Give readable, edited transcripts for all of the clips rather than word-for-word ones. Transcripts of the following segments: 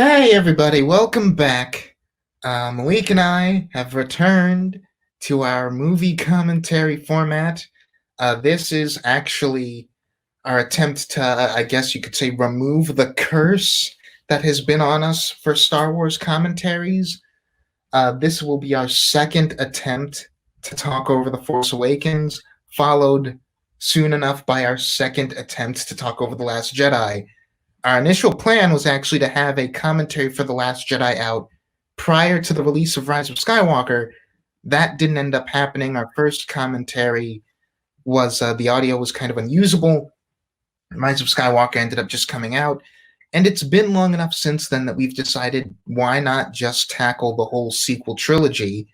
Hey everybody, welcome back. Malik and I have returned to our movie commentary format. This is actually our attempt to, I guess you could say, remove the curse that has been on us for Star Wars commentaries. This will be our second attempt to talk over The Force Awakens, followed soon enough by our second attempt to talk over The Last Jedi. Our initial plan was actually to have a commentary for The Last Jedi out prior to the release of Rise of Skywalker. That didn't end up happening. Our first commentary was the audio was kind of unusable. Rise of Skywalker ended up just coming out. And it's been long enough since then that we've decided why not just tackle the whole sequel trilogy.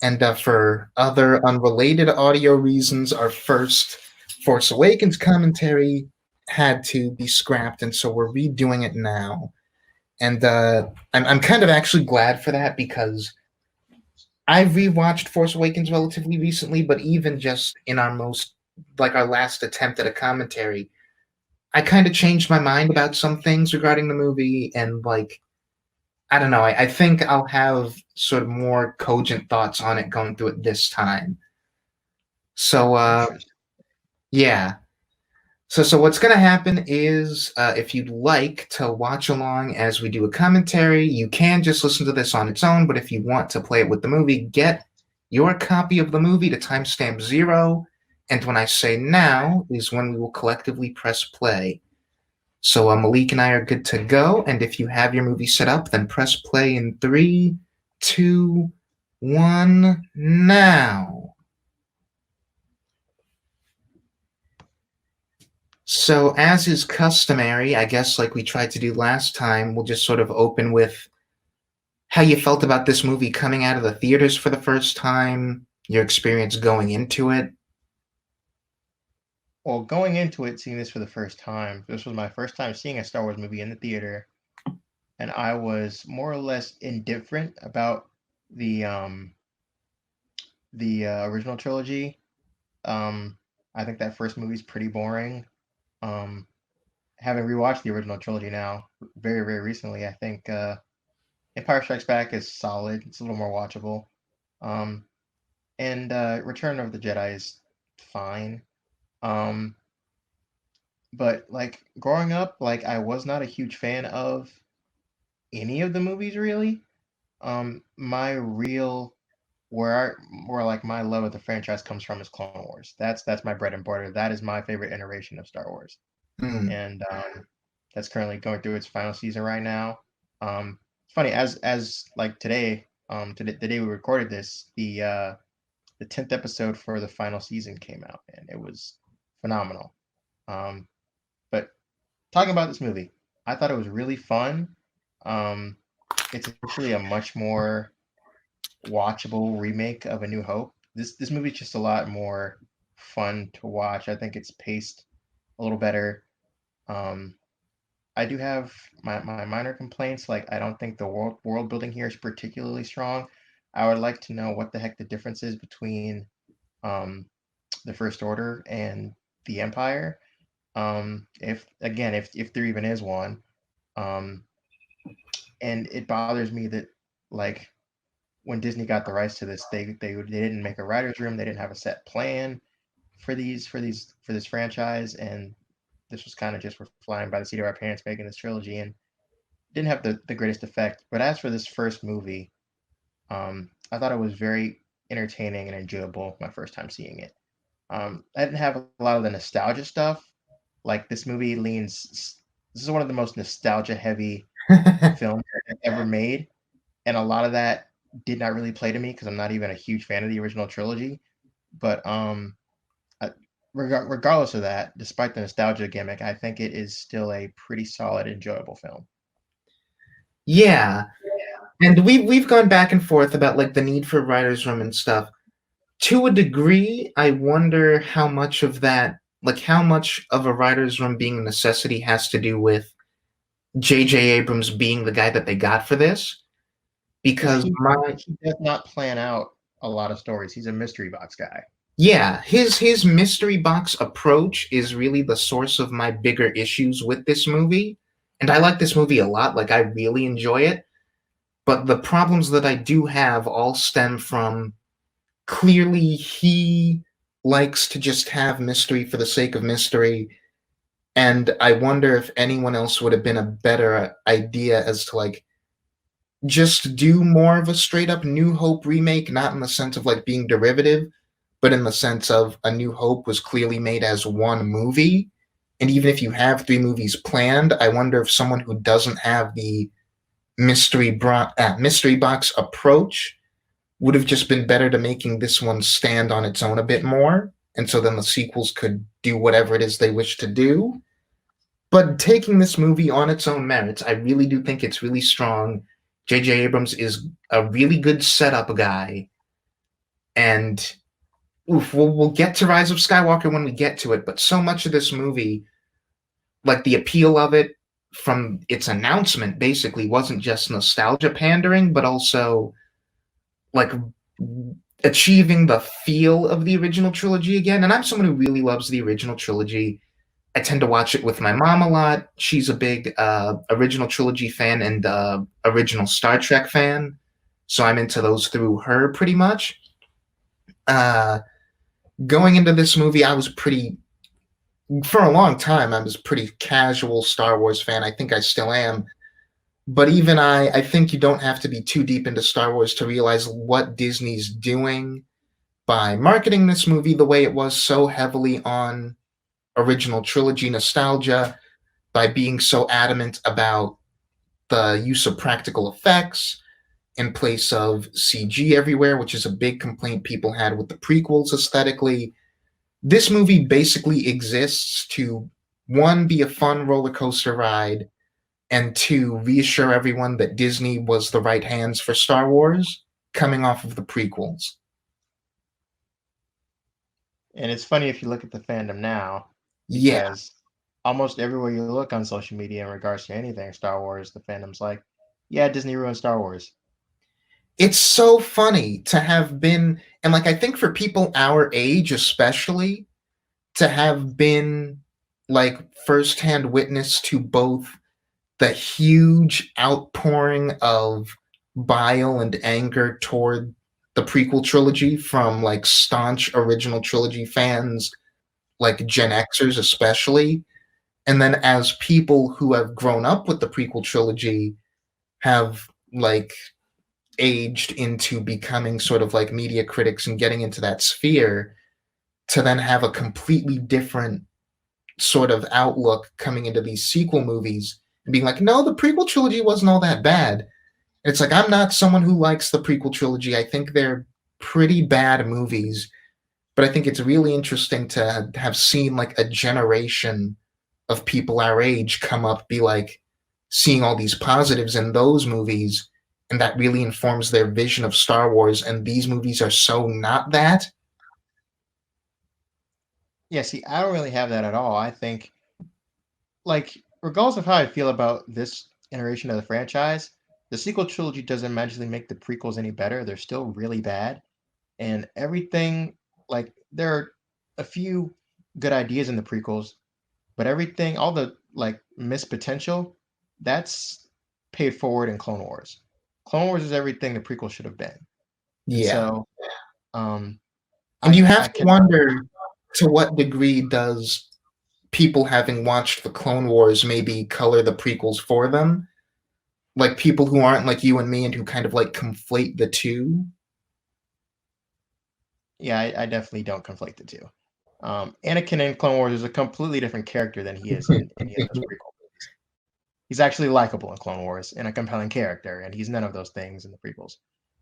And for other unrelated audio reasons, our first Force Awakens commentary had to be scrapped, and so we're redoing it now. And I'm kind of actually glad for that because I rewatched Force Awakens relatively recently, but even just in our last attempt at a commentary, I kind of changed my mind about some things regarding the movie, and I don't know, I think I'll have sort of more cogent thoughts on it going through it this time. So, yeah. So what's going to happen is, if you'd like to watch along as we do a commentary, you can just listen to this on its own. But if you want to play it with the movie, get your copy of the movie to timestamp 0. And when I say now is when we will collectively press play. So Malik and I are good to go. And if you have your movie set up, then press play in 3, 2, 1, now. So, as is customary, I guess like we tried to do last time, we'll just sort of open with how you felt about this movie coming out of the theaters for the first time, your experience going into it. Well, going into it, seeing this for the first time, this was my first time seeing a Star Wars movie in the theater, and I was more or less indifferent about the original trilogy. I think that first movie's pretty boring. Um, Having rewatched the original trilogy now, very very recently, I think Empire Strikes Back is solid. It's a little more watchable, um, and Return of the Jedi is fine. Um, but like growing up, like I was not a huge fan of any of the movies really. My real where like my love of the franchise comes from is Clone Wars. That's my bread and butter. That is my favorite iteration of Star Wars, Mm. and that's currently going through its final season right now. It's funny as like today, today the day we recorded this, the 10th episode for the final season came out, and it was phenomenal. Um, but talking about this movie, I thought it was really fun. Um, it's actually a much more watchable remake of A New Hope. This movie is just a lot more fun to watch. I think it's paced a little better. Um, I do have my minor complaints. Like I don't think the world building here is particularly strong. I would like to know what the heck the difference is between um, the First Order and the Empire. If again, if there even is one. Um, and it bothers me that like when Disney got the rights to this, they didn't make a writers' room. They didn't have a set plan for this franchise, and this was kind of just we're flying by the seat of our pants making this trilogy, and didn't have the greatest effect. But as for this first movie, I thought it was very entertaining and enjoyable my first time seeing it. I didn't have a lot of the nostalgia stuff. Like this movie leans. This is one of the most nostalgia heavy films ever made, and a lot of that did not really play to me because I'm not even a huge fan of the original trilogy. But I, regardless of that, despite the nostalgia gimmick, I think it is still a pretty solid, enjoyable film. Yeah, and we've gone back and forth about like the need for writers' room and stuff. To a degree, I wonder how much of that, like how much of a writer's room being a necessity has to do with J.J. Abrams being the guy that they got for this. Because Because he does not plan out a lot of stories. He's a mystery box guy. yeah, his mystery box approach is really the source of my bigger issues with this movie. And I like this movie a lot. Like, I really enjoy it. But the problems that I do have all stem from clearly he likes to just have mystery for the sake of mystery. And I wonder if anyone else would have been a better idea as to like just do more of a straight up New Hope remake, not in the sense of like being derivative, but in the sense of A New Hope was clearly made as one movie. And even if you have three movies planned, I wonder if someone who doesn't have the mystery box approach would have just been better to making this one stand on its own a bit more. And so then the sequels could do whatever it is they wish to do. But taking this movie on its own merits, I really do think it's really strong. J.J. Abrams is a really good setup guy. And we'll get to Rise of Skywalker when we get to it, but so much of this movie, like the appeal of it from its announcement, basically wasn't just nostalgia pandering, but also like achieving the feel of the original trilogy again. And I'm someone who really loves the original trilogy. I tend to watch it with my mom a lot. She's a big original trilogy fan and original Star Trek fan. So I'm into those through her pretty much. Uh, Going into this movie, for a long time, I was pretty casual Star Wars fan. I think I still am. But even I think you don't have to be too deep into Star Wars to realize what Disney's doing by marketing this movie the way it was so heavily on original trilogy nostalgia, by being so adamant about the use of practical effects in place of CG everywhere, which is a big complaint people had with the prequels aesthetically. This movie basically exists to, one, be a fun roller coaster ride, and two, reassure everyone that Disney was the right hands for Star Wars coming off of the prequels. And it's funny if you look at the fandom now, Yeah, because almost everywhere you look on social media in regards to anything Star Wars, the fandom's like, yeah, Disney ruined Star Wars. it's so funny to have been, and like I think for people our age especially, to have been like firsthand witness to both the huge outpouring of bile and anger toward the prequel trilogy from like staunch original trilogy fans, like Gen Xers especially. And then as people who have grown up with the prequel trilogy have like aged into becoming sort of like media critics and getting into that sphere, to then have a completely different sort of outlook coming into these sequel movies and being like, no, the prequel trilogy wasn't all that bad. And it's like, I'm not someone who likes the prequel trilogy. I think they're pretty bad movies, but I think it's really interesting to have seen like a generation of people our age come up, be like, seeing all these positives in those movies, and that really informs their vision of Star Wars. And these movies are so not that. Yeah, see, I don't really have that at all. I think, like, regardless of how I feel about this iteration of the franchise, the sequel trilogy doesn't magically make the prequels any better. They're still really bad. And everything, like, there are a few good ideas in the prequels, but everything, all the, like, missed potential, that's paid forward in Clone Wars. Clone Wars is everything the prequel should have been. And Yeah. so, um, And you I have to can, wonder to what degree does people having watched the Clone Wars maybe color the prequels for them? Like people who aren't like you and me and who kind of like conflate the two? yeah, I definitely don't conflate the two. Anakin in Clone Wars is a completely different character than he is in any of those prequel movies. He's actually likable in Clone Wars and a compelling character, and he's none of those things in the prequels.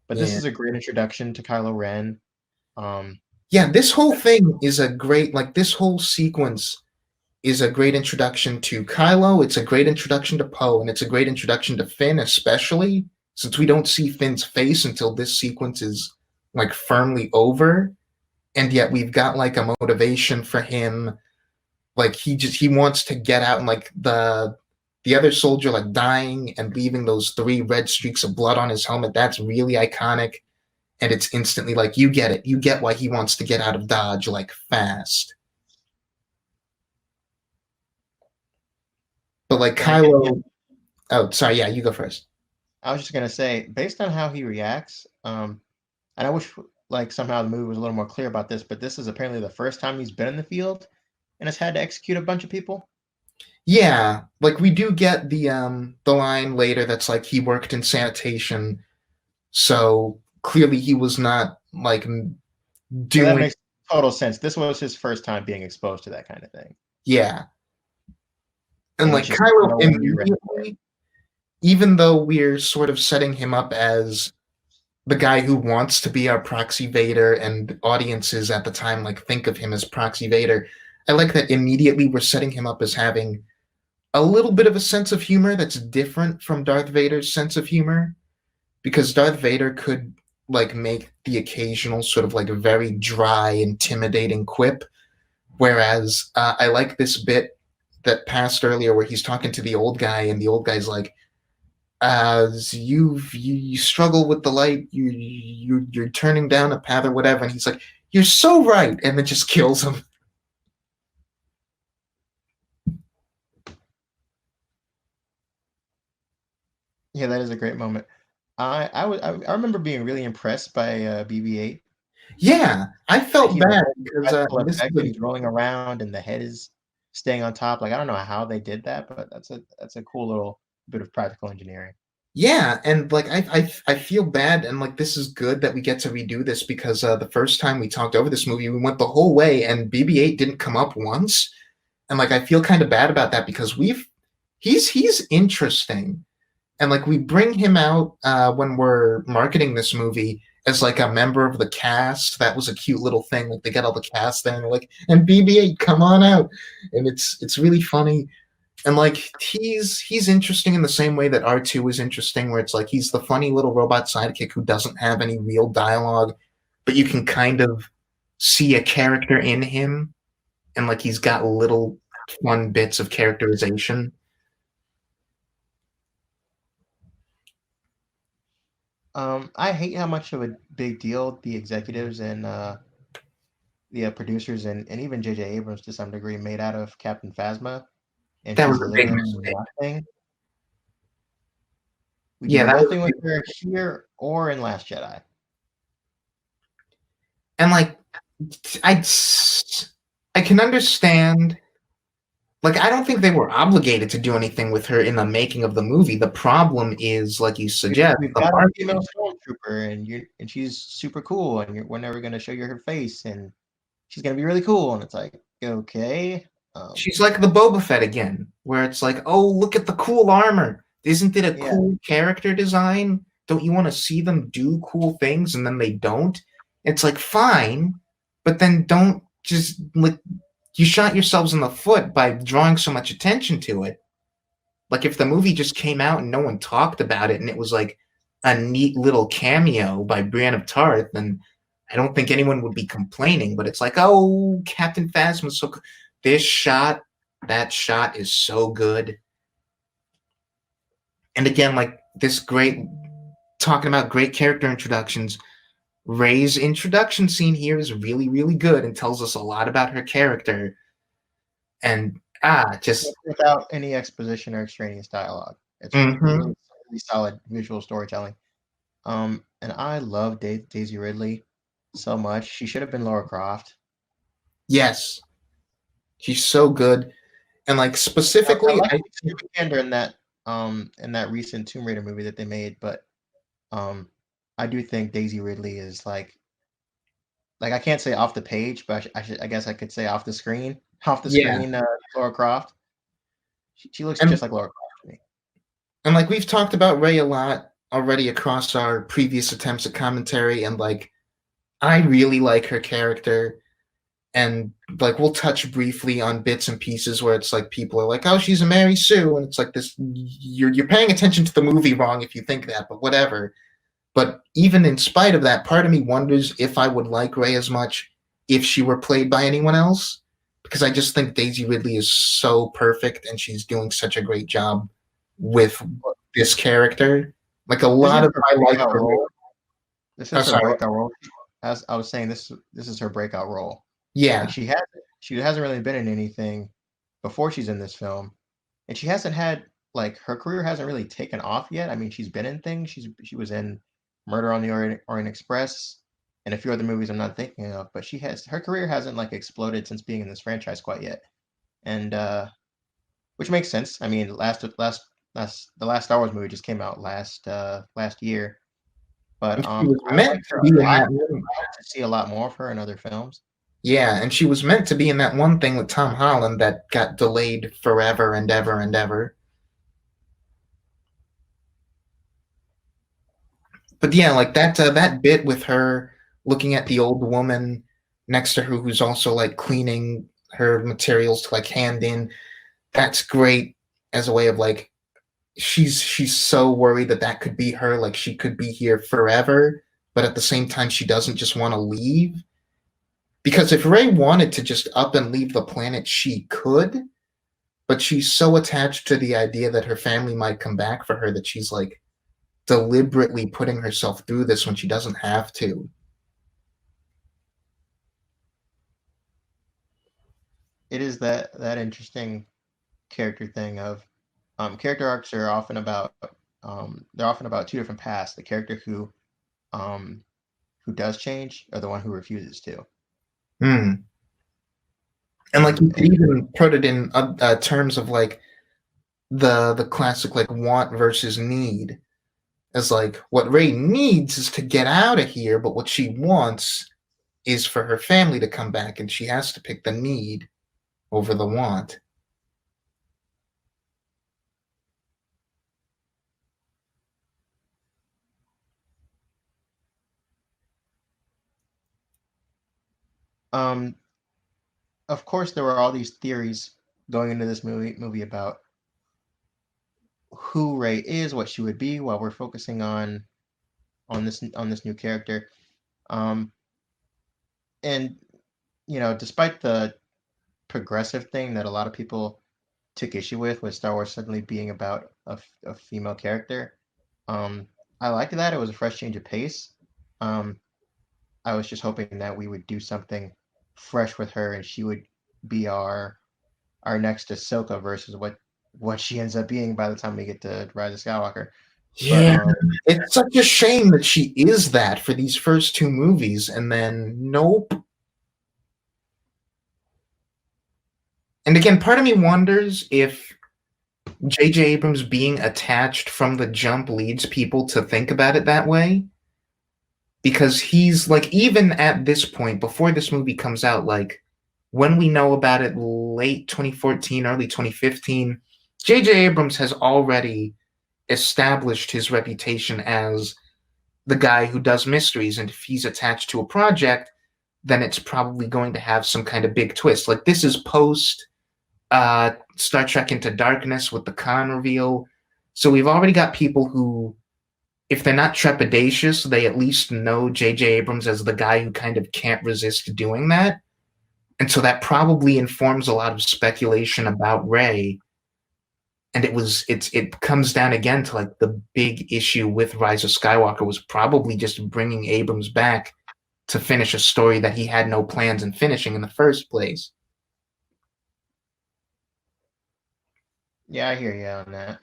But this Yeah. is a great introduction to Kylo Ren. Um, Yeah, this whole thing is a great, like, this whole sequence is a great introduction to Kylo. It's a great introduction to Poe, and it's a great introduction to Finn, especially since we don't see Finn's face until this sequence is like firmly over. And yet we've got like a motivation for him. Like he wants to get out, and like the other soldier like dying and leaving those three red streaks of blood on his helmet. That's really iconic. And it's instantly like, you get it. You get why he wants to get out of Dodge like fast. But like Then again, yeah, Kylo, oh, sorry, yeah, you go first. I was just gonna say, based on how he reacts, and I wish like somehow the movie was a little more clear about this, but this is apparently the first time he's been in the field and has had to execute a bunch of people. Yeah, like we do get the line later that's like he worked in sanitation, so clearly he was not like So that doing, makes total sense. This was his first time being exposed to that kind of thing, yeah. And and he's like just Kylo nowhere near ready for it. immediately, even though we're sort of setting him up as the guy who wants to be our proxy Vader and audiences at the time like think of him as proxy Vader, I like that immediately we're setting him up as having a little bit of a sense of humor that's different from Darth Vader's sense of humor, because Darth Vader could like make the occasional sort of like very dry, intimidating quip, whereas I like this bit that passed earlier where he's talking to the old guy and the old guy's like, as you struggle with the light, you're turning down a path or whatever, and he's like, "You're so right," and then just kills him. Yeah, that is a great moment. I remember being really impressed by BB-8. Yeah, I Like felt he has a bad whole because practical this is effect, and he's rolling around, and the head is staying on top. Like I don't know how they did that, but that's a cool little bit of practical engineering. yeah, and like I feel bad, and like this is good that we get to redo this because the first time we talked over this movie, we went the whole way, and BB-8 didn't come up once, and like I feel kind of bad about that because he's interesting. And like we bring him out when we're marketing this movie as like a member of the cast. That was a cute little thing. Like they get all the cast there and they're like, and BB-8, come on out. And it's really funny. And like he's interesting in the same way that R2 is interesting, where it's like he's the funny little robot sidekick who doesn't have any real dialogue, but you can kind of see a character in him, and like he's got little fun bits of characterization. I hate how much of a big deal the executives and the producers and even J.J. Abrams to some degree made out of Captain Phasma, and That she's was a big literally mistake. nothing. We do Yeah, that was nothing a with big her mistake. here or in Last Jedi. And like I I can understand. Like I don't think they were obligated to do anything with her in the making of the movie. The problem is, like you suggest, We've the got a female marketing. stormtrooper, and she's super cool, and we're never going to show you her face, and she's going to be really cool, and it's like okay, She's like the Boba Fett again, where it's like, oh, look at the cool armor. Isn't it a yeah, cool character design? Don't you want to see them do cool things and then they don't? It's like fine, but then don't just like you shot yourselves in the foot by drawing so much attention to it. Like if the movie just came out and no one talked about it and it was like a neat little cameo by Brienne of Tarth, then I don't think anyone would be complaining. But it's like, oh, Captain Phasma's so this shot, that shot is so good. And again, like this great talking about great character introductions. Rey's introduction scene here is really, really good and tells us a lot about her character. And just without any exposition or extraneous dialogue. It's mm-hmm. really solid visual storytelling. And I love Daisy Ridley so much. She should have been Laura Croft. Yes, she's so good. And like I specifically, like I Stupid Candor in that recent Tomb Raider movie that they made, but um I do think Daisy Ridley is like I can't say off the page, but I guess I could say off the screen. Off the yeah, screen, Laura Croft. She looks and just like Laura Croft to me. like we've talked about Ray a lot already across our previous attempts at commentary, and like I really like her character, and like we'll touch briefly on bits and pieces where it's like people are like, oh, she's a Mary Sue, and it's like this you're paying attention to the movie wrong if you think that, but whatever. But even in spite of that, part of me wonders if I would like Ray as much if she were played by anyone else, because I just think Daisy Ridley is so perfect and she's doing such a great job with this character. Like a This lot is of her I like breakout her. role. This Oh, is her sorry. breakout role. As I was saying, this is her breakout role. Like Yeah, she hasn't really been in anything before she's in this film. and she hasn't had like her career hasn't really taken off yet. I mean, she's been in things. She was in Murder on the Orient Express and a few other movies I'm not thinking of, but her career hasn't like exploded since being in this franchise quite yet. And which makes sense. I mean, the last Star Wars movie just came out last year, but And she was I meant liked to her be a in lot. that one. I hope to see a lot more of her in other films. Yeah, and she was meant to be in that one thing with Tom Holland that got delayed forever and ever and ever. But yeah, like that bit with her looking at the old woman next to her who's also like cleaning her materials to like hand in. That's great as a way of like she's so worried that that could be her, like she could be here forever, but at the same time she doesn't just want to leave. Because if Rey wanted to just up and leave the planet, she could, but she's so attached to the idea that her family might come back for her that she's like deliberately putting herself through this when she doesn't have to. It is that interesting character thing of character arcs are often about they're often about two different paths. The character um, who does change or the one who refuses to. Hmm. And like you could And even put it in terms of like the classic like want versus need, as like what Ray needs is to get out of here, but what she wants is for her family to come back, and she has to pick the need over the want. um, of course, there were all these theories going into this movie about who Ray is, what she would be, while we're focusing on this new character. Um, and you know, despite the progressive thing that a lot of people took issue with Star Wars suddenly being about a female character, um, I liked that. It was a fresh change of pace. Um, I was just hoping that we would do something fresh with her, and she would be our next Ahsoka versus what she ends up being by the time we get to Rise of Skywalker. But Yeah, it's such a shame that she is that for these first two movies, and then nope. And again, part of me wonders if J.J. Abrams being attached from the jump leads people to think about it that way. Because he's like, even at this point, before this movie comes out, like when we know about it late 2014, early 2015, J.J. Abrams has already established his reputation as the guy who does mysteries. And if he's attached to a project, then it's probably going to have some kind of big twist. Like this is post Star Trek Into Darkness with the Khan reveal. So we've already got people who, if they're not trepidatious, they at least know J.J. Abrams as the guy who kind of can't resist doing that. And so that probably informs a lot of speculation about Rey. And it comes down again to like the big issue with Rise of Skywalker was probably just bringing Abrams back to finish a story that he had no plans in finishing in the first place. yeah, I hear you on that.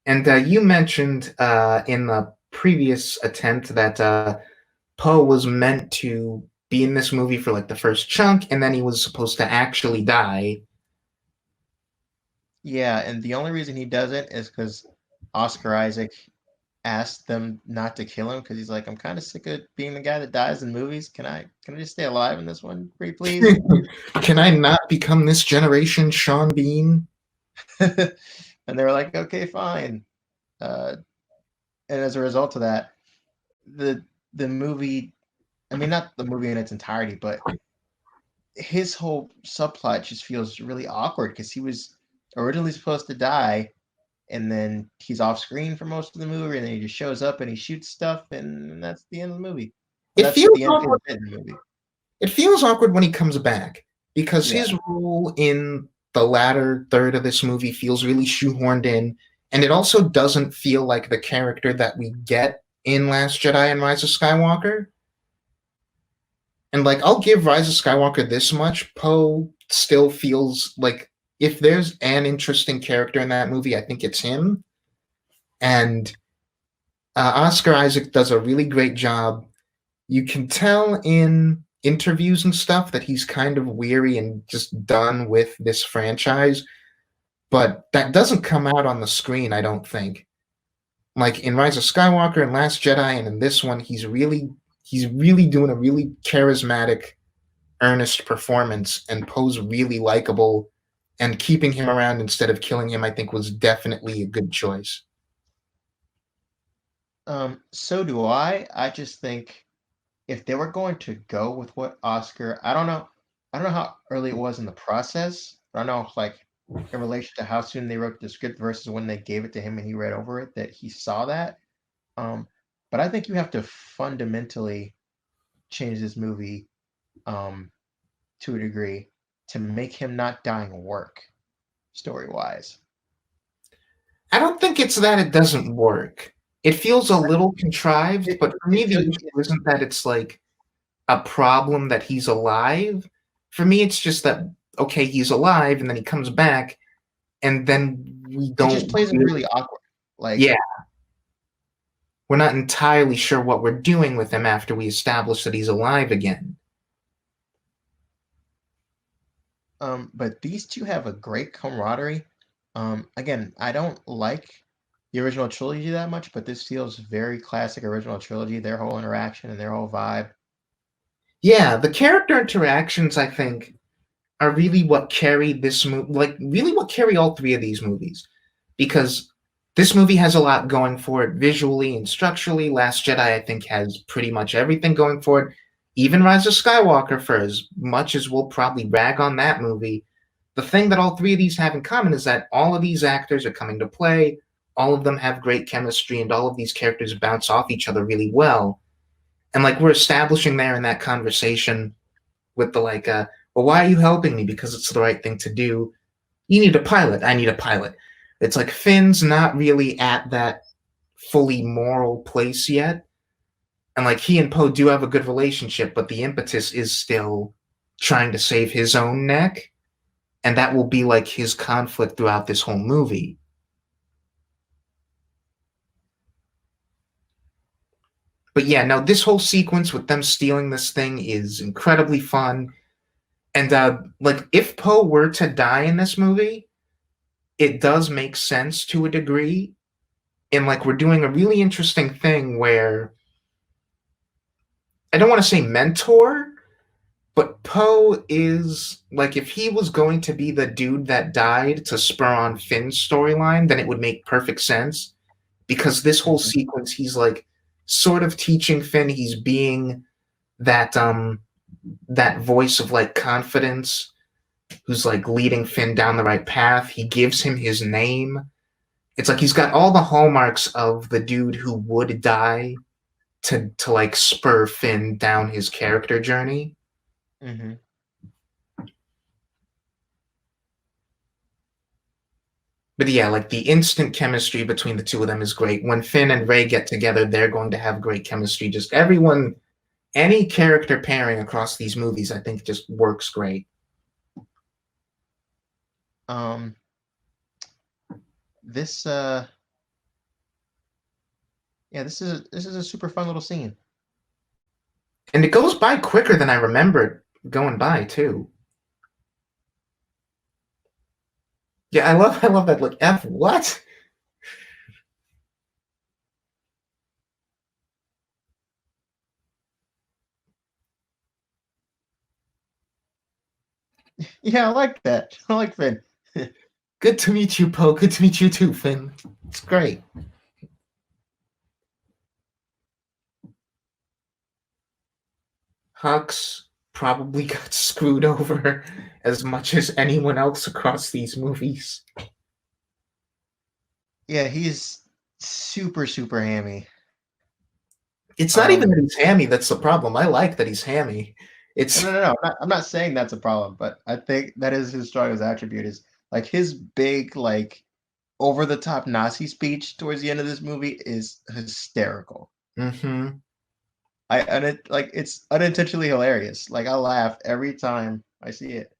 And you mentioned in the previous attempt that Poe was meant to be in this movie for like the first chunk, and then he was supposed to actually die. Yeah, and the only reason he doesn't is because Oscar Isaac asked them not to kill him because he's like, I'm kind of sick of being the guy that dies in movies. Can I just stay alive in this one, pretty please? Can I not become this generation Sean Bean? And they were like, okay, fine. And as a result of that, the the movie, I mean, not the movie in its entirety, but his whole subplot just feels really awkward because he was originally supposed to die, and then he's off screen for most of the movie, and then he just shows up and he shoots stuff, and that's the end of the movie. It That's feels the end of awkward. the movie. It feels awkward when he comes back because Yeah, his role in the latter third of this movie feels really shoehorned in, and it also doesn't feel like the character that we get in Last Jedi and Rise of Skywalker. And like, I'll give Rise of Skywalker this much: Poe still feels like if there's an interesting character in that movie, I think it's him. And Oscar Isaac does a really great job. You can tell in interviews and stuff that he's kind of weary and just done with this franchise, but that doesn't come out on the screen, I don't think. Like in Rise of Skywalker and Last Jedi and in this one, he's really doing a really charismatic, earnest performance, and Poe's really likable, and keeping him around instead of killing him, I think, was definitely a good choice. So do I. I just think if they were going to go with what Oscar, I don't know how early it was in the process. I don't know, like in relation to how soon they wrote the script versus when they gave it to him and he read over it, that he saw that. Um, but I think you have to fundamentally change this movie um, to a degree to make him not dying work story wise. I don't think it's that it doesn't work. It feels a little contrived, It, but for me, it the feels issue isn't that it's like a problem that he's alive. For me, it's just that, okay, he's alive, and then he comes back, and then we it just don't plays it really, really awkward. yeah, Like we're not entirely sure what we're doing with him after we establish that he's alive again. But these two have a great camaraderie. Again, I don't like the original trilogy that much, but this feels very classic original trilogy. Their whole interaction and their whole vibe. Yeah, the character interactions, I think, are really what carry this movie, like really what carry all three of these movies, because this movie has a lot going for it visually and structurally. Last Jedi, I think, has pretty much everything going for it. Even Rise of Skywalker, for as much as we'll probably rag on that movie, the thing that all three of these have in common is that all of these actors are coming to play. All of them have great chemistry, and all of these characters bounce off each other really well. And like we're establishing there in that conversation with the like, well, why are you helping me? Because it's the right thing to do. You need a pilot. I need a pilot. It's like Finn's not really at that fully moral place yet. And like he and Poe do have a good relationship, but the impetus is still trying to save his own neck. And that will be like his conflict throughout this whole movie. But yeah, no, this whole sequence with them stealing this thing is incredibly fun. And like if Poe were to die in this movie, it does make sense to a degree. And like we're doing a really interesting thing where I don't want to say mentor, but Poe is like if he was going to be the dude that died to spur on Finn's storyline, then it would make perfect sense. Because this whole Mhm. sequence, he's like sort of teaching Finn, he's being that that voice of like confidence who's like leading Finn down the right path. He gives him his name. It's like he's got all the hallmarks of the dude who would die to like spur Finn down his character journey. Mhm. But yeah, like the instant chemistry between the two of them is great. When Finn and Rey get together, they're going to have great chemistry. Just everyone, any character pairing across these movies, I think just works great. Um, this yeah, this is a super fun little scene. And it goes by quicker than I remembered going by too. Yeah, I love that like F what? Yeah, I like that. I like Finn. Good to meet you, Poe. Good to meet you too, Finn. It's great. Hux probably got screwed over as much as anyone else across these movies. Yeah, he's super hammy. It's not even Um, that he's hammy that's the problem. I like that he's hammy. It's no. I'm not saying that's a problem, but I think that is his strongest attribute is like his big like over the top Nazi speech towards the end of this movie is hysterical. mm-hmm. And it like it's unintentionally hilarious. Like I laugh every time I see it.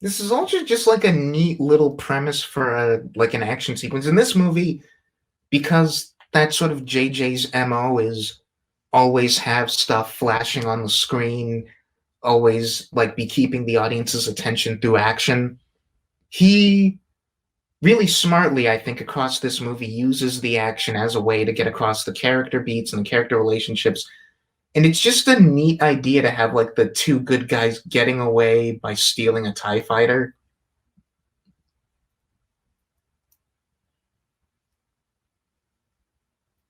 This is also just like a neat little premise for a like an action sequence in this movie because that sort of JJ's MO is always have stuff flashing on the screen, always like be keeping the audience's attention through action. He really smartly, I think, across this movie uses the action as a way to get across the character beats and the character relationships. And it's just a neat idea to have like the two good guys getting away by stealing a TIE fighter.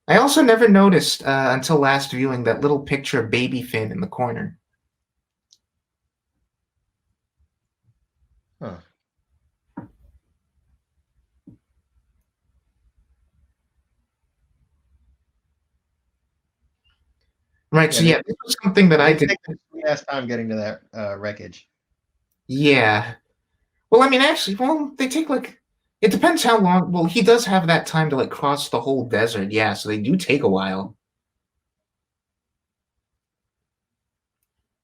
I also never noticed until last viewing that little picture of baby Finn in the corner. Huh. Right, Yeah, so yeah, this was something that I they did. take their sweet ass time getting to that wreckage. Yeah. Well, I mean, actually, well, they take like it depends how long. Well, he does have that time to like cross the whole desert. Yeah, so they do take a while.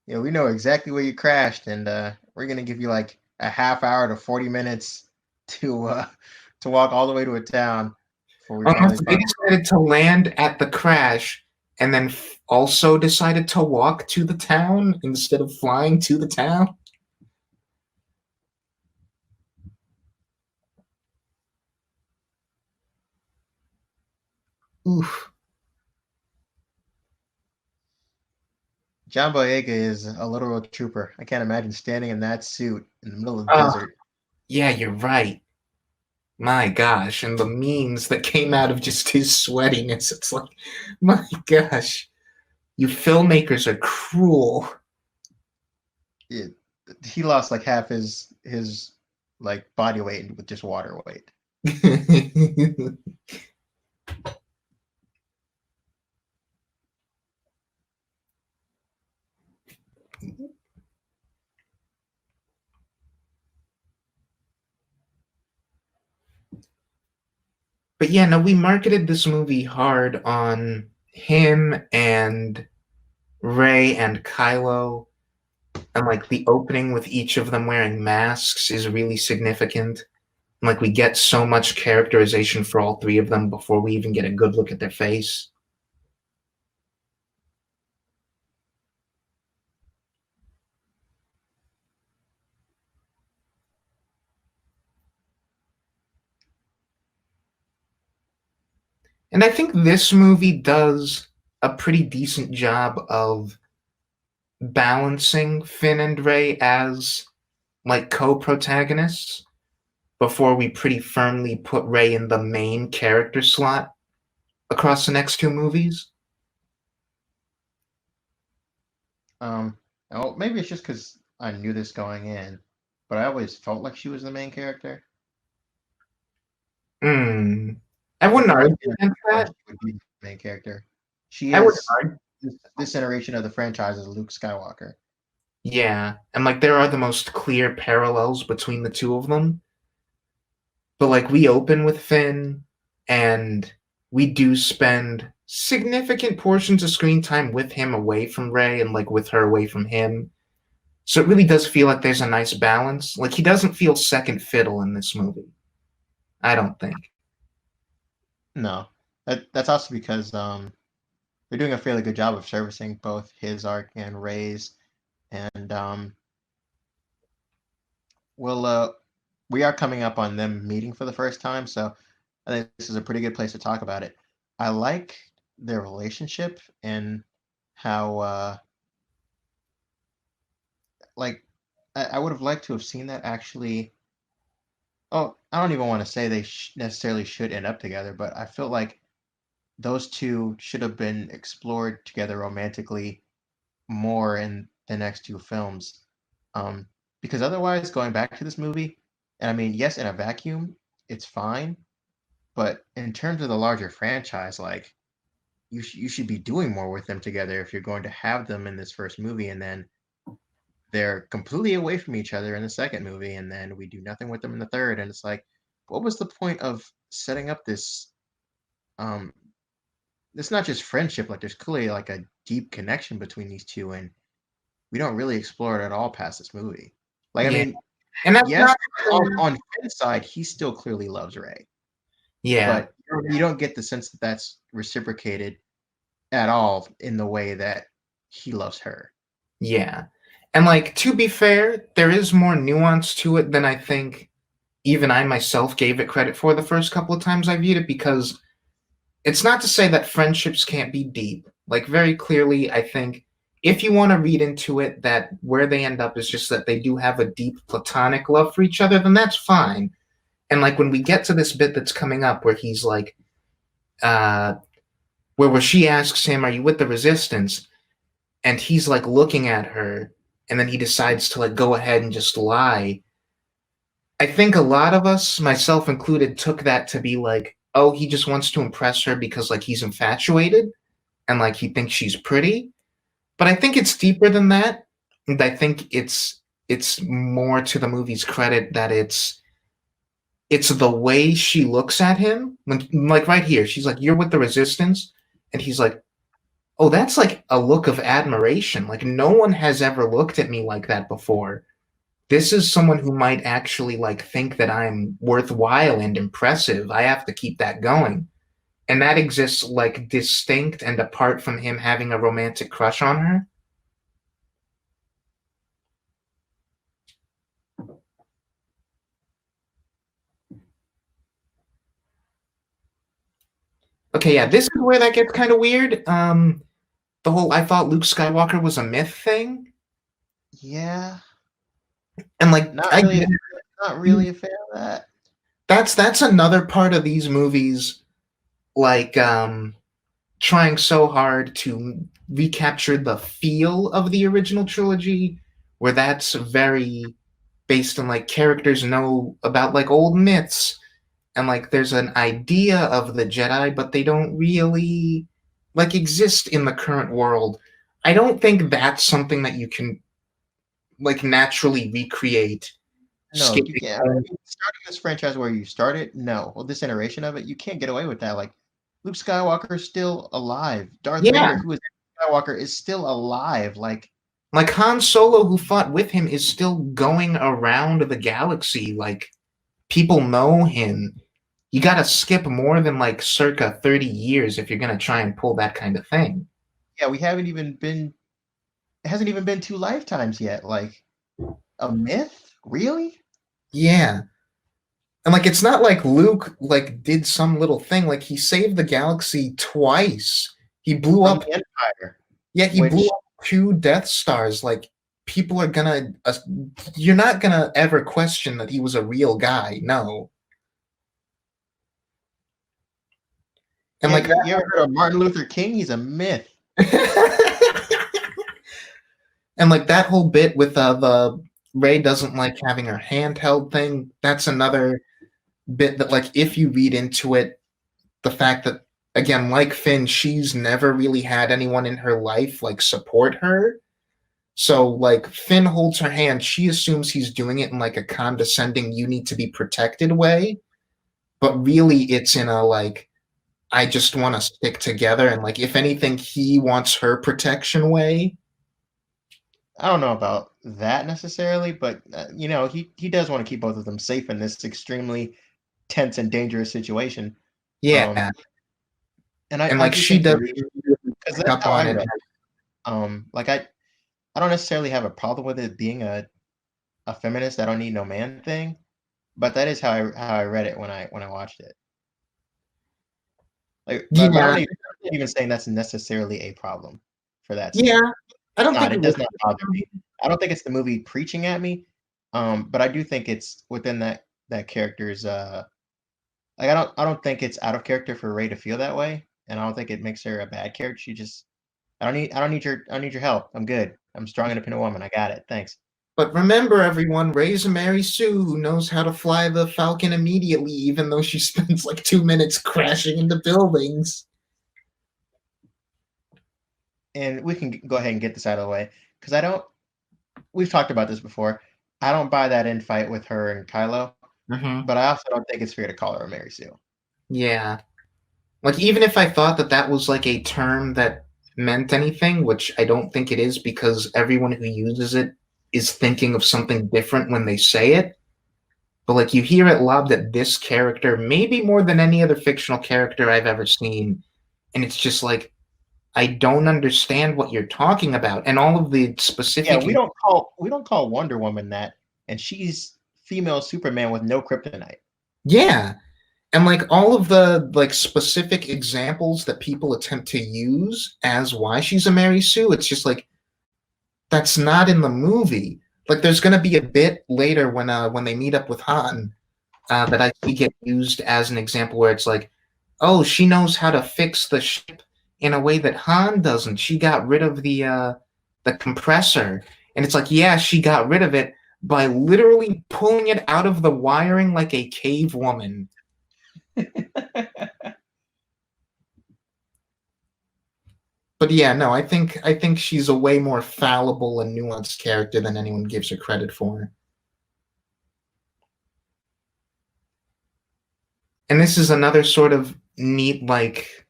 Yeah, we know exactly where you crashed, and we're gonna give you like a half hour to 40 minutes to walk all the way to a town before we Oh, no, finally so they find. decided to land at the crash and then also decided to walk to the town instead of flying to the town. Oof. John Boyega is a literal trooper. I can't imagine standing in that suit in the middle of the Oh, desert. yeah, you're right. My gosh, and the memes that came out of just his sweatiness. It's like, my gosh, you filmmakers are cruel. It, he lost like half his like body weight with just water weight. But yeah, no, we marketed this movie hard on him and Ray and Kylo, and like the opening with each of them wearing masks is really significant. And, like we get so much characterization for all three of them before we even get a good look at their face. And I think this movie does a pretty decent job of balancing Finn and Ray as like co-protagonists before we pretty firmly put Ray in the main character slot across the next two movies. Oh, maybe it's just because I knew this going in, but I always felt like she was the main character. Hmm. I Like wouldn't I argue didn't against know that. she would be the main character. She I wouldn't is argue. this iteration of the franchise is Luke Skywalker. Yeah, and like there are the most clear parallels between the two of them. But like we open with Finn, and we do spend significant portions of screen time with him away from Ray, and like with her away from him. So it really does feel like there's a nice balance. Like he doesn't feel second fiddle in this movie. I don't think. No, that's also because they're doing a fairly good job of servicing both his arc and Ray's, and we'll we are coming up on them meeting for the first time, so I think this is a pretty good place to talk about it. I like their relationship and how like I would have liked to have seen that actually. Oh, I don't even want to say they necessarily should end up together, but I feel like those two should have been explored together romantically more in the next two films. Um, because otherwise, going back to this movie, and I mean, yes, in a vacuum, it's fine, but in terms of the larger franchise, like you should be doing more with them together if you're going to have them in this first movie, and then they're completely away from each other in the second movie, and then we do nothing with them in the third, and it's like, what was the point of setting up this? Um, it's not just friendship; like there's clearly like a deep connection between these two, and we don't really explore it at all past this movie. Like, I Yeah. mean, And that's Yes, not on Finn's side, he still clearly loves Rey, yeah, but you don't get the sense that that's reciprocated at all in the way that he loves her. yeah. And like to be fair, there is more nuance to it than I think even I myself gave it credit for the first couple of times I viewed it, because it's not to say that friendships can't be deep. Like very clearly, I think if you want to read into it that where they end up is just that they do have a deep platonic love for each other, then that's fine. And like when we get to this bit that's coming up where he's like, uh, where she asks him, "Are you with the Resistance?" and he's like looking at her, and then he decides to like go ahead and just lie. I think a lot of us, myself included, took that to be like, oh, he just wants to impress her because like he's infatuated and like he thinks she's pretty. But I think it's deeper than that. And I think it's more to the movie's credit that it's the way she looks at him. Like right here, she's like, "You're with the Resistance," and he's like, "Oh, that's like a look of admiration. Like no one has ever looked at me like that before. This is someone who might actually like think that I'm worthwhile and impressive. I have to keep that going." And that exists like distinct and apart from him having a romantic crush on her. Okay, yeah, this is where that gets kind of weird. The whole "I thought Luke Skywalker was a myth" thing, Yeah, and like not I really, get not it. really a fan of that. That's another part of these movies, like trying so hard to recapture the feel of the original trilogy, where that's very based on like characters know about like old myths, and like there's an idea of the Jedi, but they don't really like exist in the current world. I don't think that's something that you can like naturally recreate No, you skipping can't. I home. mean, starting this franchise where you started, no. Well, this iteration of it, you can't get away with that. Like, Luke Skywalker is still alive. Darth Yeah, Vader, who is Skywalker, is still alive. Like, like Han Solo, who fought with him, is still going around the galaxy. Like people know him. You got to skip more than like circa 30 years if you're going to try and pull that kind of thing. yeah, we haven't even been. It hasn't even been 2 lifetimes yet. Like, a myth, really? Yeah. And like it's not like Luke like did some little thing, like he saved the galaxy twice. He blew From up the Empire, Yeah, he blew which up two Death Stars. Like people are gonna you're not gonna ever question that he was a real guy. No. And yeah, like you ever heard of Martin Luther King? He's a myth. and like that whole bit with the Ray doesn't like having her handheld thing, that's another bit that like if you read into it, the fact that again, like Finn, she's never really had anyone in her life like support her. So like Finn holds her hand, she assumes he's doing it in like a condescending "you need to be protected" way, but really it's in a like "I just want to stick together" and like if anything he wants her protection way. I don't know about that necessarily, but he does want to keep both of them safe in this extremely tense and dangerous situation. Um, Yeah. and And I like do she think the doesn't reason, really because pick that's up how I on it. read it. Like I don't necessarily have a problem with it being a feminist. I don't need no man thing, but that is how I read it when I watched it. Like, but Yeah. I'm not even saying that's necessarily a problem for that Yeah. scene. I It's don't not. think it It was. does not bother me. I don't think it's the movie preaching at me, but I do think it's within that character's. Like I don't think it's out of character for Ray to feel that way, and I don't think it makes her a bad character. She just I don't need your help. I'm good. I'm strong independent woman. I got it. Thanks. But remember, everyone, Ray's a Mary Sue who knows how to fly the Falcon immediately, even though she spends like 2 minutes crashing into buildings. And we can go ahead and get this out of the way because I don't. We've talked about this before. I don't buy that infight with her and Kylo, Mm-hmm. but I also don't think it's fair to call her a Mary Sue. Yeah. Like, even if I thought that that was like a term that meant anything, which I don't think it is because everyone who uses it is thinking of something different when they say it. But like you hear it lobbed at this character, maybe more than any other fictional character I've ever seen, and it's just like I don't understand what you're talking about, and all of the Yeah, specific. we don't call Wonder Woman that, and she's female Superman with no kryptonite. Yeah, and like all of the like specific examples that people attempt to use as why she's a Mary Sue, it's just like that's not in the movie. Like there's going to be a bit later when they meet up with Han that I see get used as an example where it's like, oh, she knows how to fix the ship in a way that Han doesn't. She got rid of the compressor, and it's like, yeah, she got rid of it by literally pulling it out of the wiring like a cave woman. But yeah, no, I think she's a way more fallible and nuanced character than anyone gives her credit for. And this is another sort of neat like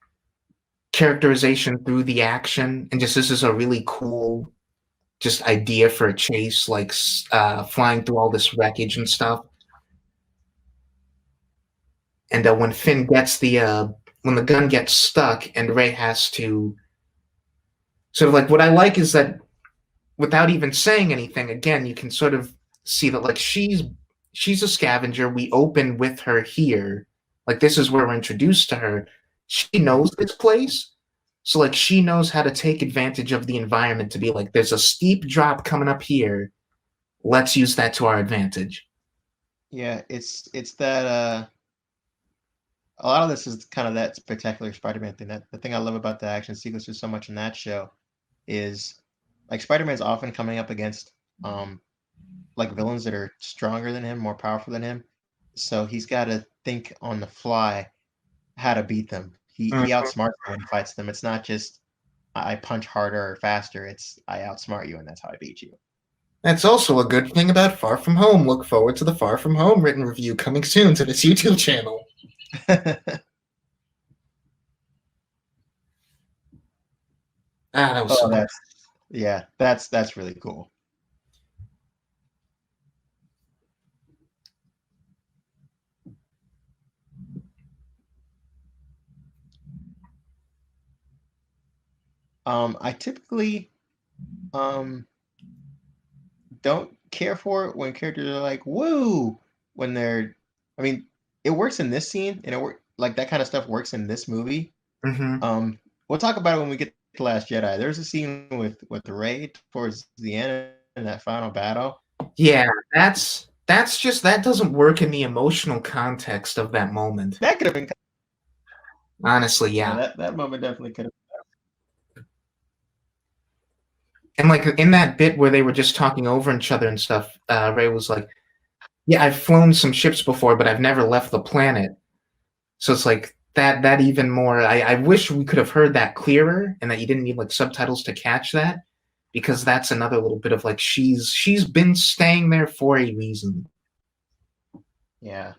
characterization through the action, and just this is a really cool just idea for a chase, like flying through all this wreckage and stuff. And when Finn gets when the gun gets stuck and Ray has to sort of like what I like is that without even saying anything, again, you can sort of see that like she's a scavenger. We open with her here. Like this is where we're introduced to her. She knows this place. So like she knows how to take advantage of the environment to be like, there's a steep drop coming up here. Let's use that to our advantage. Yeah, it's that a lot of this is kind of that spectacular Spider-Man thing. That the thing I love about the action sequences so much in that show is like Spider-Man's often coming up against like villains that are stronger than him, more powerful than him. So he's got to think on the fly how to beat them. He Mhm. outsmarts them when he fights them. It's not just I punch harder or faster. It's I outsmart you and that's how I beat you. That's also a good thing about Far From Home. Look forward to the Far From Home written review coming soon to this YouTube channel. Ah, that was Oh, so cool. that's really cool. I typically um don't care for it when characters are like woo when they're. I mean, it works in this scene and it work like that kind of stuff works in this movie. Mm-hmm. We'll talk about it when we get to Last Jedi. There's a scene with Rey towards the end in that final battle. Yeah, that's just that doesn't work in the emotional context of that moment. That could have been. Honestly, Yeah, yeah. that moment definitely could have. And like in that bit where they were just talking over each other and stuff, Ray was like, "Yeah, I've flown some ships before, but I've never left the planet." So it's like that even more. I wish we could have heard that clearer, and that you didn't need like subtitles to catch that, because that's another little bit of like she's been staying there for a reason. Yeah,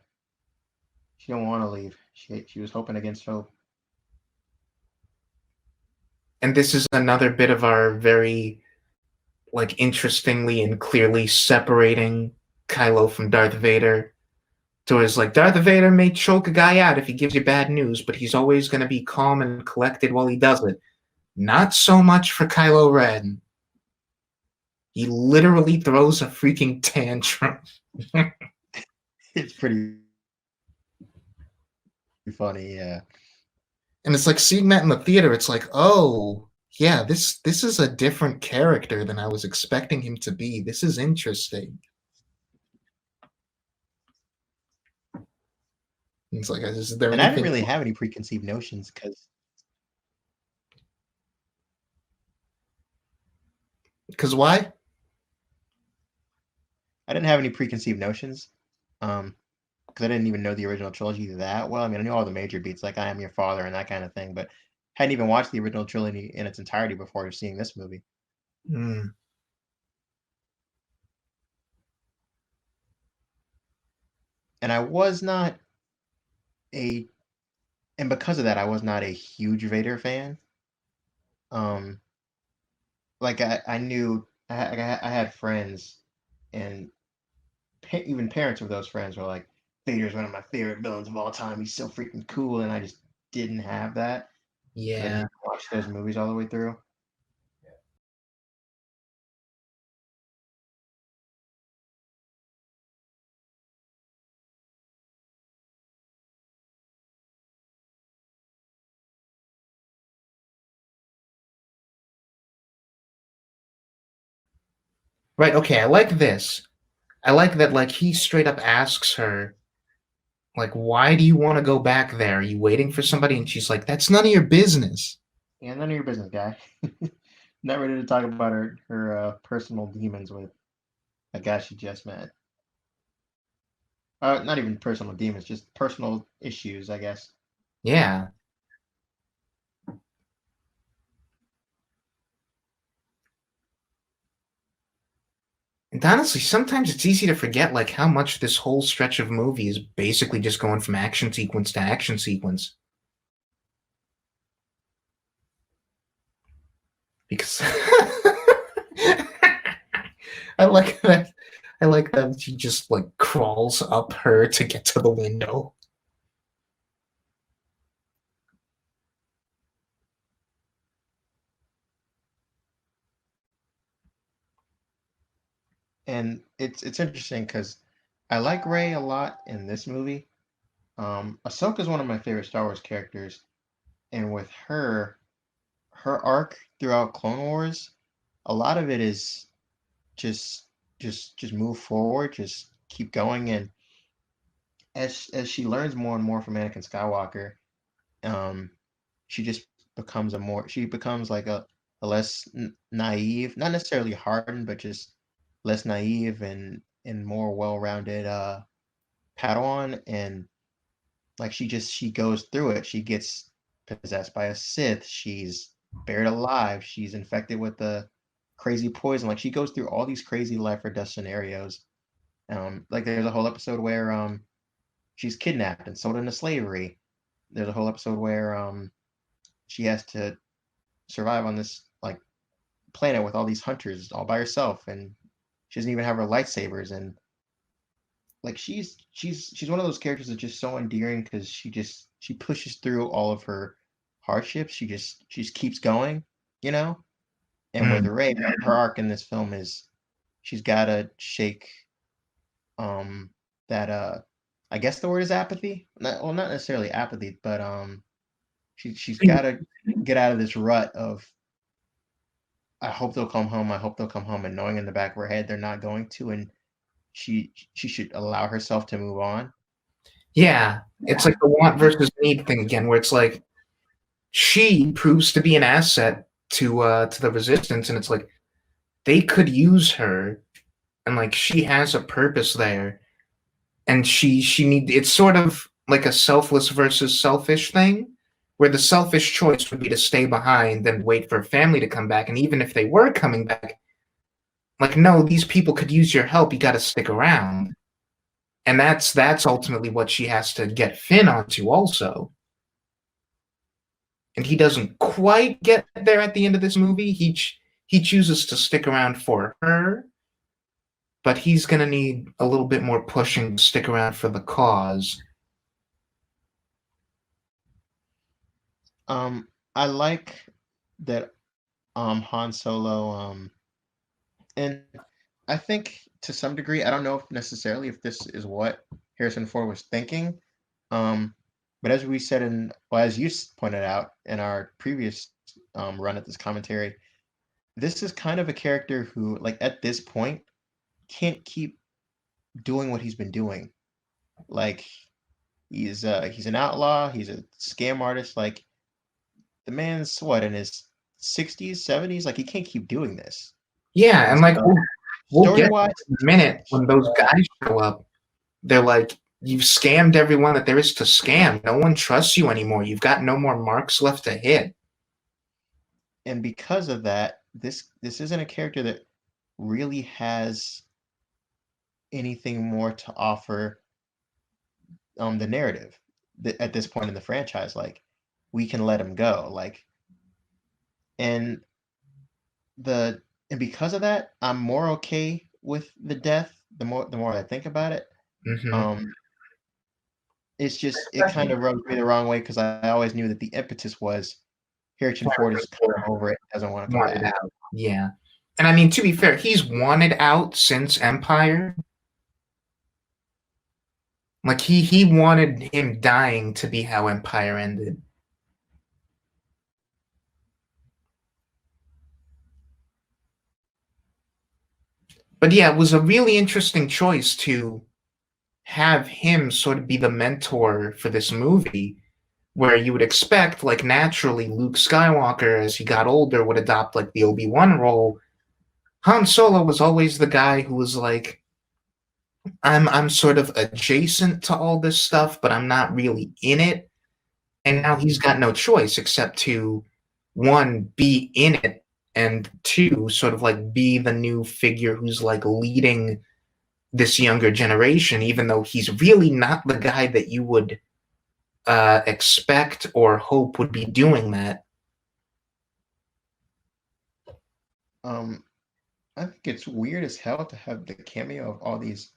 she don't want to leave. She was hoping against hope. And this is another bit of our very like interestingly and clearly separating Kylo from Darth Vader. So it's like Darth Vader may choke a guy out if he gives you bad news, but he's always going to be calm and collected while he does it. Not so much for Kylo Ren. He literally throws a freaking tantrum. It's pretty funny. Yeah. And it's like seeing that in the theater, it's like, oh, yeah, this is a different character than I was expecting him to be. This is interesting. And it's like, is there And I didn't anything? really have any preconceived notions Because why? I didn't have any preconceived notions. Because I didn't even know the original trilogy that well. I mean, I knew all the major beats like "I Am Your Father" and that kind of thing, but hadn't even watched the original trilogy in its entirety before seeing this movie. Hmm. And I was not a, and because of that, I was not a huge Vader fan. Um, like I knew I had friends, and even parents of those friends were like, Vader's one of my favorite villains of all time. He's so freaking cool, and I just didn't have that because I Yeah. didn't watch those movies all the way through. Right, okay, I like this. I like that like he straight up asks her, like, why do you want to go back there? Are you waiting for somebody? And she's like, that's none of your business. Yeah, none of your business, guy. Not ready to talk about her personal demons with a guy she just met. Not even personal demons, just personal issues, I guess. Yeah. And honestly, sometimes it's easy to forget like how much this whole stretch of movie is basically just going from action sequence to action sequence. Because I like that I like that she just like crawls up her to get to the window. And it's interesting because I like Rey a lot in this movie. Ahsoka is one of my favorite Star Wars characters, and with her arc throughout Clone Wars, a lot of it is just just move forward, just keep going, and as she learns more and more from Anakin Skywalker, um, she just she becomes like a less naive, not necessarily hardened, but just less naive and more well-rounded Padawan, and like she goes through it. She gets possessed by a Sith. She's buried alive. She's infected with the crazy poison. Like she goes through all these crazy life or death scenarios. Like there's a whole episode where she's kidnapped and sold into slavery. There's a whole episode where she has to survive on this like planet with all these hunters all by herself, and she doesn't even have her lightsabers. And like she's one of those characters that's just so endearing because she pushes through all of her hardships. She just keeps going, you know. And with Mm. Rey, her arc in this film is she's got to shake that I guess the word is apathy. Not necessarily apathy, but she's got to get out of this rut of I hope they'll come home. I hope they'll come home, and knowing in the back of her head they're not going to, and she should allow herself to move on. Yeah, it's like the want versus need thing again, where it's like she proves to be an asset to the resistance, and it's like they could use her, and like she has a purpose there, and she need it's sort of like a selfless versus selfish thing, where the selfish choice would be to stay behind and wait for family to come back, and even if they were coming back, like no, these people could use your help. You got to stick around, and that's ultimately what she has to get Finn onto also. And he doesn't quite get there at the end of this movie. He chooses to stick around for her, but he's gonna need a little bit more pushing to stick around for the cause. I like that Han Solo and I think to some degree I don't know if necessarily if this is what Harrison Ford was thinking. Um but as we said in well as you pointed out in our previous run at this commentary, this is kind of a character who like at this point can't keep doing what he's been doing. Like he's an outlaw, he's a scam artist, like the man's what in his 60s, 70s, like he can't keep doing this. Yeah, And and like so we'll story get wise, in a minute when those guys show up. They're like, you've scammed everyone that there is to scam. No one trusts you anymore. You've got no more marks left to hit. and because of that, this isn't a character that really has anything more to offer the narrative at this point in the franchise. Like we can let him go. Like and the and because of that, I'm more okay with the death. The more I think about it, Hmm. um, it's just it kind of rubs me the wrong way because I always knew that the impetus was Harrison Ford is kind of over it, doesn't want to come Wanted back. out. Yeah. And I mean, to be fair, he's wanted out since Empire. Like he wanted him dying to be how Empire ended. But yeah, it was a really interesting choice to have him sort of be the mentor for this movie, where you would expect, like naturally, Luke Skywalker, as he got older, would adopt like the Obi-Wan role. Han Solo was always the guy who was like, I'm sort of adjacent to all this stuff, but I'm not really in it. And now he's got no choice except to one, be in it, and two, sort of like be the new figure who's like leading this younger generation, even though he's really not the guy that you would expect or hope would be doing that. Um, I think it's weird as hell to have the cameo of all these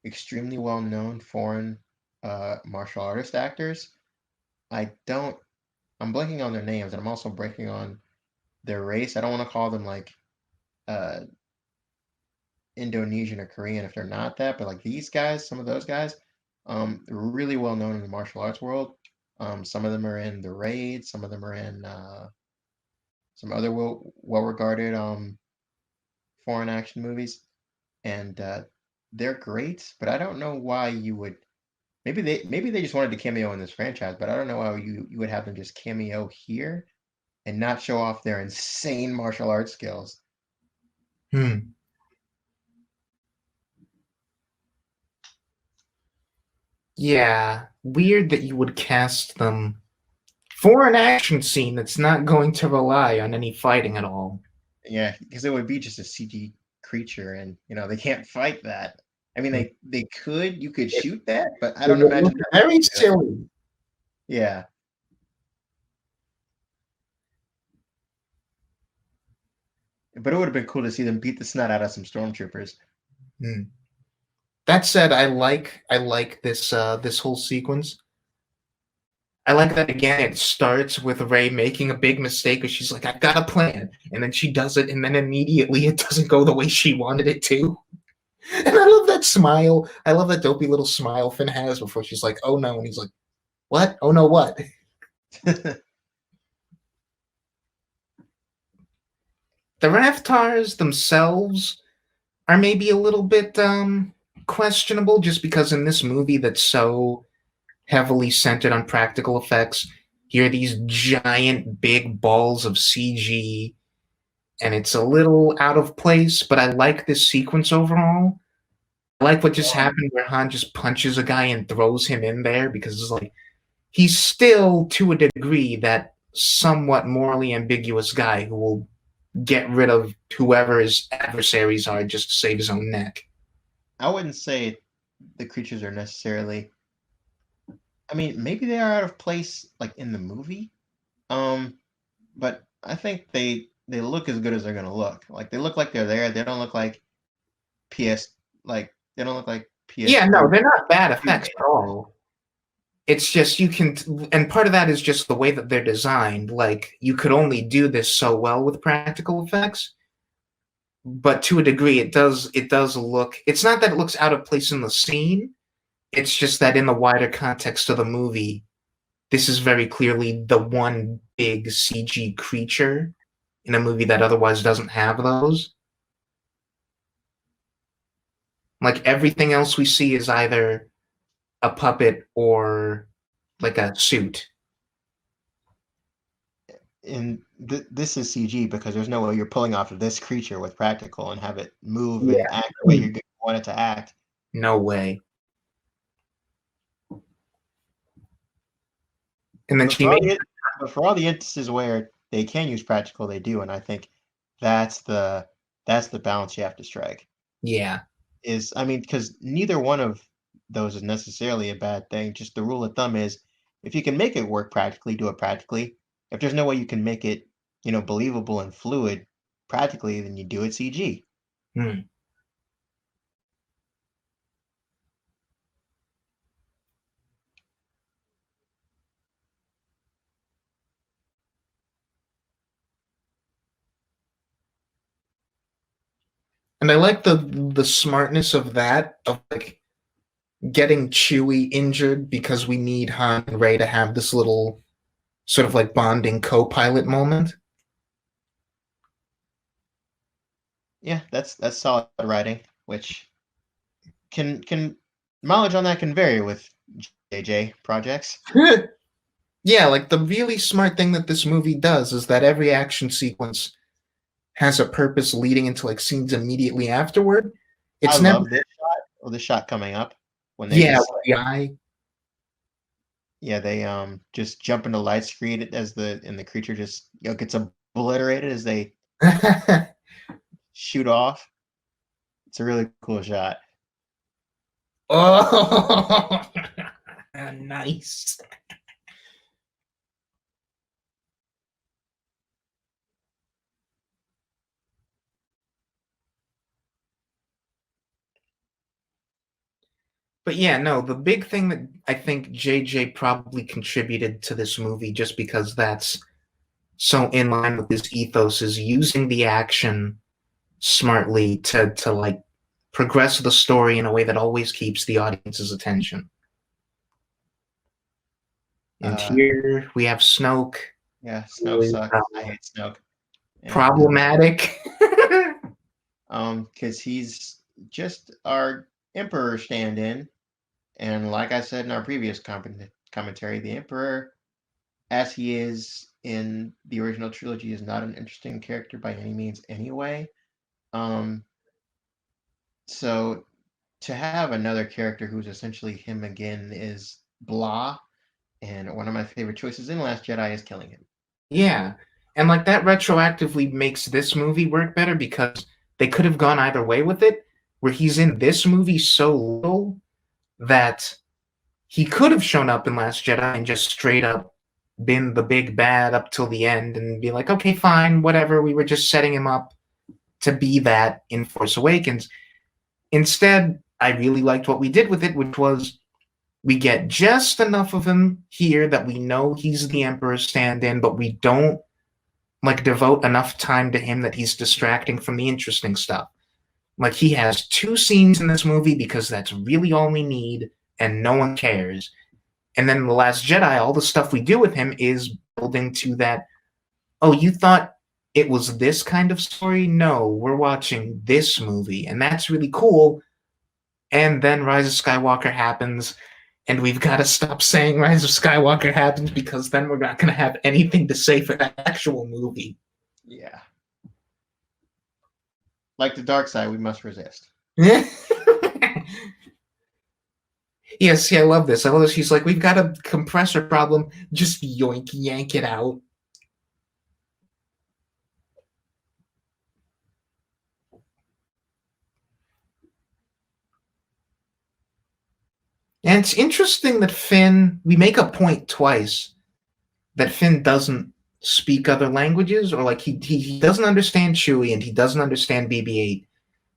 extremely well-known foreign martial artist actors. I don't. I'm blanking on their names, and I'm also breaking on their race. I don't want to call them like uh, Indonesian or Korean if they're not that, but like these guys, some of those guys, they're really well known in the martial arts world. Some of them are in the Raid, some of them are in some other well regarded foreign action movies, and they're great. But I don't know why you would. Maybe they just wanted to cameo in this franchise, but I don't know how you would have them just cameo here and not show off their insane martial arts skills. Hmm. Yeah, weird that you would cast them for an action scene that's not going to rely on any fighting at all. Yeah, because it would be just a CG creature, and they can't fight that. I mean, Hmm. they could, you could It, shoot that, but I it don't would look imagine they're going very to do that. silly. Yeah, but it would have been cool to see them beat the snot out of some stormtroopers. Hmm. That said, I like this whole sequence. I like that again. It starts with Ray making a big mistake, because she's like, "I've got a plan," and then she does it, and then immediately it doesn't go the way she wanted it to. And I love that smile. I love that dopey little smile Finn has before she's like, "Oh no," and he's like, "What? Oh no, what?" The Raftars themselves are maybe a little bit questionable, just because in this movie that's so heavily centered on practical effects, here are these giant big balls of CG, and it's a little out of place, but I like this sequence overall. I like what just happened where Han just punches a guy and throws him in there, because it's like he's still, to a degree, that somewhat morally ambiguous guy who will get rid of whoever his adversaries are just to save his own neck. I wouldn't say the creatures are necessarily. I mean, maybe they are out of place, like in the movie. Um, but I think they look as good as they're gonna look. Like they look like they're there. They don't look like PS. Like they don't look like Yeah, no, PS3. they're not bad effects at all. It's just you can, and part of that is just the way that they're designed. Like, you could only do this so well with practical effects, but to a degree, it does look. It's not that it looks out of place in the scene. It's just that in the wider context of the movie, this is very clearly the one big CG creature in a movie that otherwise doesn't have those. Like, everything else we see is either a puppet or like a suit. And this is CG because there's no way you're pulling off of this creature with practical and have it move Yeah. and act the way you want it to act. No way. And then But she for all made, the but for all the instances where they can use practical, they do, and I think that's the that's the balance you have to strike. yeah. Is I mean, because neither one of those is necessarily a bad thing. Just the rule of thumb is if you can make it work practically, do it practically. If there's no way you can make it, believable and fluid, practically than you do at CG. Hmm. And I like the smartness of that, of like getting Chewie injured because we need Han and Rey to have this little sort of like bonding co-pilot moment. Yeah, that's solid writing, which can mileage on that can vary with JJ projects. Yeah, like the really smart thing that this movie does is that every action sequence has a purpose leading into like scenes immediately afterward. I It's never, love this shot, or the shot coming up when they yeah, just with the eye. yeah, they just jump into light screen as the creature just gets obliterated as they shoot off. It's a really cool shot. Oh, nice. But yeah, no, the big thing that I think JJ probably contributed to this movie, just because that's so in line with his ethos, is using the action smartly to like progress the story in a way that always keeps the audience's attention. And Uh, here we have Snoke, yeah, who Snoke is sucks. I hate Snoke, and problematic. because he's just our Emperor stand-in, and like I said in our previous commentary, the Emperor, as he is in the original trilogy, is not an interesting character by any means anyway. Um, so to have another character who's essentially him again is blah, and one of my favorite choices in Last Jedi is killing him. Yeah. And like that retroactively makes this movie work better because they could have gone either way with it, where he's in this movie so little that he could have shown up in Last Jedi and just straight up been the big bad up till the end and be like, okay, fine, whatever. We were just setting him up to be that in Force Awakens. Instead, I really liked what we did with it, which was we get just enough of him here that we know he's the Emperor's stand-in, but we don't like devote enough time to him that he's distracting from the interesting stuff. Like he has 2 scenes in this movie because that's really all we need, and no one cares. And then the Last Jedi, all the stuff we do with him is building to that. Oh, you thought it was this kind of story? No, we're watching this movie, and that's really cool. And then Rise of Skywalker happens, and we've got to stop saying Rise of Skywalker happens because then we're not going to have anything to say for that actual movie. Yeah. Like the dark side, we must resist. Yes, yeah, I love this. I love this. He's like, we've got a compressor problem. Just yoink, yank it out. And it's interesting that Finn, we make a point twice that Finn doesn't speak other languages, or like he doesn't understand Chewie and he doesn't understand BB-8.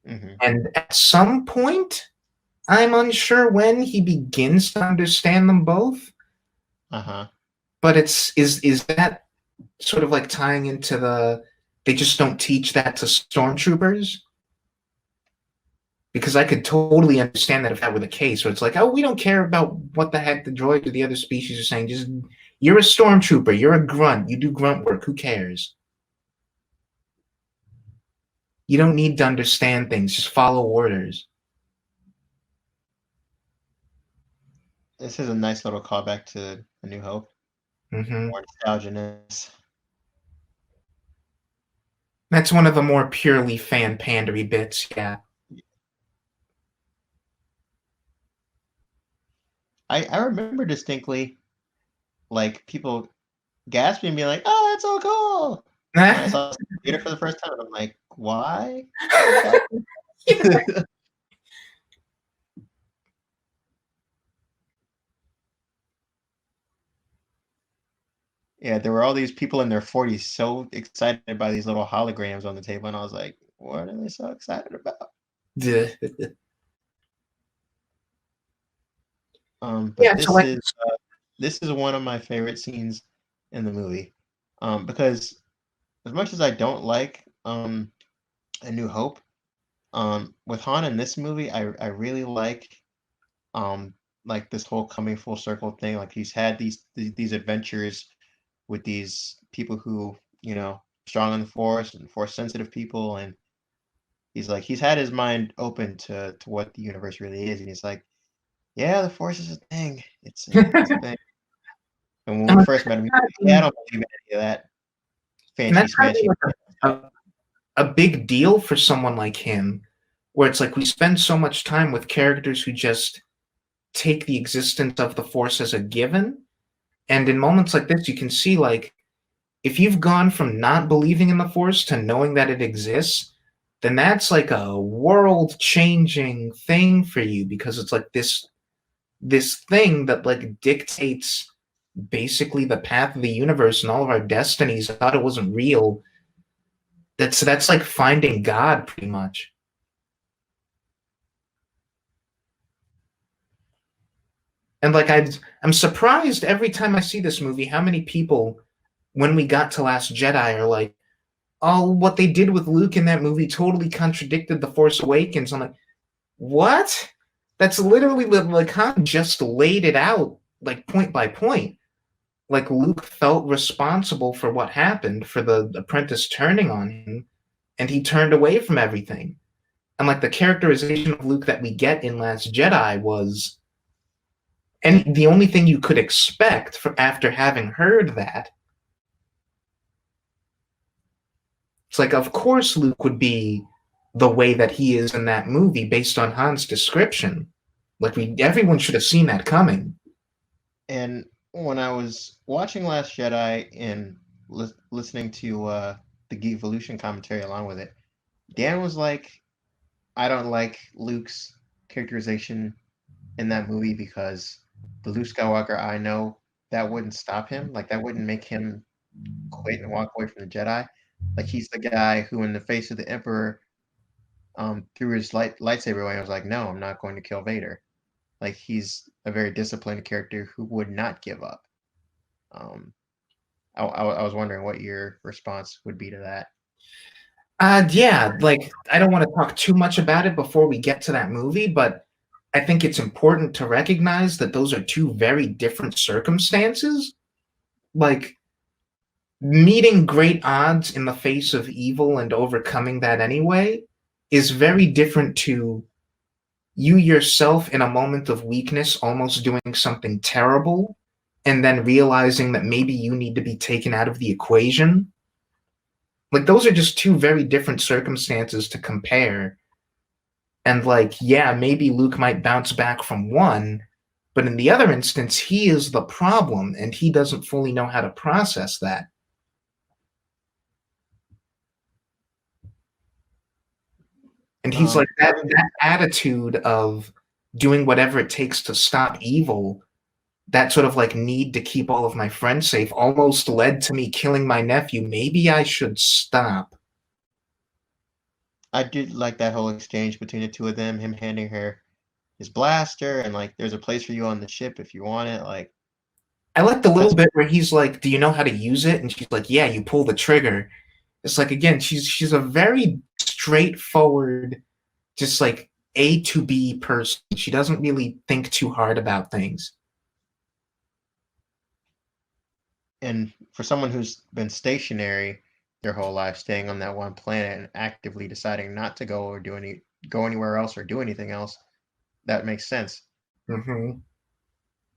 Mm-hmm. And at some point, I'm unsure when he begins to understand them both. Uh-huh. But is that sort of like tying into the they just don't teach that to stormtroopers? Because I could totally understand that if that were the case, where it's like, oh, we don't care about what the heck the droid or the other species are saying. Just you're a stormtrooper, you're a grunt, you do grunt work. Who cares? You don't need to understand things. Just follow orders. This is a nice little callback to A New Hope. Mm-hmm. More nostalgia-ness. That's one of the more purely fan pandery bits. Yeah. I remember distinctly, like, people gasping and being like, "Oh, that's so cool!" When I saw it in the theater for the first time, I'm like, "Why exactly?" Yeah, there were all these people in their 40s so excited by these little holograms on the table, and I was like, what are they so excited about? Yeah, But so like, this is one of my favorite scenes in the movie, because as much as I don't like A New Hope, with Han in this movie, I really um like this whole coming full circle thing. Like he's had these adventures with these people who, strong in the force and force sensitive people, and he's had his mind open to what the universe really is, and he's like, yeah, the force is a thing. It's a thing. And when and we like, first met him, he's like, yeah, I and don't believe in any of that fancy that's kind of smashy. like a big deal for someone like him, where it's like we spend so much time with characters who just take the existence of the Force as a given. And in moments like this, you can see, like, if you've gone from not believing in the Force to knowing that it exists, then that's like a world changing thing for you, because it's like this thing that like dictates basically the path of the universe and all of our destinies. I thought it wasn't real. That's like finding God pretty much. And like I'm surprised every time I see this movie how many people, when we got to Last Jedi, are like, oh, what they did with Luke in that movie totally contradicted The Force Awakens. I'm like, what? That's literally like Han just laid it out like point by point. Like Luke felt responsible for what happened, for the apprentice turning on him, and he turned away from everything. And like the characterization of Luke that we get in Last Jedi was, and the only thing you could expect for after having heard that, it's like, of course Luke would be the way that he is in that movie based on Han's description. Like everyone should have seen that coming. And when I was watching Last Jedi and listening to the Geek Evolution commentary along with it, Dan was like, I don't like Luke's characterization in that movie because the Luke Skywalker I know, that wouldn't stop him. Like that wouldn't make him quit and walk away from the Jedi. Like he's the guy who, in the face of the Emperor, threw his lightsaber away and was like, "No, I'm not going to kill Vader." Like he's a very disciplined character who would not give up. Um, I was wondering what your response would be to that. Yeah, like I don't want to talk too much about it before we get to that movie, but I think it's important to recognize that those are two very different circumstances. Like meeting great odds in the face of evil and overcoming that anyway is very different to you yourself in a moment of weakness almost doing something terrible and then realizing that maybe you need to be taken out of the equation. Like those are just two very different circumstances to compare. And like, yeah, maybe Luke might bounce back from one, but in the other instance, he is the problem and he doesn't fully know how to process that. And he's like that attitude of doing whatever it takes to stop evil, that sort of like need to keep all of my friends safe almost led to me killing my nephew. Maybe I should stop. I did like that whole exchange between the two of them, him handing her his blaster and like, there's a place for you on the ship if you want it. Like I like the little that's bit where he's like, "Do you know how to use it?" And she's like, "Yeah, you pull the trigger." It's like again, she's a very straightforward, just like A to B person. She doesn't really think too hard about things. and for someone who's been stationary their whole life, staying on that one planet and actively deciding not to go anywhere else or do anything else, that makes sense. Mm-hmm.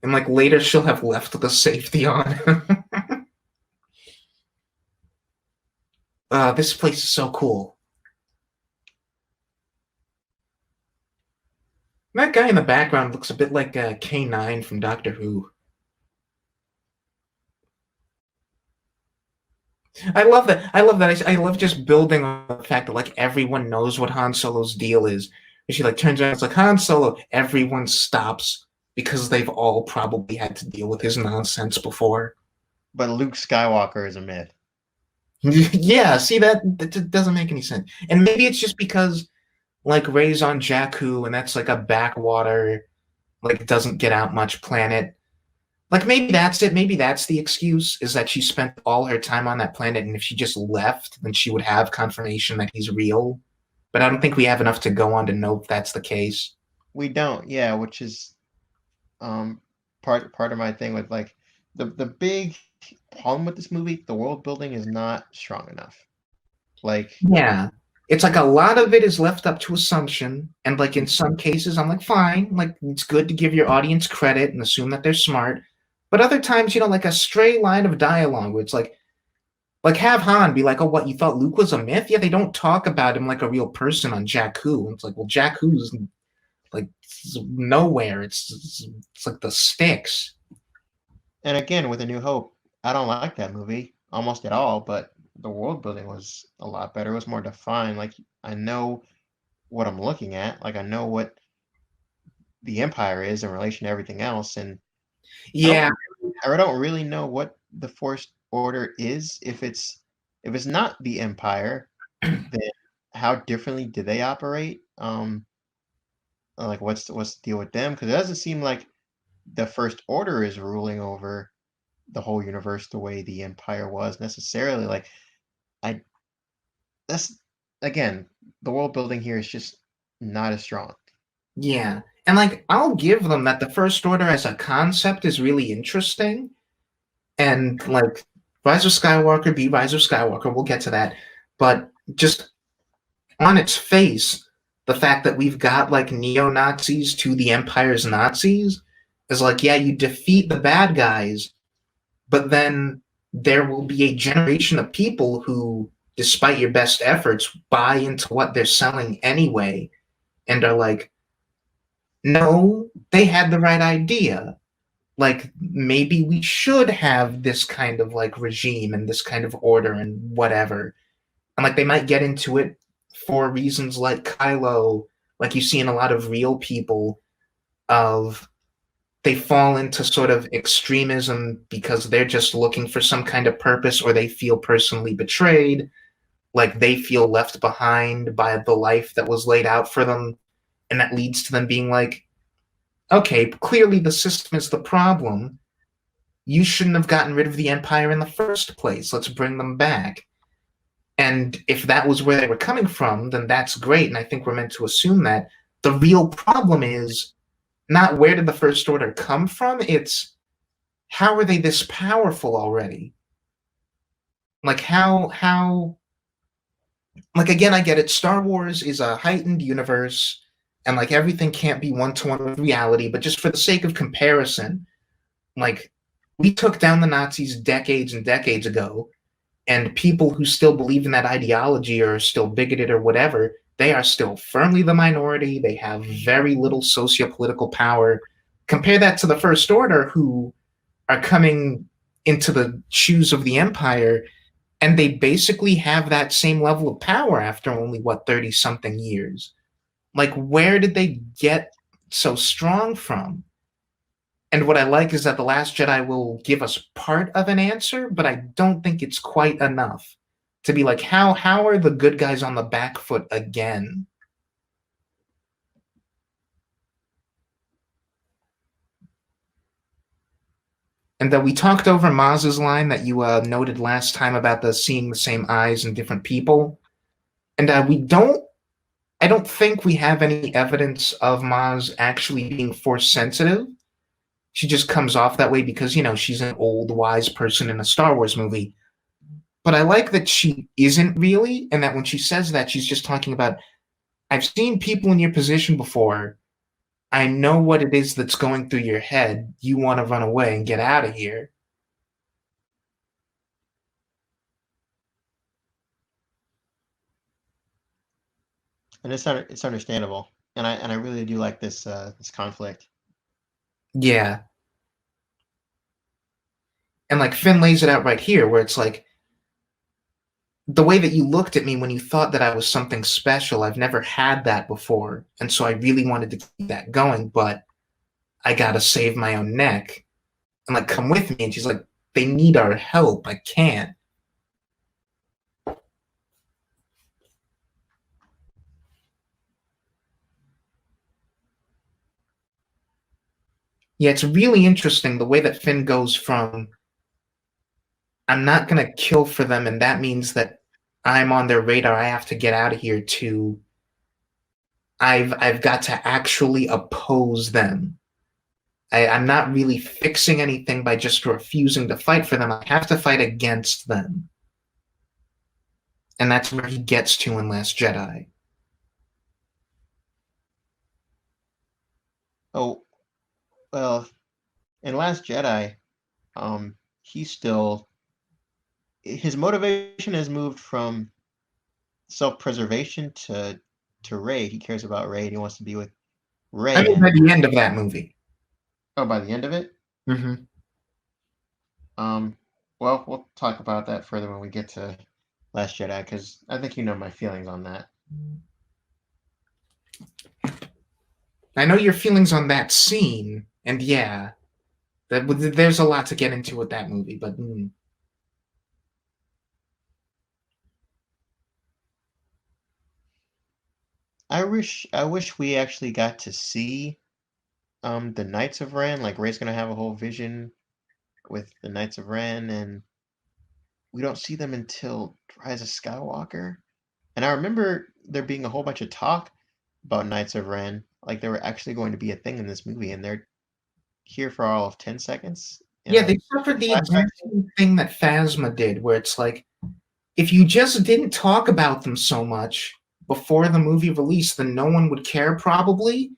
And like later, she'll have left the safety on. This place is so cool. That guy in the background looks a bit like K9 from Doctor Who. I love that. I love that. I love just building on the fact that like everyone knows what Han Solo's deal is. And she like turns around, it's like Han Solo. Everyone stops because they've all probably had to deal with his nonsense before. but Luke Skywalker is a myth. Yeah, see that doesn't make any sense. And maybe it's just because like Ray's on Jakku and that's like a backwater, like doesn't get out much planet. Like maybe that's it. Maybe that's the excuse is that she spent all her time on that planet, and if she just left, then she would have confirmation that he's real. But I don't think we have enough to go on to know if that's the case. We don't, yeah, which is um part of my thing with like the big problem with this movie. The world building is not strong enough. Like, Yeah. It's like a lot of it is left up to assumption. And like in some cases, I'm like, fine, like it's good to give your audience credit and assume that they're smart. But other times, like a stray line of dialogue where it's like have Han be like, oh, what, you thought Luke was a myth? Yeah, they don't talk about him like a real person on Jakku. It's like, well, Jakku's like nowhere. It's like the sticks. and again with A New Hope, I don't like that movie almost at all, but the world building was a lot better. It was more defined. Like, I know what I'm looking at. Like, I know what the Empire is in relation to everything else, and I Yeah, don't I don't really know what the Force Order is. If it's not the Empire, then how differently do they operate? Like, what's the deal with them? Because it doesn't seem like the First Order is ruling over the whole universe the way the Empire was necessarily. Like, I that's again, the world building here is just not as strong. yeah. And like I'll give them that the First Order as a concept is really interesting. And like Rise of Skywalker be Rise of Skywalker, we'll get to that. But just on its face, the fact that we've got like neo-Nazis to the Empire's Nazis is like, yeah, you defeat the bad guys, but then there will be a generation of people who, despite your best efforts, buy into what they're selling anyway and are like, no, they had the right idea. Like, maybe we should have this kind of like regime and this kind of order and whatever. And like, they might get into it for reasons like Kylo, like you see in a lot of real people, of they fall into sort of extremism because they're just looking for some kind of purpose or they feel personally betrayed, like they feel left behind by the life that was laid out for them, and that leads to them being like, okay, clearly the system is the problem. You shouldn't have gotten rid of the Empire in the first place. Let's bring them back. And if that was where they were coming from, then that's great. And I think we're meant to assume that. The real problem is not where did the First Order come from? It's how are they this powerful already? Like like again, I get it. Star Wars is a heightened universe, and like everything can't be one to one with reality. But just for the sake of comparison, like we took down the Nazis decades and decades ago, and people who still believe in that ideology or are still bigoted or whatever, they are still firmly the minority. They have very little socio-political power. Compare that to the First Order, who are coming into the shoes of the Empire, and they basically have that same level of power after only, what, 30 something years. Like, where did they get so strong from? And what I like is that The Last Jedi will give us part of an answer, but I don't think it's quite enough to be like, how are the good guys on the back foot again? And that we talked over Maz's line that you noted last time about the seeing the same eyes in different people. And I don't think we have any evidence of Maz actually being force sensitive. She just comes off that way because, she's an old, wise person in a Star Wars movie. But I like that she isn't really, and that when she says that, she's just talking about, I've seen people in your position before. I know what it is that's going through your head. You want to run away and get out of here. And it's understandable. And I really do like this conflict. Yeah. And like Finn lays it out right here, where it's like, the way that you looked at me when you thought that I was something special, I've never had that before. And so I really wanted to keep that going, but I gotta save my own neck. And like, come with me. And she's like, they need our help. I can't. Yeah, it's really interesting the way that Finn goes from I'm not gonna kill for them, and that means that I'm on their radar. I have to get out of here. To I've got to actually oppose them. I'm not really fixing anything by just refusing to fight for them. I have to fight against them. And that's where he gets to in Last Jedi. Oh, well, in Last Jedi, he's still his motivation has moved from self-preservation to Rey. He cares about Rey. And he wants to be with I Rey. mean, by the end of that movie. Oh, by the end of it. Mm-hmm. Well, we'll talk about that further when we get to Last Jedi, because I think you know my feelings on that. I know your feelings on that scene, and yeah, there's a lot to get into with that movie, but I wish we actually got to see the Knights of Ren. Like Rey's gonna have a whole vision with the Knights of Ren, and we don't see them until Rise of Skywalker. And I remember there being a whole bunch of talk about Knights of Ren, like they were actually going to be a thing in this movie, and they're here for all of 10 seconds in yeah, a they suffered the flashback exact scene. same thing that Phasma did, where it's like, if you just didn't talk about them so much before the movie release, then no one would care probably.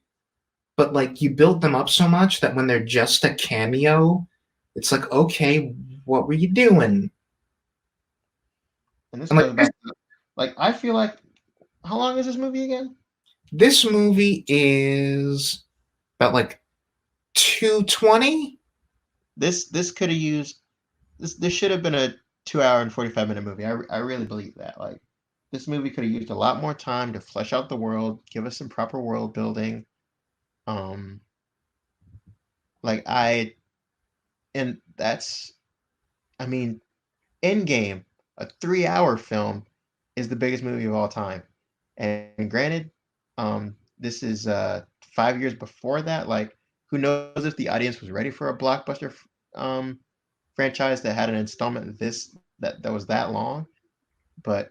But like you build them up so much that when they're just a cameo, it's like, okay, what were you doing? And this And like goes back to, like, I feel like, how long is this movie again? this movie is about like 220. This could have used this should have been a 2 hour and 45-minute movie. I really believe that. Like this movie could have used a lot more time to flesh out the world, give us some proper world building. Um, like I and that's I mean, Endgame, a 3 hour film, is the biggest movie of all time. And granted, this is 5 years before that. Like, who knows if the audience was ready for a blockbuster um franchise that had an installment that was that long? But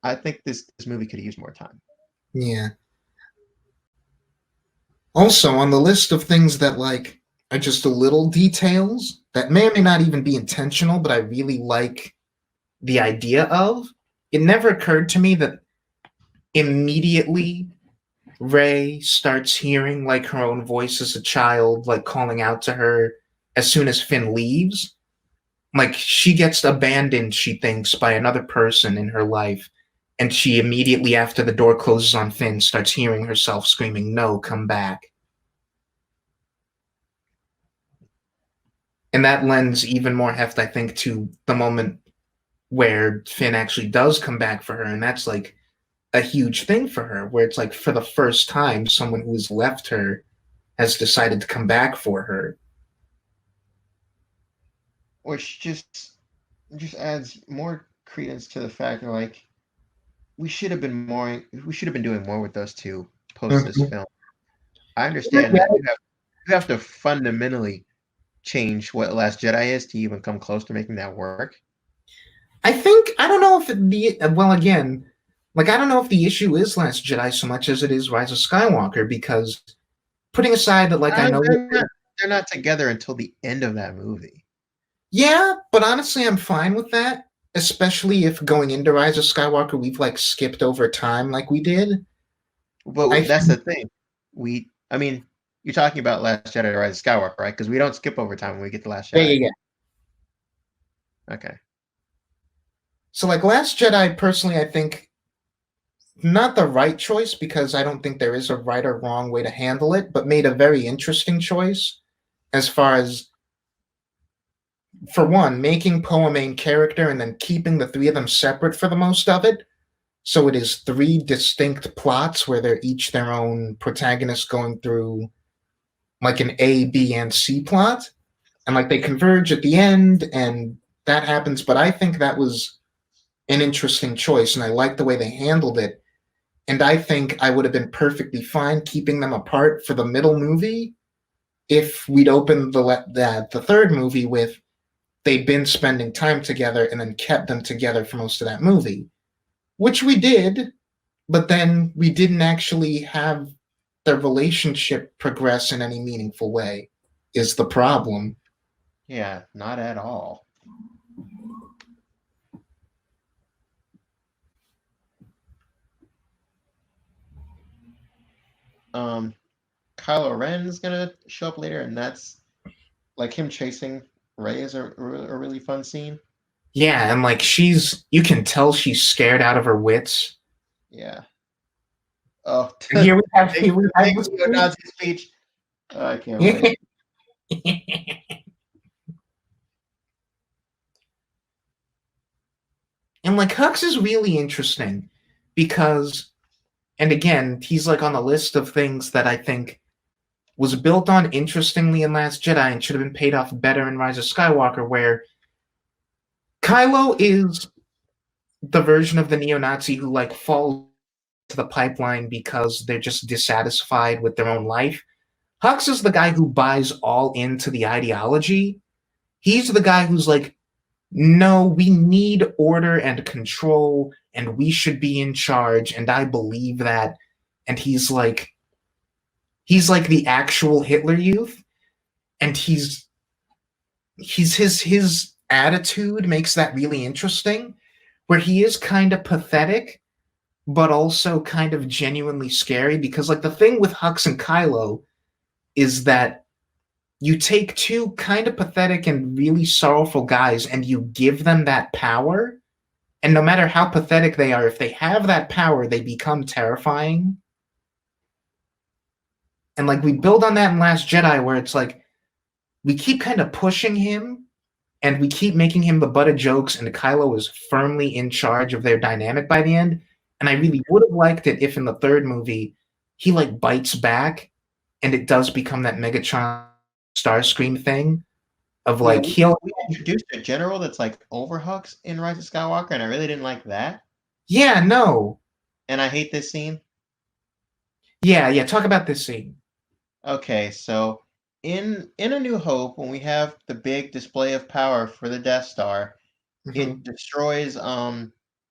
I think this movie could have used more time. Yeah. Also, on the list of things that like are just a little details that may or may not even be intentional, but I really like the idea of, it never occurred to me that immediately Rey starts hearing like her own voice as a child, like calling out to her as soon as Finn leaves. Like she gets abandoned, she thinks, by another person in her life. And she immediately after the door closes on Finn starts hearing herself screaming, "No, come back." And that lends even more heft, I think, to the moment where Finn actually does come back for her. And that's like a huge thing for her, where it's like for the first time, someone who has left her has decided to come back for her. Which just adds more credence to the fact that like we should have been doing more with those two post this Mhm. film. I understand that you have to fundamentally change what Last Jedi is to even come close to making that work. I think I don't know if the well again, like I don't know if the issue is Last Jedi so much as it is Rise of Skywalker, because putting aside that, like I know, They're not together until the end of that movie. yeah, but honestly, I'm fine with that. Especially if going into Rise of Skywalker, we've like skipped over time like we did. I But that's think, the thing. I mean, you're talking about Last Jedi Rise of Skywalker, right? Because we don't skip over time when we get to Last yeah, Jedi. yeah, yeah. Okay. So like Last Jedi, personally, I think not the right choice because I don't think there is a right or wrong way to handle it, but made a very interesting choice as far as, for one, making Poe a main character and then keeping the three of them separate for the most of it. So it is three distinct plots where they're each their own protagonist going through like an A, B, and C plot. and like they converge at the end, and that happens. But I think that was an interesting choice, and I like the way they handled it. And I think I would have been perfectly fine keeping them apart for the middle movie if we'd opened the third movie with they'd been spending time together and then kept them together for most of that movie, which we did, but then we didn't actually have their relationship progress in any meaningful way, is the problem. Yeah, not at all. Um, Kylo Ren's gonna show up later, and that's like him chasing Rey is a really fun scene. Yeah, and like you can tell she's scared out of her wits. Yeah. Oh, And here we have big this Nazi speech. Oh, I can't wait. And like Hux is really interesting because, and again, he's like on the list of things that I think was built on interestingly in Last Jedi and should have been paid off better in Rise of Skywalker, where Kylo is the version of the neo-Nazi who like falls to the pipeline because they're just dissatisfied with their own life. Hux is the guy who buys all into the ideology. He's the guy who's like, no, we need order and control, and we should be in charge, and I believe that. And he's like the actual Hitler Youth, and his attitude makes that really interesting, where he is kind of pathetic, but also kind of genuinely scary. Because like the thing with Hux and Kylo is that you take two kind of pathetic and really sorrowful guys and you give them that power, and no matter how pathetic they are, if they have that power, they become terrifying. And like we build on that in Last Jedi, where it's like we keep kind of pushing him and we keep making him the butt of jokes, and Kylo is firmly in charge of their dynamic by the end. And I really would have liked it if in the third movie he like bites back and it does become that Megatron Starscream thing of like we introduced a general that's like over Hux in Rise of Skywalker, and I really didn't like that. Yeah, no. And I hate this scene. Yeah, talk about this scene. Okay, so in A New Hope, when we have the big display of power for the Death Star, it destroys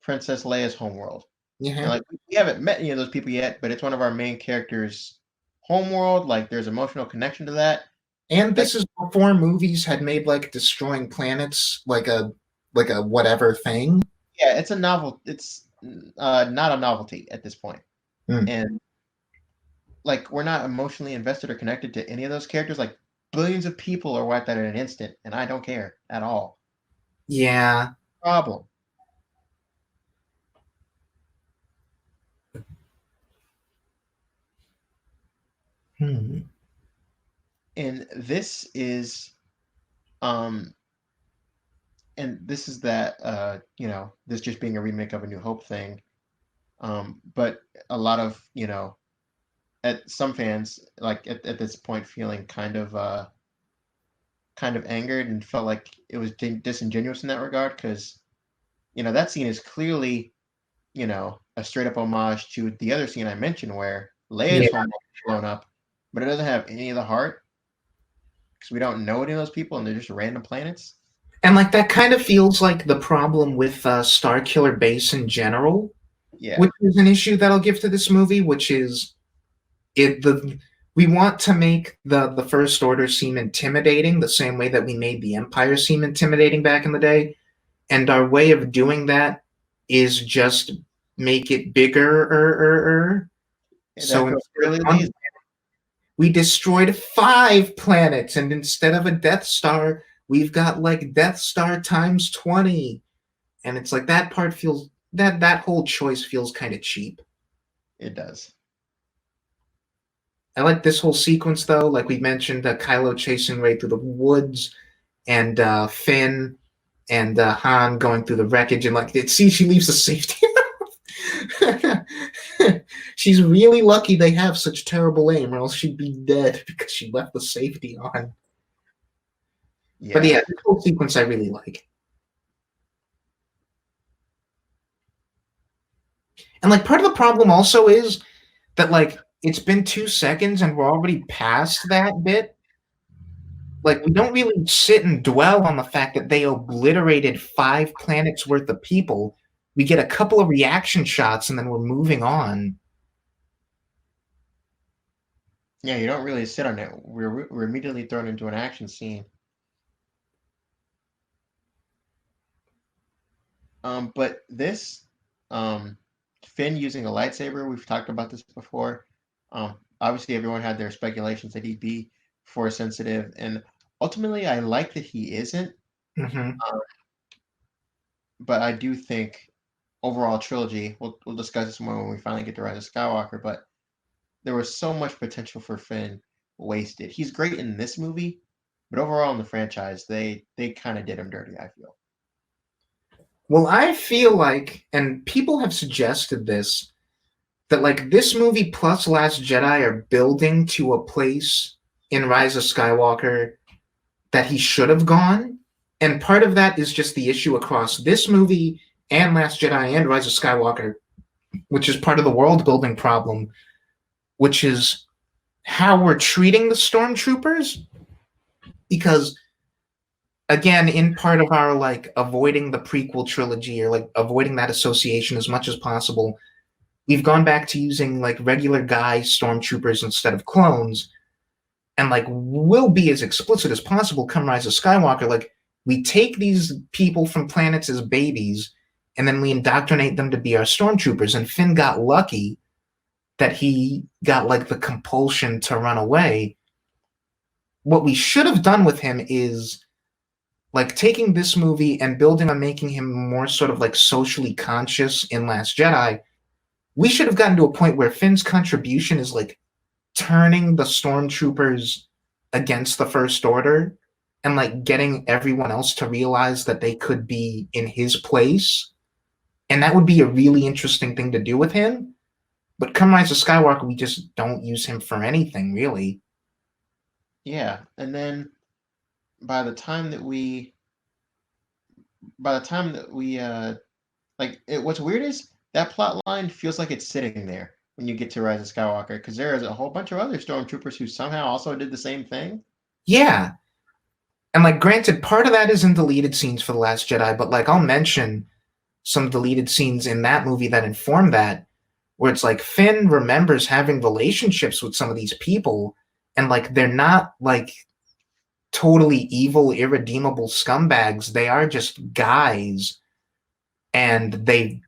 Princess Leia's homeworld. And Yeah. like we haven't met any of those people yet, but it's one of our main characters' homeworld. Like there's emotional connection to that. And Like this is before movies had made like destroying planets like a whatever thing. yeah, it's a novel. It's not a novelty at this point. Mm. And like we're not emotionally invested or connected to any of those characters. Like billions of people are wiped out in an instant, and I don't care at all. Yeah. Problem. Hmm. And this is um and this is that this just being a remake of A New Hope thing. But a lot of, at some fans like at this point feeling kind of angered and felt like it was disingenuous in that regard because that scene is clearly a straight up homage to the other scene I mentioned where Leia's home is blown up, but it doesn't have any of the heart because we don't know any of those people and they're just random planets. And like that kind of feels like the problem with Starkiller Base in general, Yeah, which is an issue that I'll give to this movie, which is we want to make the First Order seem intimidating the same way that we made the Empire seem intimidating back in the day, and our way of doing that is just make it bigger. So we destroyed 5 planets, and instead of a Death Star, we've got like Death Star times 20. And it's like that part feels that whole choice feels kind of cheap. it does. I like this whole sequence though, like we mentioned, Kylo chasing Rey through the woods, and Finn and Han going through the wreckage, and like see she leaves the safety. She's really lucky they have such terrible aim, or else she'd be dead because she left the safety on. But Yeah. yeah, this whole sequence I really like. And like part of the problem also is that like it's been 2 seconds and we're already past that bit. Like we don't really sit and dwell on the fact that they obliterated 5 planets worth of people. We get a couple of reaction shots and then we're moving on. Yeah, you don't really sit on it. We're immediately thrown into an action scene. But this, um, Finn using a lightsaber, we've talked about this before. Obviously, everyone had their speculations that he'd be force sensitive, and ultimately, I like that he isn't. Hmm. Um, but I do think overall trilogy, we'll discuss this more when we finally get to Rise of Skywalker. But there was so much potential for Finn wasted. He's great in this movie, but overall in the franchise, they kind of did him dirty, I feel. Well, I feel like, and people have suggested this, that like this movie plus Last Jedi are building to a place in Rise of Skywalker that he should have gone. And part of that is just the issue across this movie and Last Jedi and Rise of Skywalker, which is part of the world building problem, which is how we're treating the stormtroopers. Because again, in part of our like avoiding the prequel trilogy or like avoiding that association as much as possible, we've gone back to using like regular guy stormtroopers instead of clones. And like we'll be as explicit as possible come Rise of Skywalker. Like we take these people from planets as babies and then we indoctrinate them to be our stormtroopers. And Finn got lucky that he got like the compulsion to run away. What we should have done with him is like taking this movie and building on making him more sort of like socially conscious in Last Jedi. We should have gotten to a point where Finn's contribution is like turning the stormtroopers against the First Order and like getting everyone else to realize that they could be in his place. And that would be a really interesting thing to do with him. But come Rise of Skywalker, we just don't use him for anything, really. Yeah, and then by the time that we by the time that we like it, what's weird is that plot line feels like it's sitting there when you get to Rise of Skywalker because there is a whole bunch of other stormtroopers who somehow also did the same thing. Yeah. And like granted, part of that is in deleted scenes for The Last Jedi, but like I'll mention some deleted scenes in that movie that inform that, where it's like Finn remembers having relationships with some of these people, and like they're not like totally evil, irredeemable scumbags. They are just guys, and they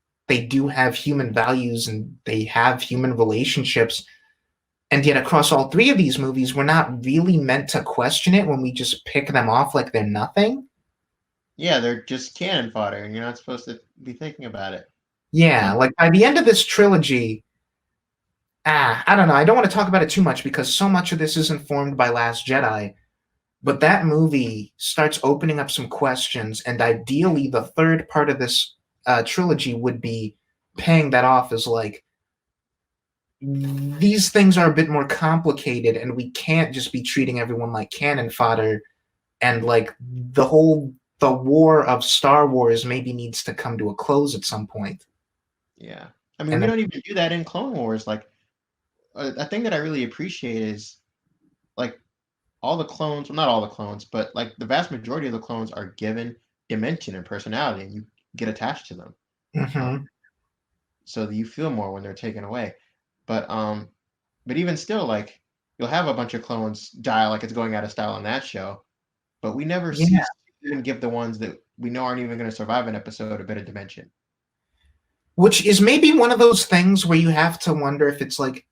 do have human values and they have human relationships. And yet, across all three of these movies, we're not really meant to question it when we just pick them off like they're nothing. Yeah, they're just cannon fodder, and you're not supposed to be thinking about it. Yeah, Um, like by the end of this trilogy, I don't know. I don't want to talk about it too much because so much of this is informed by Last Jedi. But that movie starts opening up some questions, and ideally, the third part of this trilogy would be paying that off as like these things are a bit more complicated, and we can't just be treating everyone like cannon fodder. And like the war of Star Wars maybe needs to come to a close at some point. yeah, I mean And we then, don't even do that in Clone Wars. Like a thing that I really appreciate is like all the clones, well, not all the clones, but like the vast majority of the clones are given dimension and personality, and you get attached to them, mhm. so that you feel more when they're taken away. But but even still, like you'll have a bunch of clones die like it's going out of style on that show, but we never Yeah, cease to even give the ones that we know aren't even going to survive an episode a bit of dimension. which is maybe one of those things where you have to wonder if it's like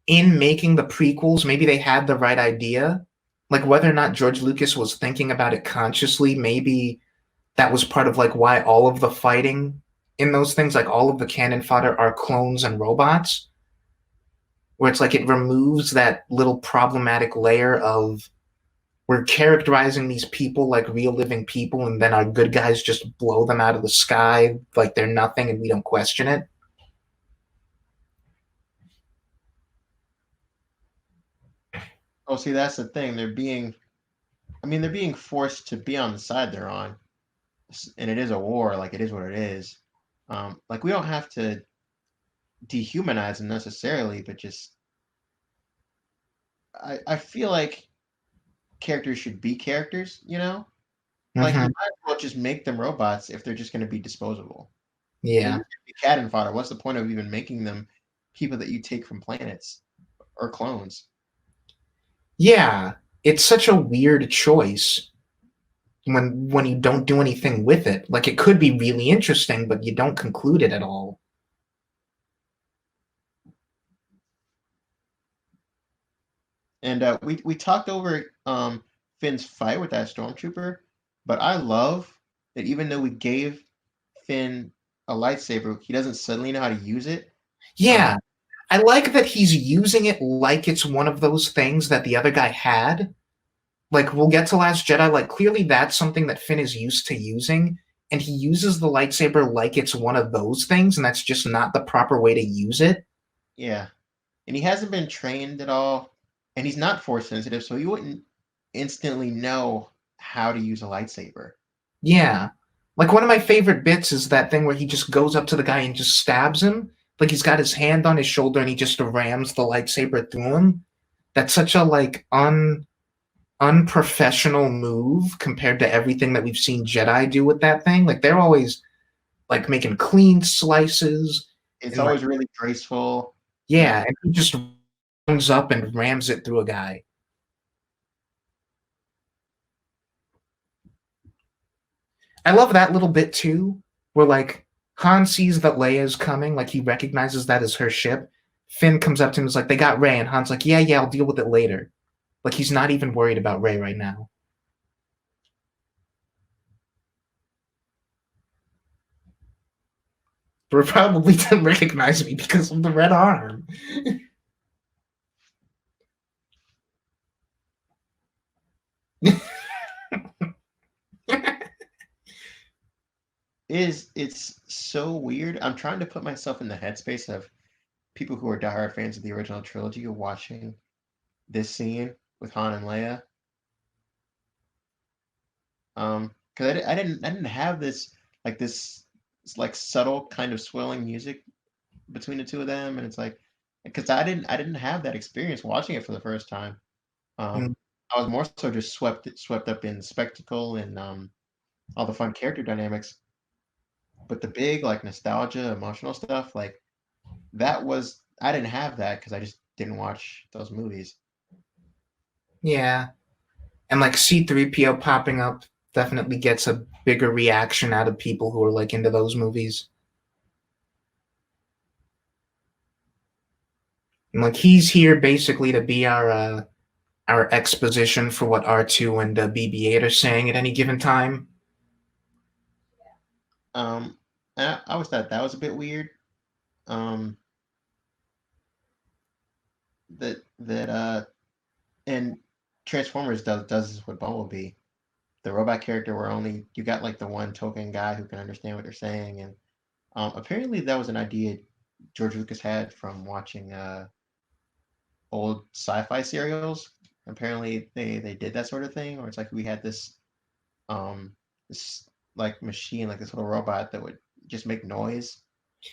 in making the prequels, maybe they had the right idea. Like whether or not George Lucas was thinking about it consciously, maybe that was part of like why all of the fighting in those things, like all of the cannon fodder, are clones and robots. Where it's like it removes that little problematic layer of we're characterizing these people like real living people, and then our good guys just blow them out of the sky like they're nothing, and we don't question it. Oh, see, that's the thing. They're being I mean, they're being forced to be on the side they're on, and it is a war. Like it is what it is. Like we don't have to dehumanize them necessarily, but just I feel like characters should be characters. You know, like you Hmm. might as well just make them robots if they're just going to be disposable. They're Yeah. just gonna be cannon fodder. What's the point of even making them people that you take from planets or clones? Yeah. It's such a weird choice when you don't do anything with it. Like it could be really interesting, but you don't conclude it at all. And we talked over Finn's fight with that stormtrooper, but I love that even though we gave Finn a lightsaber, he doesn't suddenly know how to use it. Yeah. Um, I like that he's using it like it's one of those things that the other guy had. Like we'll get to Last Jedi, like clearly that's something that Finn is used to using, and he uses the lightsaber like it's one of those things, and that's just not the proper way to use it. yeah, and he hasn't been trained at all, and he's not force sensitive, so he wouldn't instantly know how to use a lightsaber. Yeah. Like one of my favorite bits is that thing where he just goes up to the guy and just stabs him. Like he's got his hand on his shoulder and he just rams the lightsaber through him. That's such a like unprofessional move compared to everything that we've seen Jedi do with that thing. Like they're always like making clean slices It's and like always really graceful. yeah, and he just runs up and rams it through a guy. I love that little bit too, where like Han sees that Leia's coming, like he recognizes that as her ship. Finn comes up to him and is like, "They got Rey," and Han's like, "Yeah, yeah, I'll deal with it later." Like he's not even worried about Rey right now. But probably didn't recognize me because of the red arm. It's so weird. I'm trying to put myself in the headspace of people who are diehard fans of the original trilogy watching this scene with Han and Leia. Because I didn't have this like subtle kind of swelling music between the two of them, and it's like because I didn't have that experience watching it for the first time. Mm, I was more so just swept up in spectacle and all the fun character dynamics, but the big like nostalgia, emotional stuff, like that was I didn't have that because I just didn't watch those movies. yeah, and like C-3PO popping up definitely gets a bigger reaction out of people who are like into those movies. And like he's here basically to be our exposition for what R2 and BB-8 are saying at any given time. And I always thought that was a bit weird. Um, that and Transformers does this with Bumblebee. The robot character where only you got like the one token guy who can understand what they're saying, and apparently that was an idea George Lucas had from watching old sci-fi serials. Apparently they did that sort of thing, where it's like we had um this like machine, like this little robot that would just make noise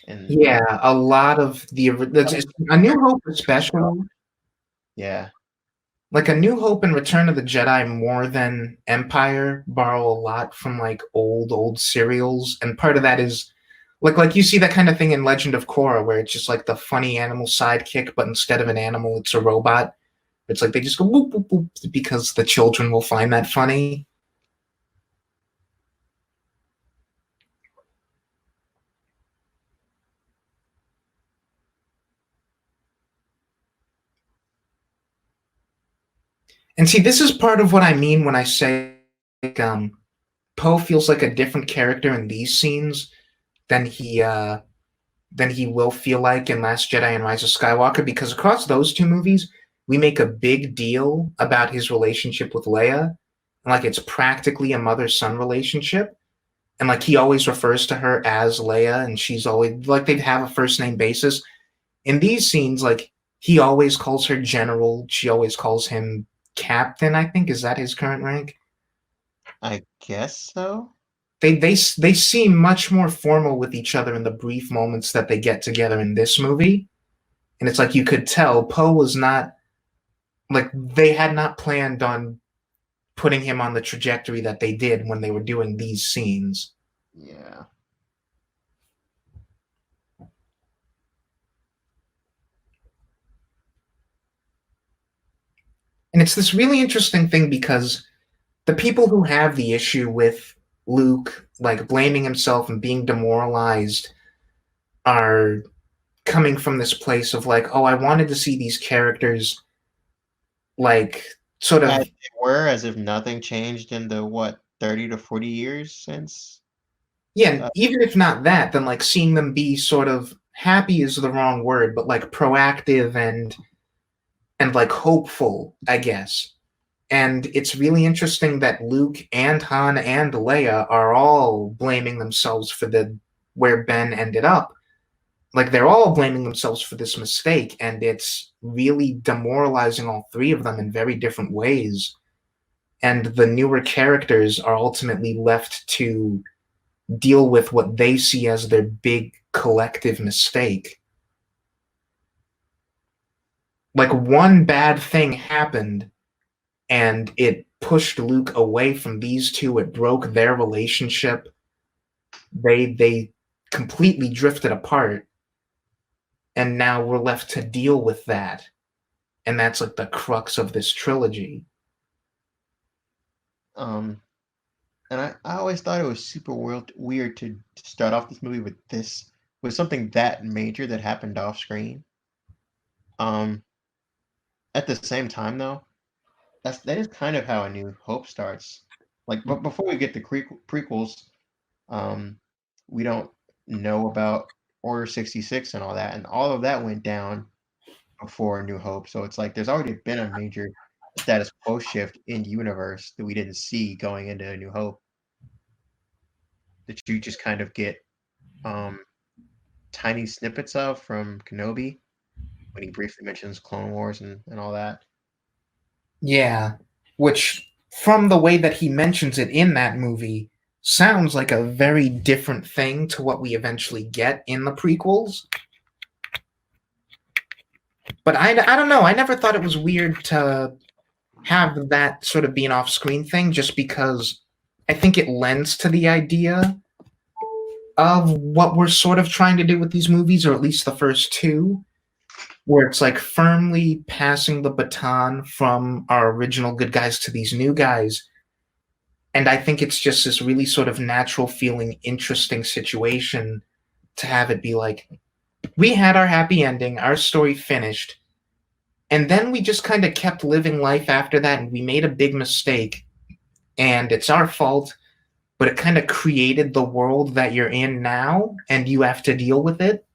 and Yeah, a lot of the A New Hope especially. yeah. Like A New Hope and Return of the Jedi more than Empire borrow a lot from like old serials, and part of that is like you see that kind of thing in Legend of Korra where it's just like the funny animal sidekick, but instead of an animal, it's a robot. It's like they just go whoop whoop whoop because the children will find that funny. And see, this is part of what I mean when I say like, Poe feels like a different character in these scenes than he will feel like in Last Jedi and Rise of Skywalker, because across those two movies, we make a big deal about his relationship with Leia, and like it's practically a mother-son relationship, and like he always refers to her as Leia, and she's always like they'd have a first name basis. In these scenes, like he always calls her General, she always calls him Captain. I think is that his current rank? I guess so. They seem much more formal with each other in the brief moments that they get together in this movie. And it's like you could tell Poe was not like they had not planned on putting him on the trajectory that they did when they were doing these scenes. Yeah. And it's this really interesting thing because the people who have the issue with Luke like blaming himself and being demoralized are coming from this place of like, oh, I wanted to see these characters like sort As of they were, as if nothing changed in the what 30 to 40 years since. yeah, Uh, even if not that, then like seeing them be sort of happy is the wrong word, but like proactive and like hopeful, I guess. And it's really interesting that Luke and Han and Leia are all blaming themselves for the where Ben ended up. Like they're all blaming themselves for this mistake, and it's really demoralizing all three of them in very different ways. And the newer characters are ultimately left to deal with what they see as their big collective mistake. Like one bad thing happened and it pushed Luke away from these two. It broke their relationship. They completely drifted apart, and now we're left to deal with that. And that's like the crux of this trilogy. um, and I always thought it was super weird to start off this movie with something that major that happened off screen. Um, at the same time though, that is kind of how A New Hope starts. Like, but before we get to prequels, um, we don't know about Order 66 and all that, and all of that went down before A New Hope. So it's like there's already been a major status quo shift in universe that we didn't see going into A New Hope. That you just kind of get um, tiny snippets of from Kenobi when he briefly mentions Clone Wars and all that. Yeah, which from the way that he mentions it in that movie sounds like a very different thing to what we eventually get in the prequels. But I don't know. I never thought it was weird to have that sort of be an off screen thing just because I think it lends to the idea of what we're sort of trying to do with these movies, or at least the first two, where it's like firmly passing the baton from our original good guys to these new guys. And I think it's just this really sort of natural feeling, interesting situation to have it be like, we had our happy ending, our story finished, and then we just kind of kept living life after that, and we made a big mistake, and it's our fault, but it kind of created the world that you're in now, and you have to deal with it.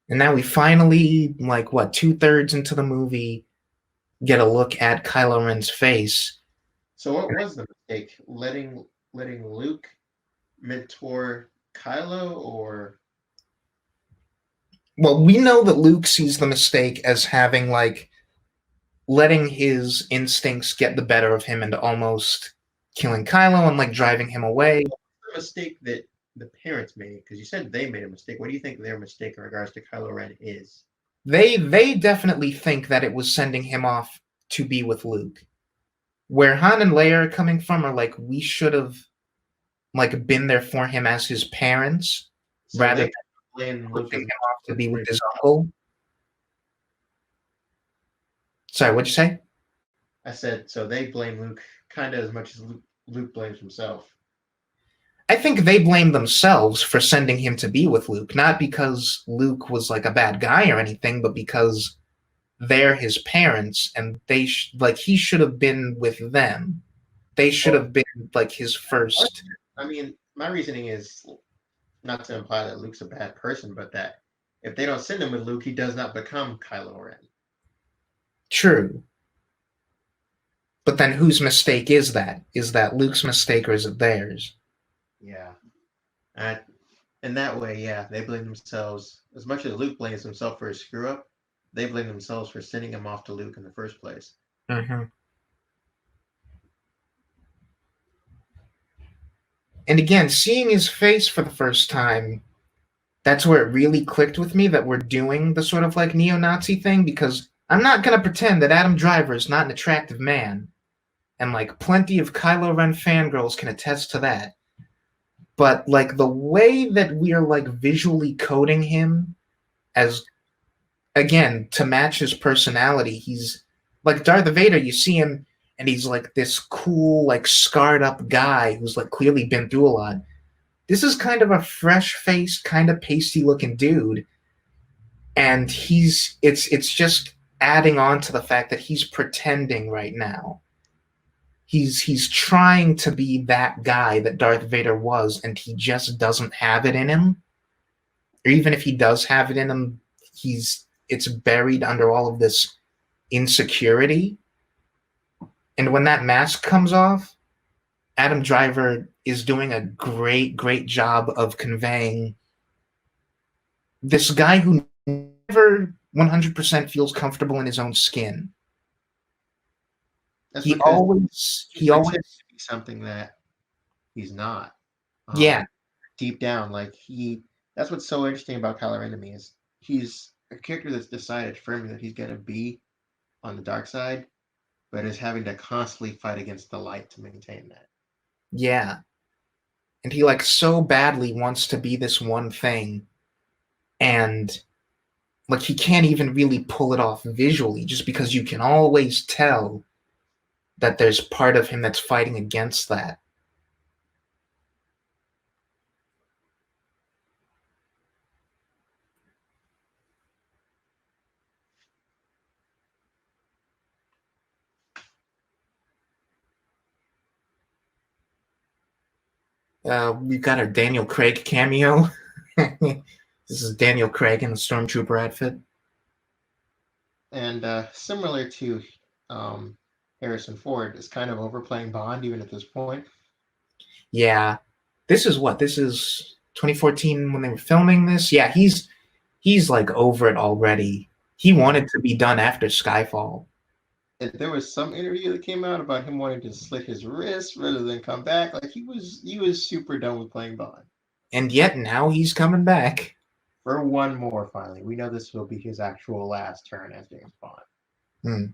And now we finally, like, what, 2/3 into the movie, get a look at Kylo Ren's face. So what was the mistake? Letting Luke mentor Kylo, or Well, we know that Luke sees the mistake as having, like, letting his instincts get the better of him and almost killing Kylo and, like, driving him away. the mistake that the parents made? Because you said they made a mistake. What do you think their mistake in regards to Kylo Ren is? They definitely think that it was sending him off to be with Luke. Where Han and Leia are coming from are like, we should have like been there for him as his parents So rather they than blame Luke pushing and him off to be with his uncle. Sorry, what'd you say? I said so they blame Luke kind of as much as Luke blames himself. I think they blame themselves for sending him to be with Luke, not because Luke was like a bad guy or anything, but because they're his parents and like he should have been with them. They should Well, have been like his first. I mean, my reasoning is not to imply that Luke's a bad person, but that if they don't send him with Luke, he does not become Kylo Ren. True. But then whose mistake is that? Is that Luke's mistake or is it theirs? Yeah. And in that way, yeah, they blame themselves as much as Luke blames himself for his screw up. They blame themselves for sending him off to Luke in the first place. Hmm. And again, seeing his face for the first time, that's where it really clicked with me that we're doing the sort of like neo-Nazi thing, because I'm not gonna pretend that Adam Driver is not an attractive man, and like plenty of Kylo Ren fangirls can attest to that. But like the way that we are like visually coding him as, again, to match his personality, he's like Darth Vader. You see him and he's like this cool, like scarred up guy who's like clearly been through a lot. This is kind of a fresh faced, kind of pasty looking dude, and it's just adding on to the fact that he's pretending right now. He's trying to be that guy that Darth Vader was, and he just doesn't have it in him. Or even if he does have it in him, it's buried under all of this insecurity. And when that mask comes off, Adam Driver is doing a great job of conveying this guy who never 100% feels comfortable in his own skin. That's He because always, he he pretends always, to be something that he's not. yeah, Deep down, like that's what's so interesting about Kylo Ren to me is he's a character that's decided firmly that he's gonna be on the dark side, but is having to constantly fight against the light to maintain that. yeah. And he like so badly wants to be this one thing, and like he can't even really pull it off visually, just because you can always tell that there's part of him that's fighting against that. We've got our Daniel Craig cameo. This is Daniel Craig in the Stormtrooper outfit. And similar to um, Harrison Ford, is kind of overplaying Bond even at this point. Yeah, this is what this is 2014 when they were filming this. Yeah, he's like over it already. He wanted to be done after Skyfall, And there was some interview that came out about him wanting to slit his wrist rather than come back. Like he was super done with playing Bond. and yet now he's coming back. For one more, finally, we know this will be his actual last turn as James Bond. Hmm.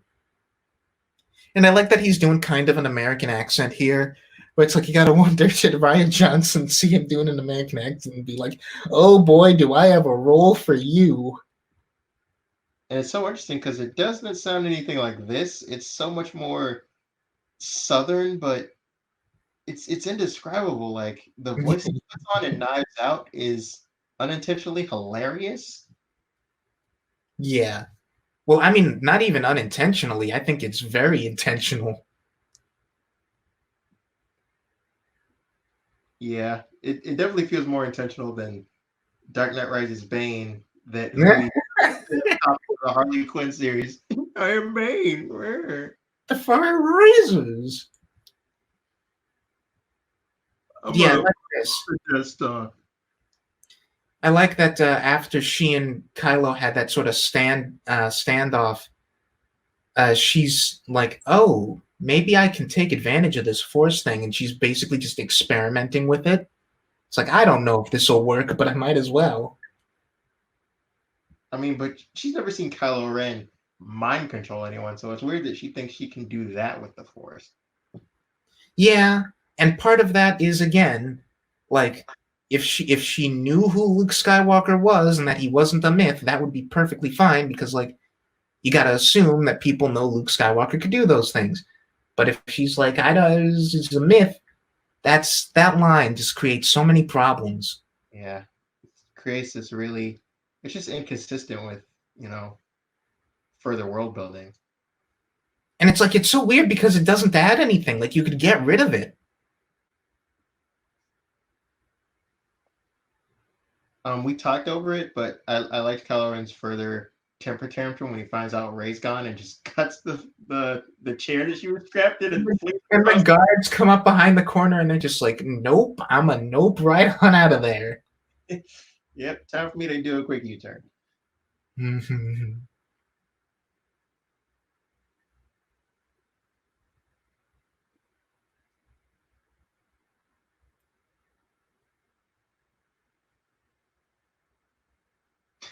And I like that he's doing kind of an American accent here. But it's like you gotta wonder, should Ryan Johnson see him doing an American accent and be like, "Oh boy, do I have a role for you"? And it's so interesting because it doesn't sound anything like this. It's so much more southern, but it's indescribable. Like the voice he puts on in Knives Out is unintentionally hilarious. Yeah. Well, I mean, not even unintentionally. I think it's very intentional. Yeah, it definitely feels more intentional than Dark Knight Rises Bane that who he top of the Harley Quinn series. I am Bane. Where? The fire rises. I'm Yeah, I a like this. just I like that after she and Kylo had that sort of standoff, she's like, "Oh, maybe I can take advantage of this force thing," and she's basically just experimenting with it. It's like I don't know if this will work, but I might as well. I mean, but she's never seen Kylo Ren mind control anyone, so it's weird that she thinks she can do that with the Force. Yeah, and part of that is again, like if she knew who Luke Skywalker was and that he wasn't a myth, that would be perfectly fine because like you got to assume that people know Luke Skywalker could do those things. But if she's like, I don't, it's a myth, that line just creates so many problems. Yeah, it creates this really. It's just inconsistent with further world building. And it's like it's so weird because it doesn't add anything. Like you could get rid of it. We talked over it, but I liked Kylo Ren's further temper tantrum when he finds out Rey's gone and just cuts the chair that she was strapped in and flings it And the across. guards come up behind the corner and they're just like, nope, I'm a nope right on out of there. Yep, time for me to do a quick U-turn.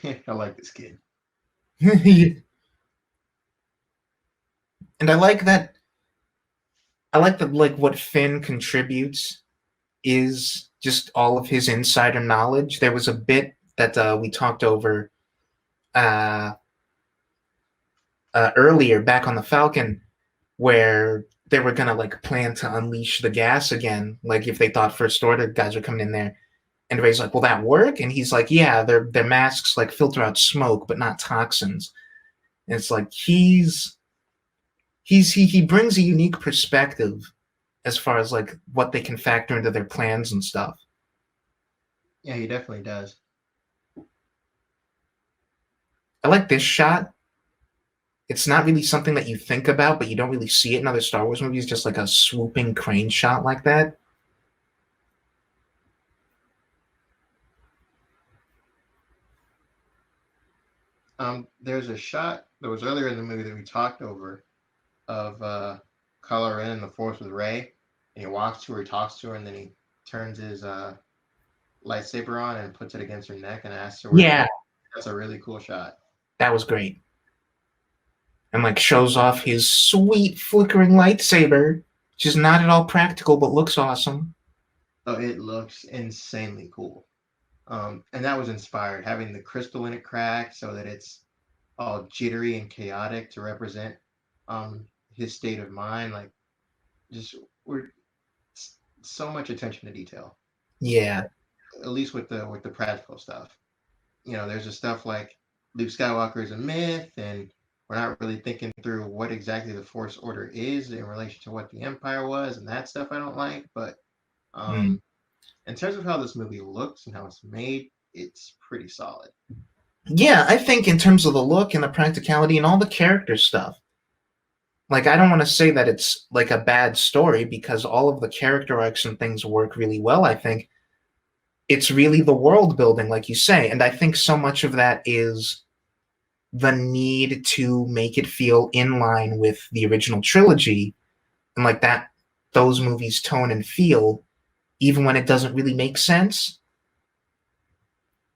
I like this kid. And I like that. I like that. Like what Finn contributes is just all of his insider knowledge. There was a bit that we talked over uh, earlier back on the Falcon where they were gonna like plan to unleash the gas again, like if they thought First Order guys were coming in there. And Ray's like, "Will that work?" And he's like, "Yeah, their masks like filter out smoke, but not toxins." And it's like he brings a unique perspective as far as like what they can factor into their plans and stuff. Yeah, he definitely does. I like this shot. It's not really something that you think about, but you don't really see it in other Star Wars movies, just like a swooping crane shot like that. There's a shot that was earlier in the movie that we talked over of Kylo Ren in the Force with Rey, and he walks to her, he talks to her, and then he turns his lightsaber on and puts it against her neck and asks her where to Yeah, go. That's a really cool shot. that was great. And like shows off his sweet flickering lightsaber, which is not at all practical but looks awesome. Oh, it looks insanely cool. And that was inspired, having the crystal in it cracked so that it's all jittery and chaotic to represent his state of mind. Like, just we're so much attention to detail. Yeah. At least with the practical stuff. There's just stuff like Luke Skywalker is a myth, and we're not really thinking through what exactly the Force Order is in relation to what the Empire was, and that stuff I don't like. But Mm. in terms of how this movie looks and how it's made, it's pretty solid. Yeah, I think in terms of the look and the practicality and all the character stuff, like I don't want to say that it's like a bad story because all of the character arcs and things work really well. I think it's really the world building, like you say, and I think so much of that is the need to make it feel in line with the original trilogy and like that those movies tone and feel even when it doesn't really make sense.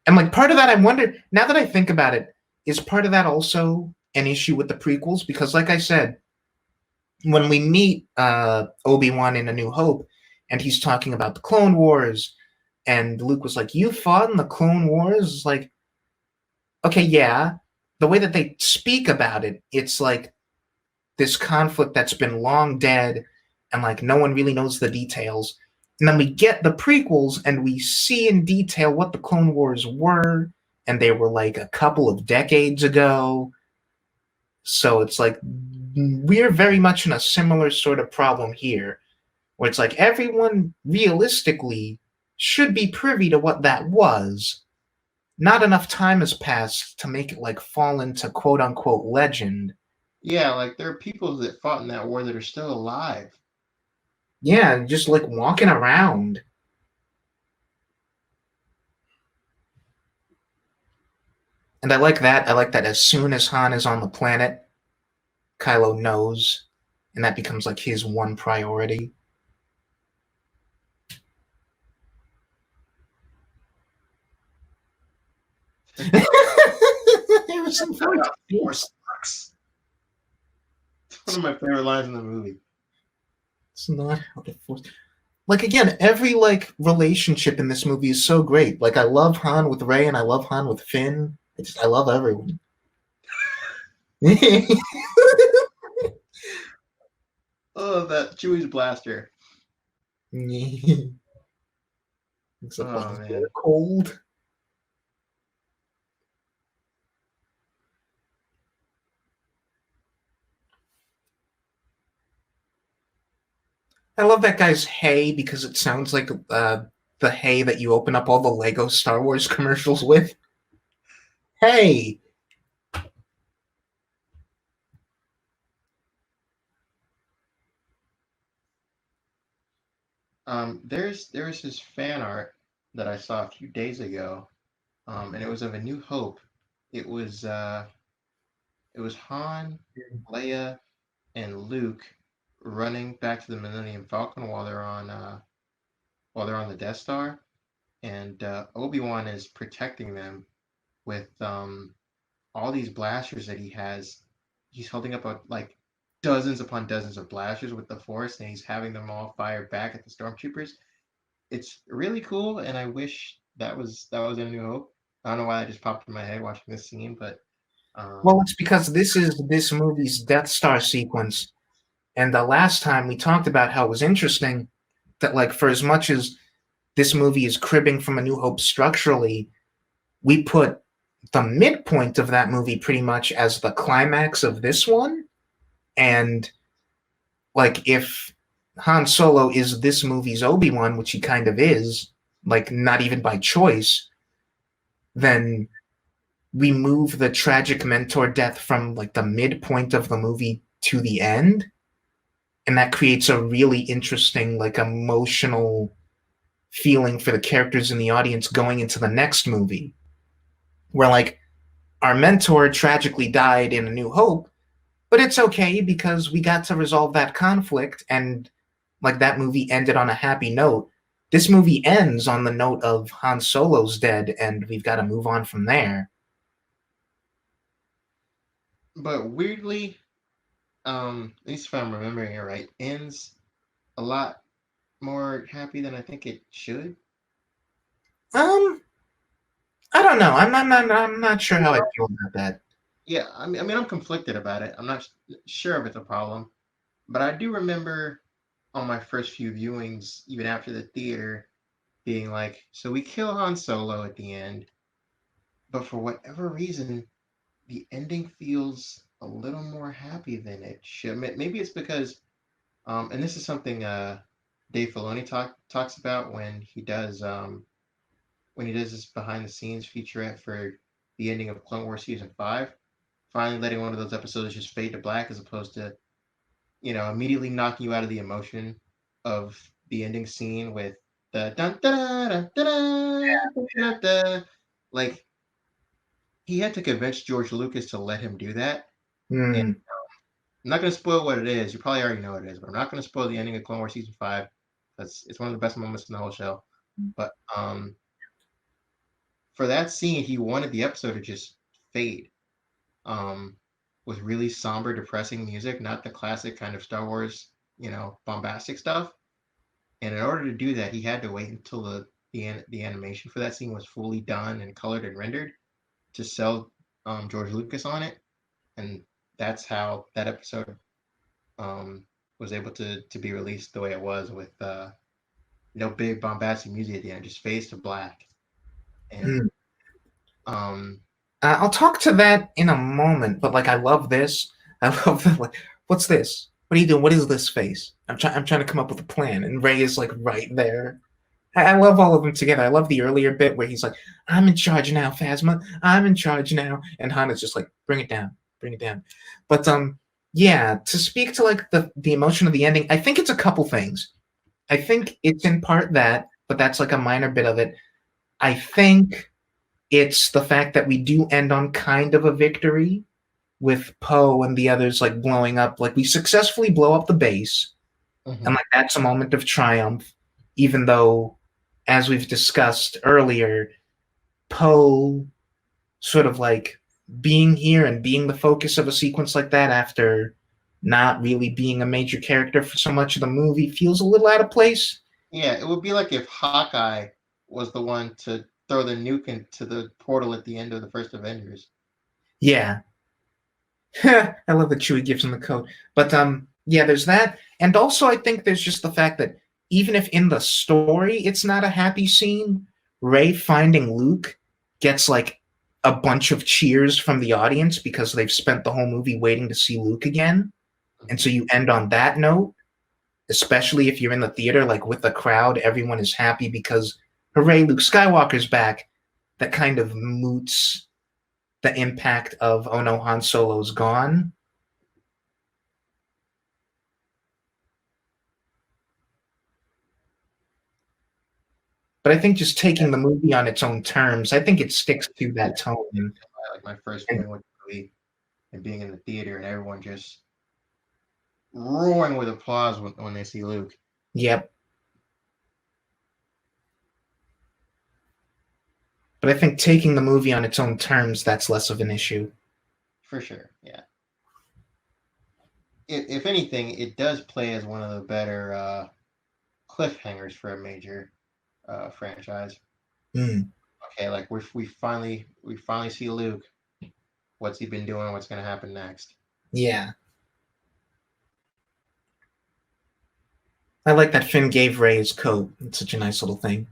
And like part of that I wonder now that I think about it, is part of that also an issue with the prequels? Because like I said, when we meet Obi-Wan in A New Hope and he's talking about the Clone Wars and Luke was like, "You fought in the Clone Wars?" It's like, okay, yeah. The way that they speak about it, it's like this conflict that's been long dead and like no one really knows the details. And then we get the prequels and we see in detail what the Clone Wars were, and they were like a couple of decades ago. So it's like we're very much in a similar sort of problem here, where it's like everyone realistically should be privy to what that was. Not enough time has passed to make it like fall into quote unquote legend. Yeah, like there are people that fought in that war that are still alive. Yeah, just like walking around. And I like that. I like that as soon as Han is on the planet, Kylo knows, and that becomes like his one priority. Harrison Ford. Force sucks. It's one of my favorite lines in the movie. It's not how the Force. Like again, every like relationship in this movie is so great. Like I love Han with Rey, and I love Han with Finn. I love everyone. Oh, that Chewie's blaster. Except Oh they're man. cold. I love that guy's hey because it sounds like the hey that you open up all the Lego Star Wars commercials with. Hey. There's this fan art that I saw a few days ago, and it was of A New Hope. It was uh, it was Han, Leia, and Luke running back to the Millennium Falcon while they're on the Death Star, and Obi-Wan is protecting them with all these blasters that he has. He's holding up like dozens upon dozens of blasters with the Force, and he's having them all fire back at the stormtroopers. It's really cool, and I wish that was in A New Hope. I don't know why that just popped in my head watching this scene, but Well, um, it's because this is this movie's Death Star sequence, and the last time we talked about how it was interesting that, like, for as much as this movie is cribbing from A New Hope structurally, we put the midpoint of that movie pretty much as the climax of this one. And like, if Han Solo is this movie's Obi-Wan, which he kind of is, like, not even by choice, then we move the tragic mentor death from like the midpoint of the movie to the end, and that creates a really interesting, like, emotional feeling for the characters in the audience going into the next movie, where, like, our mentor tragically died in A New Hope, but it's okay because we got to resolve that conflict, and like, that movie ended on a happy note. This movie ends on the note of Han Solo's dead, and we've got to move on from there. but weirdly, at least if I'm remembering it right, ends a lot more happy than I think it should. Um, I don't know. I'm not sure how I feel about that. Yeah, I mean, I'm conflicted about it. I'm not sure if it's a problem, but I do remember on my first few viewings, even after the theater, being like, so we kill Han Solo at the end, but for whatever reason, the ending feels a little more happy than it should. Maybe it's because, and this is something Dave Filoni talks about when he does this behind the scenes featurette for the ending of Clone Wars season 5, finally letting one of those episodes just fade to black as opposed to, immediately knocking you out of the emotion of the ending scene with the dun da da da da da. Like, he had to convince George Lucas to let him do that. And Hmm. I'm not going to spoil what it is. You probably already know what it is, but I'm not going to spoil the ending of Clone Wars season 5. It's one of the best moments in the whole show. But for that scene, he wanted the episode to just fade, um, with really somber, depressing music, not the classic kind of Star Wars, bombastic stuff. And in order to do that, he had to wait until the animation for that scene was fully done and colored and rendered to sell George Lucas on it, and that's how that episode um, was able to be released the way it was with no big bombastic music at the end, just fades to black. And Hmm. um, I'll talk to that in a moment, but like, I love this. I love the, like, what's this? What are you doing? What is this face? I'm trying to come up with a plan, and Ray is like right there. I love all of them together. I love the earlier bit where he's like, "I'm in charge now, Phasma. I'm in charge now," and Han is just like, "Bring it down, bring it down." But yeah. To speak to like the emotion of the ending, I think it's a couple things. I think it's in part that, but that's like a minor bit of it. I think it's the fact that we do end on kind of a victory with Poe and the others like blowing up. Like, we successfully blow up the base, and mhm. like, that's a moment of triumph, even though, as we've discussed earlier, Poe sort of like being here and being the focus of a sequence like that after not really being a major character for so much of the movie feels a little out of place. Yeah, it would be like if Hawkeye was the one to throw the nuke into the portal at the end of the first Avengers. Yeah. I love that Chewie gives him the code. But yeah, there's that. And also, I think there's just the fact that even if in the story it's not a happy scene, Ray finding Luke gets like a bunch of cheers from the audience because they've spent the whole movie waiting to see Luke again. And so Mhm. you end on that note, especially if you're in the theater, like with the crowd, everyone is happy because hooray, Luke Skywalker's back. That kind of moots the impact of, oh no, Han Solo's gone. But I think just taking the movie on its own terms, I think it sticks to Yeah, that tone. like my first And viewing with the movie and being in the theater and everyone just roaring with applause when they see Luke. yep. But I think taking the movie on its own terms, that's less of an issue. For sure. Yeah. If anything, it does play as one of the better cliffhangers for a major franchise. Mm, Okay, like we finally see Luke. What's he been doing? What's going to happen next? yeah. I like that Finn gave Rey his coat. It's such a nice little thing.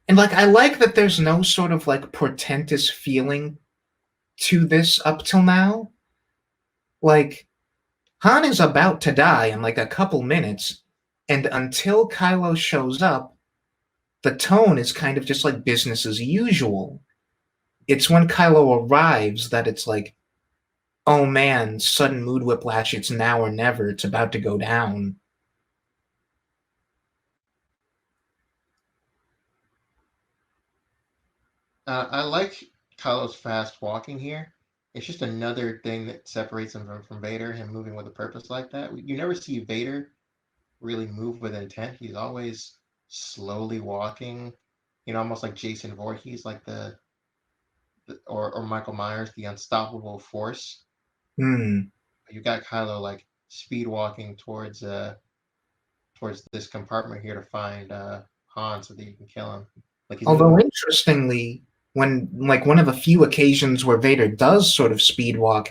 And like I like that there's no sort of like portentous feeling to this up till now. Like Han is about to die in like a couple minutes, and until Kylo shows up, the tone is kind of just like business as usual. It's when Kylo arrives that it's like, oh man, sudden mood whiplash, it's now or never, it's about to go down. I like Kylo's fast walking here. It's just another thing that separates him from Vader, him moving with a purpose like that. You never see Vader really move with intent. He's always slowly walking, almost like Jason Voorhees, like or Michael Myers, the unstoppable force. Hmm. You got Kylo like speed walking towards this compartment here to find Han so that you can kill him. Like he's Although moving. interestingly, when like one of the few occasions where Vader does sort of speed walk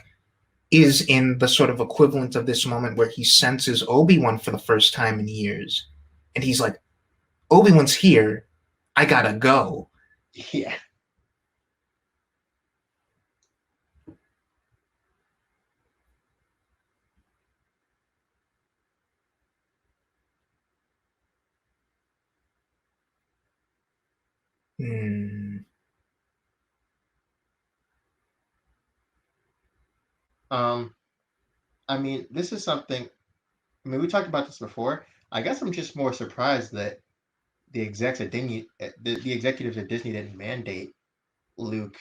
is in the sort of equivalent of this moment where he senses Obi-Wan for the first time in years. And he's like, Obi-Wan's here. I gotta go. Yeah. Hmm. Um. I mean, this is something. I mean, we talked about this before. I guess I'm just more surprised that the executives at Disney didn't mandate Luke,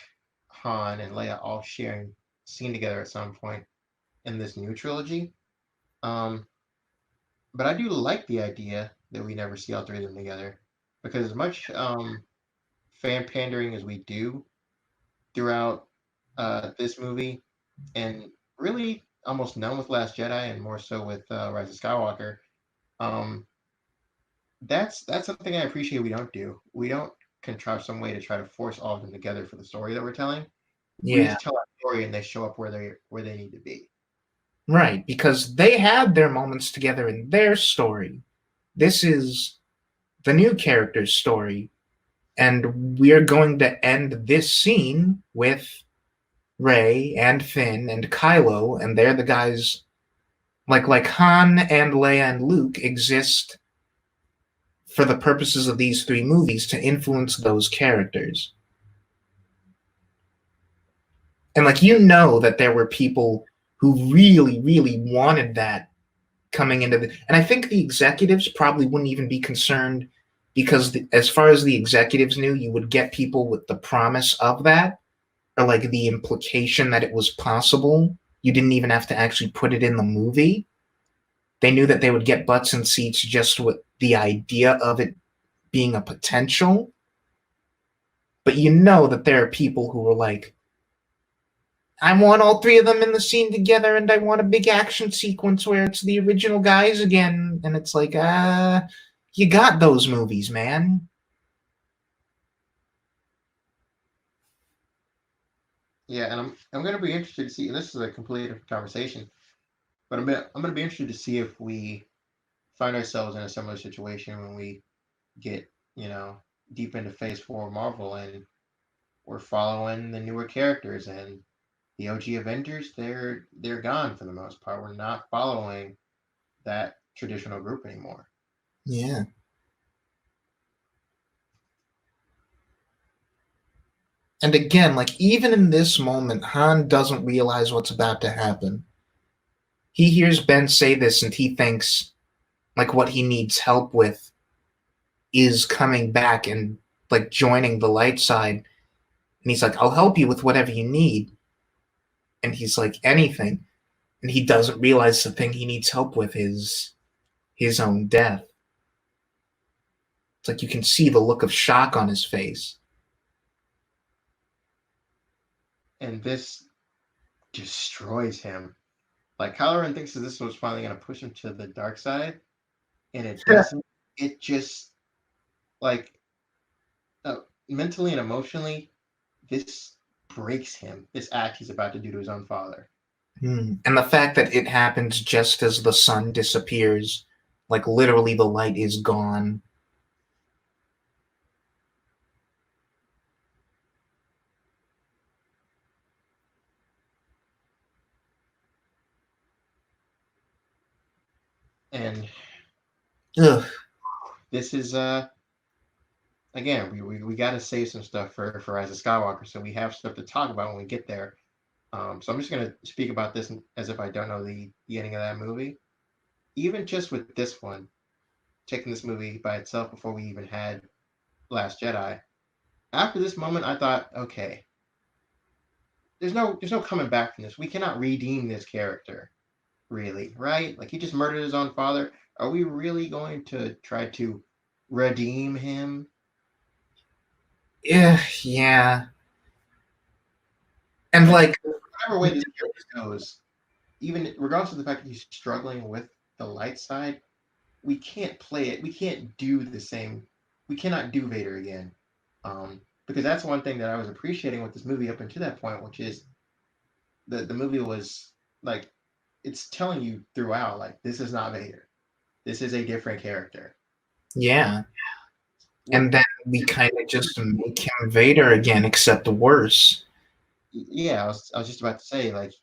Han, and Leia all sharing scene together at some point in this new trilogy. Um, but I do like the idea that we never see all three of them together, because as much fan pandering as we do throughout this movie, and really almost none with Last Jedi, and more so with Rise of Skywalker, um, that's something I appreciate. We don't do. We don't contrive some way to try to force all of them together for the story that we're telling. We Yeah, just tell our story, and they show up where they need to be. right. Because they had their moments together in their story. This is the new character's story. And we're going to end this scene with Rey and Finn and Kylo, and they're the guys like Han and Leia and Luke exist for the purposes of these three movies to influence those characters. And like that there were people who really, really wanted that coming into the and I think the executives probably wouldn't even be concerned because as far as the executives knew, you would get people with the promise of that or like the implication that it was possible. You didn't even have to actually put it in the movie. They knew that they would get butts and seats just with the idea of it being a potential. But that there are people who were like, I want all three of them in the scene together, and I want a big action sequence where it's the original guys again. And it's like, you got those movies, man. Yeah, and I'm going to be interested to see. And this is a completely different conversation, but I'm going to be interested to see if we find ourselves in a similar situation when we get deep into Phase Four of Marvel, and we're following the newer characters, and the OG Avengers, they're gone for the most part. We're not following that traditional group anymore. Yeah. And again, like even in this moment, Han doesn't realize what's about to happen. He hears Ben say this and he thinks like what he needs help with is coming back and like joining the light side. And he's like, I'll help you with whatever you need. And he's like, anything. and he doesn't realize the thing he needs help with is his own death. It's like you can see the look of shock on his face. And this destroys him. Like Kylo Ren thinks that this was finally going to push him to the dark side, and it doesn't. It just like mentally and emotionally, this breaks him. This act he's about to do to his own father. And the fact that it happens just as the sun disappears, like literally the light is gone. And Ugh. this is again, we got to save some stuff for Rise of Skywalker, so we have stuff to talk about when we get there. So I'm just going to speak about this as if I don't know the ending of that movie. Even just with this one, taking this movie by itself before we even had Last Jedi, after this moment, I thought, okay, there's no coming back from this. We cannot redeem this character, really, right? Like he just murdered his own father. Are we really going to try to redeem him? Yeah. And like, whatever way this character goes, even regardless of the fact that he's struggling with the light side, we can't play it. We can't do the same. We cannot do Vader again. Because that's one thing that I was appreciating with this movie up until that point, which is the movie was like, it's telling you throughout, like, this is not Vader. This is a different character. yeah. And then we kind of just make him Vader again, except worse. Yeah, I was just about to say, like,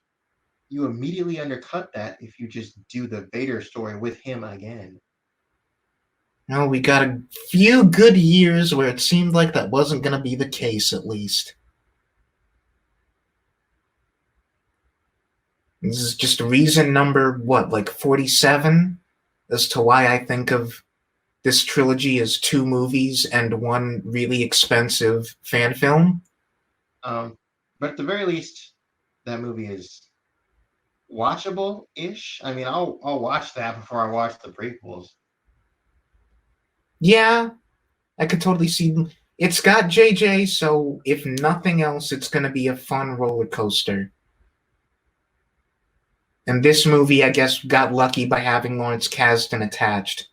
you immediately undercut that if you just do the Vader story with him again. No, we got a few good years where it seemed like that wasn't going to be the case, at least. This is just reason number, what, like 47? As to why I think of this trilogy as 2 movies and 1 really expensive fan film. But at the very least, that movie is watchable-ish. I mean, I'll watch that before I watch the prequels. Yeah, I could totally see. It's got JJ, so if nothing else, it's going to be a fun roller coaster. And this movie, I guess, got lucky by having Lawrence Kasdan attached.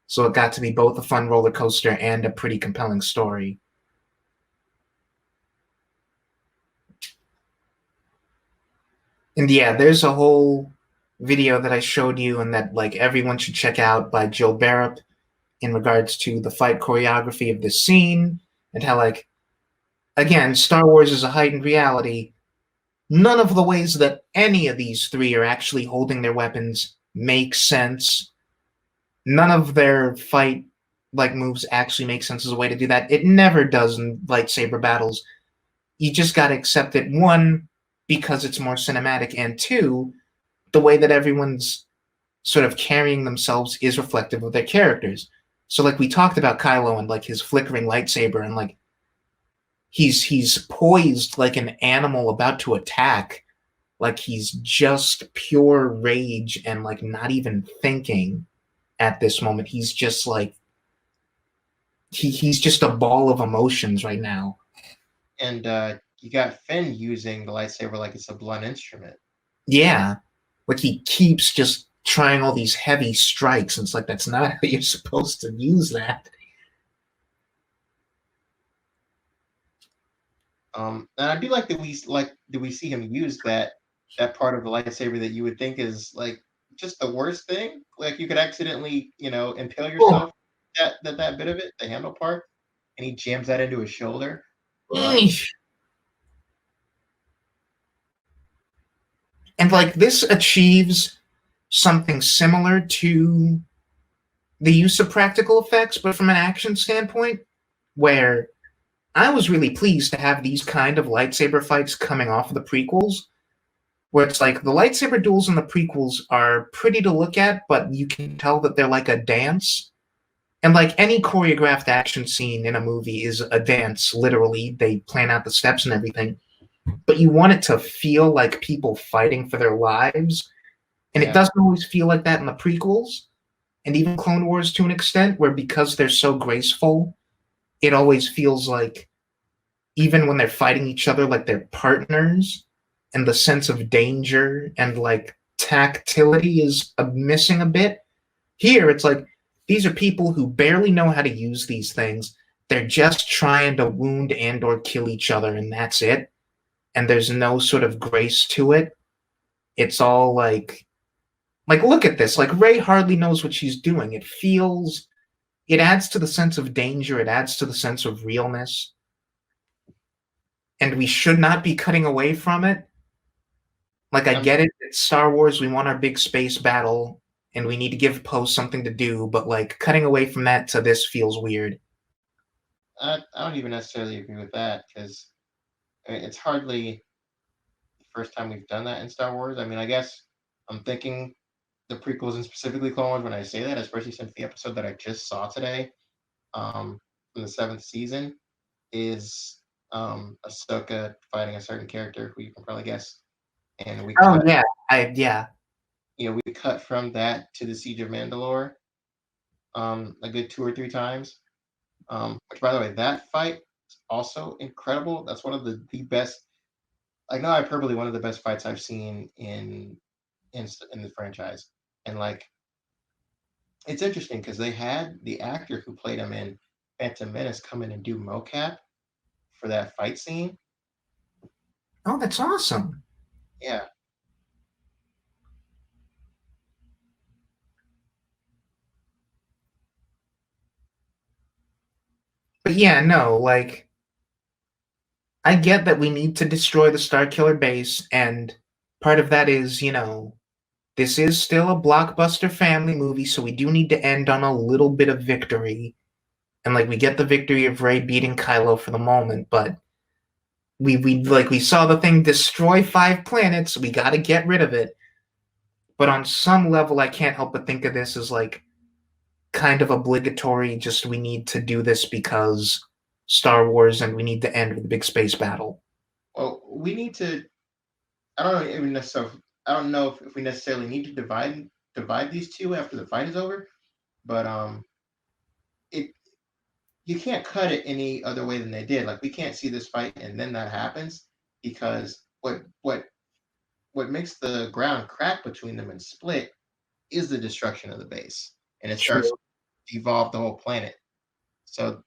So it got to be both a fun roller coaster and a pretty compelling story. And yeah, there's a whole video that I showed you and that like everyone should check out by Jill Barrett in regards to the fight choreography of this scene and how like again, Star Wars is a heightened reality. None of the ways that any of these 3 are actually holding their weapons make sense. None of their fight like moves actually make sense as a way to do that. It never does in lightsaber battles. You just got to accept it, 1, because it's more cinematic, and 2, the way that everyone's sort of carrying themselves is reflective of their characters. So like we talked about Kylo and like his flickering lightsaber and like he's poised like an animal about to attack, like he's just pure rage and like not even thinking at this moment. He's just like he's just a ball of emotions right now. And you got Finn using the lightsaber like it's a blunt instrument. Yeah, like he keeps just trying all these heavy strikes, and it's like that's not how you're supposed to use that. And I do like that we see him use that part of the lightsaber that you would think is like just the worst thing. Like you could accidentally, impale yourself that bit of it, the handle part, and he jams that into his shoulder. And like this achieves something similar to the use of practical effects, but from an action standpoint, where I was really pleased to have these kind of lightsaber fights coming off of the prequels, where it's like the lightsaber duels in the prequels are pretty to look at, but you can tell that they're like a dance. And like any choreographed action scene in a movie is a dance, literally. They plan out the steps and everything. But you want it to feel like people fighting for their lives. And it Yeah. doesn't always feel like that in the prequels, and even Clone Wars to an extent, where because they're so graceful, it always feels like even when they're fighting each other like they're partners, and the sense of danger and like tactility is missing a bit. Here it's like these are people who barely know how to use these things. They're just trying to wound and or kill each other, and that's it. And there's no sort of grace to it. It's all like look at this. Like Ray hardly knows what she's doing. It adds to the sense of danger, it adds to the sense of realness, and we should not be cutting away from it. Like I I'm get it, it's Star Wars, we want our big space battle and we need to give Poe something to do, but like cutting away from that to this feels weird. I don't even necessarily agree with that because it's hardly the first time we've done that in Star Wars. I mean, I guess I'm thinking the prequels and specifically Clone Wars when I say that, especially since the episode that I just saw today, from the seventh season, is Ahsoka fighting a certain character who you can probably guess, and Oh yeah, yeah. we cut from that to the Siege of Mandalore, a good two or three times. Which, by the way, that fight is also incredible. That's one of the best. Like no hyperbole, one of the best fights I've seen in the franchise. And like, it's interesting because they had the actor who played him in Phantom Menace come in and do mocap for that fight scene. Oh, that's awesome. Yeah, But yeah, no, like I get that we need to destroy the Starkiller base, and part of that is, this is still a blockbuster family movie, so we do need to end on a little bit of victory. And like we get the victory of Rey beating Kylo for the moment, but we saw the thing destroy 5 planets, we gotta get rid of it. But on some level I can't help but think of this as like kind of obligatory, just we need to do this because Star Wars and we need to end with a big space battle. well, we need to. I don't even necessarily. I don't know if we necessarily need to divide these two after the fight is over, but it you can't cut it any other way than they did. Like we can't see this fight and then that happens because what makes the ground crack between them and split is the destruction of the base, and it starts True. to evolve the whole planet. So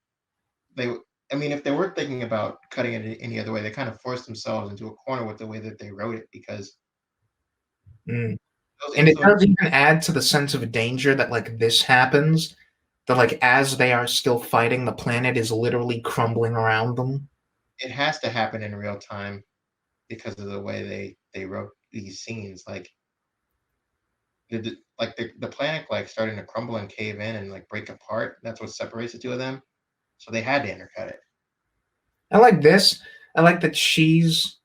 they, I mean, if they were thinking about cutting it any other way, they kind of forced themselves into a corner with the way that they wrote it because Mm. those And it influences. does even add to the sense of danger that like this happens, that like as they are still fighting, the planet is literally crumbling around them. It has to happen in real time because of the way they wrote these scenes. The planet like starting to crumble and cave in and like break apart. That's what separates the two of them. So they had to intercut it. I like this. I like that she's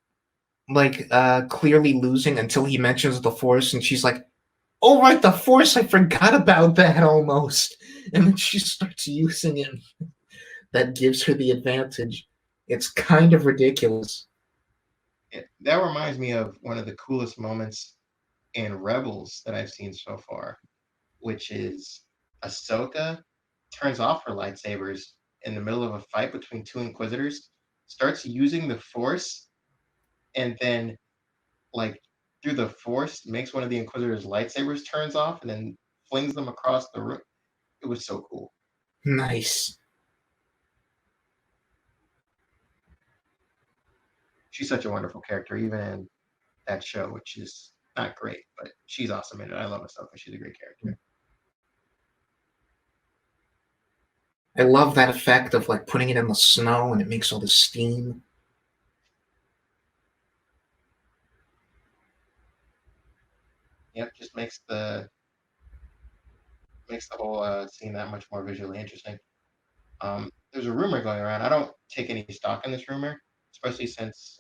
like clearly losing until he mentions the Force, and she's like, "Oh right, the Force! I forgot about that almost." And then she starts using it. That gives her the advantage. It's kind of ridiculous. That reminds me of one of the coolest moments in Rebels that I've seen so far, which is Ahsoka turns off her lightsabers in the middle of a fight between two Inquisitors, starts using the Force, and then like through the Force makes one of the Inquisitors' lightsabers turns off, and then flings them across the room. It was so cool. Nice. She's such a wonderful character, even in that show, which is not great, but she's awesome in it. I love Ahsoka. She's a great character. I love that effect of like putting it in the snow and it makes all this steam. Yep, just makes the whole scene that much more visually interesting. There's a rumor going around. I don't take any stock in this rumor, especially since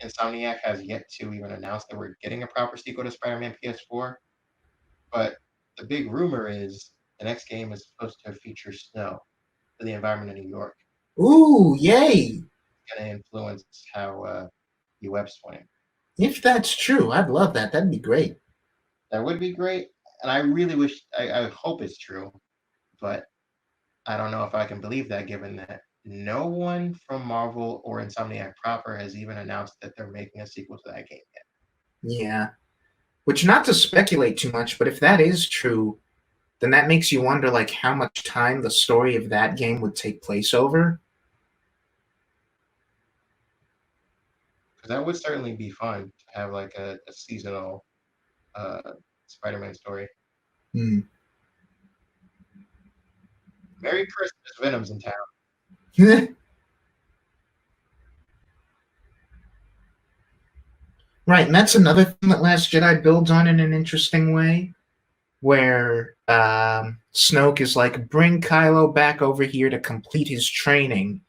Insomniac has yet to even announce that we're getting a proper sequel to Spider-Man PS4. But the big rumor is the next game is supposed to feature snow for the environment in New York. Ooh, yay! It's going to influence how you web swing. If that's true, I'd love that. That'd be great. That would be great, and I really wish, I hope it's true, but I don't know if I can believe that given that no one from Marvel or Insomniac proper has even announced that they're making a sequel to that game yet. Yeah. Which, not to speculate too much, but if that is true, then that makes you wonder like how much time the story of that game would take place over. Because that would certainly be fun to have like a seasonal uh, Spider-Man story. Hmm. Merry Christmas, Venom's in town. Right, and that's another thing that Last Jedi builds on in an interesting way, where Snoke is like, bring Kylo back over here to complete his training.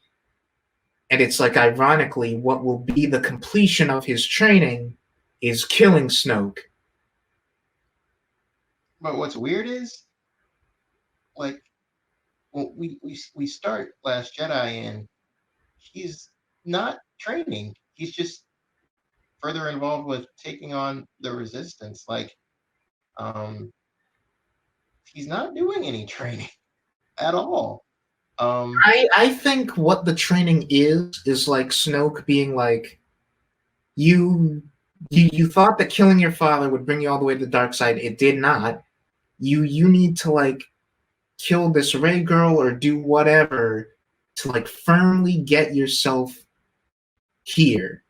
And it's like, ironically, what will be the completion of his training is killing Snoke. But what's weird is like when we start Last Jedi and he's not training. He's just further involved with taking on the Resistance. Like um, he's not doing any training at all. I think what the training is like Snoke being like, you, you thought that killing your father would bring you all the way to the dark side. It did not. You need to like kill this Ray girl or do whatever to like firmly get yourself here,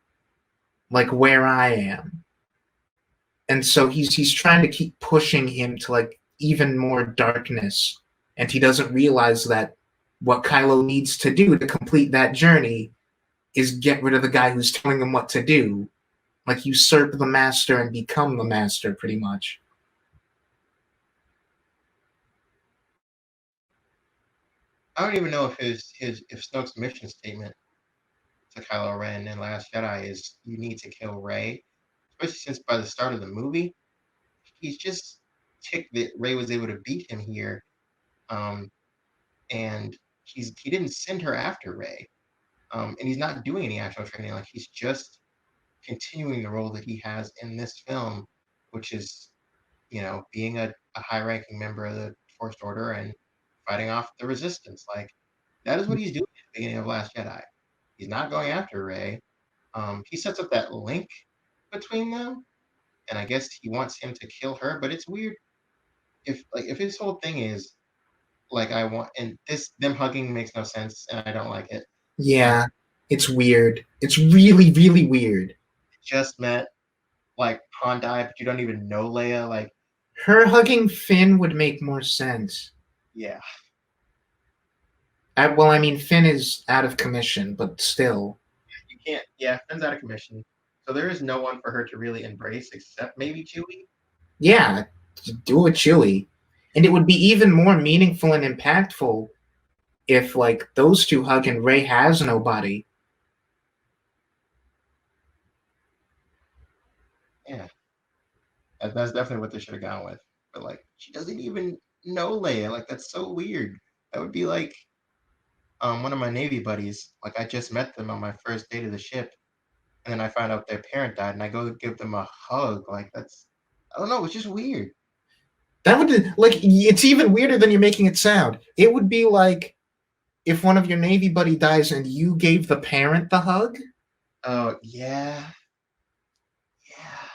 like where I am. And so he's trying to keep pushing him to like even more darkness, and he doesn't realize that what Kylo needs to do to complete that journey is get rid of the guy who's telling him what to do, like usurp the master and become the master, pretty much. I don't even know if if Snoke's mission statement to Kylo Ren in Last Jedi is you need to kill Rey, especially since by the start of the movie he's just ticked that Rey was able to beat him here, um, and he didn't send her after Rey, and he's not doing any actual training. Like he's just continuing the role that he has in this film, which is being a high-ranking member of the Force Order and fighting off the Resistance. Like that is what he's doing at the beginning of Last Jedi. He's not going after Rey. He sets up that link between them, and I guess he wants him to kill her. But it's weird if his whole thing is like I want, and this them hugging makes no sense, and I don't like it. Yeah, it's weird. It's really, really weird. Just met like Hyundai, but you don't even know Leia. Like, Her hugging Finn would make more sense. yeah, Well, I mean, Finn is out of commission, but still. you can't. Yeah, Finn's out of commission, so there is no one for her to really embrace except maybe Chewie. Yeah, do a Chewie. And it would be even more meaningful and impactful if, like, those two hug and Rey has nobody. Yeah, that's definitely what they should have gone with. But like, she doesn't even know Leia. Like, that's so weird. That would be like one of my Navy buddies. Like, I just met them on my first day to the ship, and then I find out their parent died, and I go give them a hug. Like, that's I don't know. It's just weird. That would, like, it's even weirder than you're making it sound. It would be like if one of your Navy buddy dies and you gave the parent the hug. Oh yeah, yeah.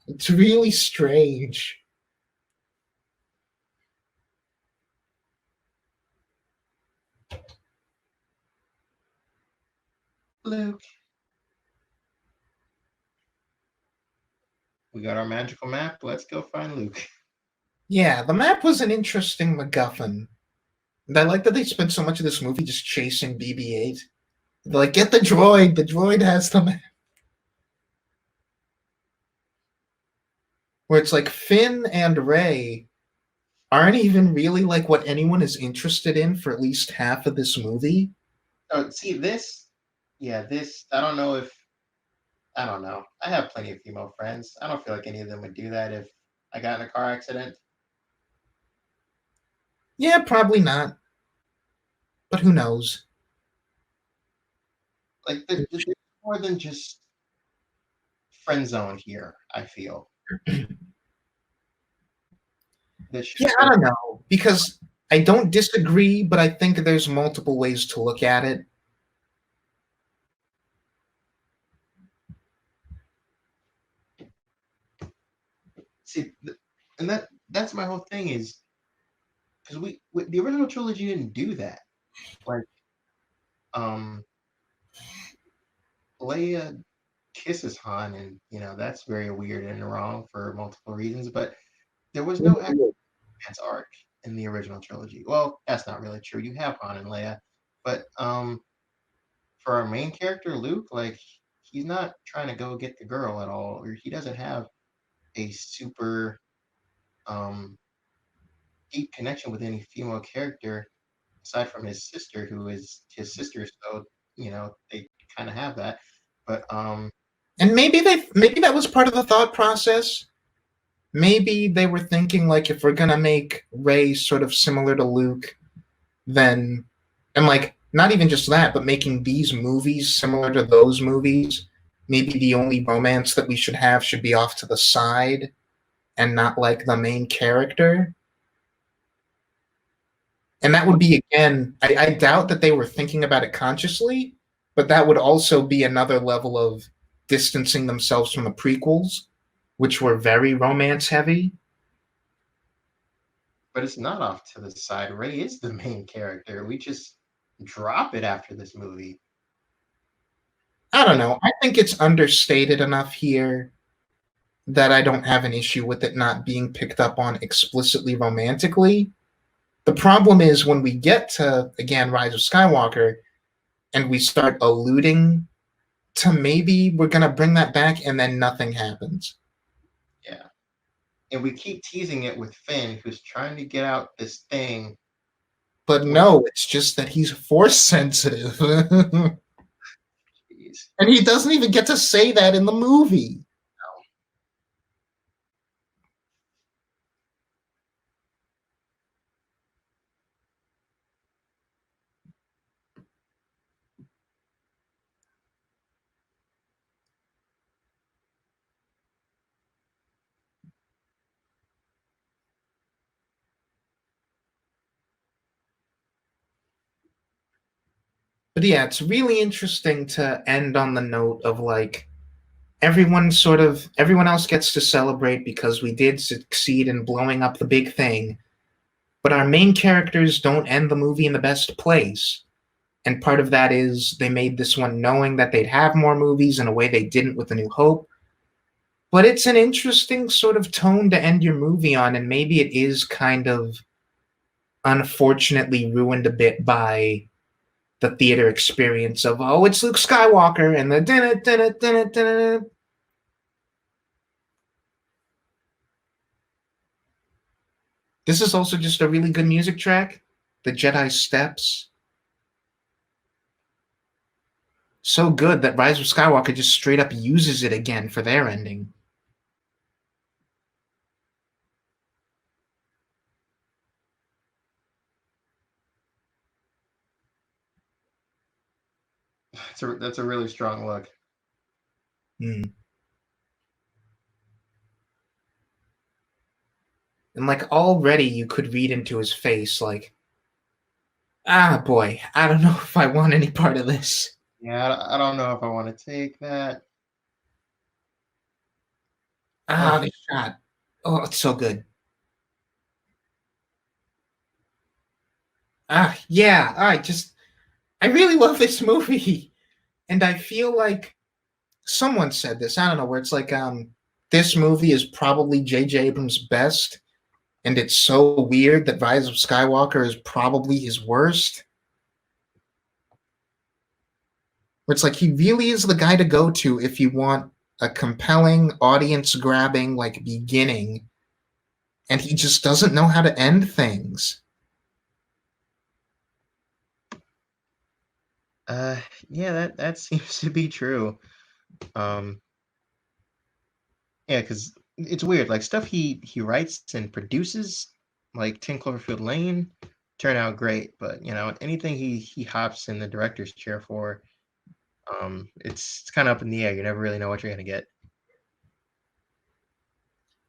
It's really strange. Luke, we got our magical map. Let's go find Luke. Yeah, the map was an interesting MacGuffin. And I like that they spent so much of this movie just chasing BB-8. They're like, get the droid. The droid has the map. Where it's like Finn and Rey aren't even really like what anyone is interested in for at least half of this movie. Oh, see this? Yeah, this. I don't know. I have plenty of female friends. I don't feel like any of them would do that if I got in a car accident. Yeah, probably not. But who knows? Like the more than just friend zone here, I feel. This Yeah, should I have don't know because I don't disagree, but I think there's multiple ways to look at it. see, and that's my whole thing is because the original trilogy didn't do that. Like, um, Leia kisses Han, and that's very weird and wrong for multiple reasons. But there was no actual romance arc in the original trilogy. Well, that's not really true. You have Han and Leia, but for our main character Luke, like he's not trying to go get the girl at all, or he doesn't have a super um, deep connection with any female character aside from his sister, who is his sister. So they kind of have that, but And maybe that was part of the thought process. Maybe they were thinking like if we're gonna make Rey sort of similar to Luke, then and like not even just that, but making these movies similar to those movies, maybe the only romance that we should be off to the side and not like the main character. And that would be again, I doubt that they were thinking about it consciously, but that would also be another level of distancing themselves from the prequels, which were very romance heavy. it's not off to the side. Rey is the main character. We just drop it after this movie. I don't Like, know. I think it's understated enough here that I don't have an issue with it not being picked up on explicitly romantically. The problem is when we get to, again, Rise of Skywalker and we start alluding to maybe we're going to bring that back and then nothing happens. yeah, and we keep teasing it with Finn, who's trying to get out this thing. But no, it's just that he's force sensitive. And Jeez. he doesn't even get to say that in the movie. But yeah, it's really interesting to end on the note of like everyone else gets to celebrate because we did succeed in blowing up the big thing, but our main characters don't end the movie in the best place. And part of that is they made this one knowing that they'd have more movies in a way they didn't with A New Hope. But it's an interesting sort of tone to end your movie on, and maybe it is kind of unfortunately ruined a bit by the theater experience of oh, it's Luke Skywalker and the dinna dinna dinna dinna. This is also just a really good music track. The Jedi Steps. So good that Rise of Skywalker just straight up uses it again for their ending. That's a really strong look. Hmm. And like already you could read into his face like, ah boy, I don't know if I want any part of this. Yeah, I don't know if I want to take that. Ah, the shot. Oh, it's so good. Ah, yeah, I really love this movie. And I feel like someone said this, I don't know, where it's like, this movie is probably J.J. Abrams' best, and it's so weird that Rise of Skywalker is probably his worst. Where it's like he really is the guy to go to if you want a compelling, audience grabbing like beginning, and he just doesn't know how to end things. Yeah, that seems to be true. Um, yeah, because it's weird. Like stuff he writes and produces, like 10 Cloverfield Lane, turn out great. But anything he hops in the director's chair for, It's kind of up in the air. You never really know what you're gonna get.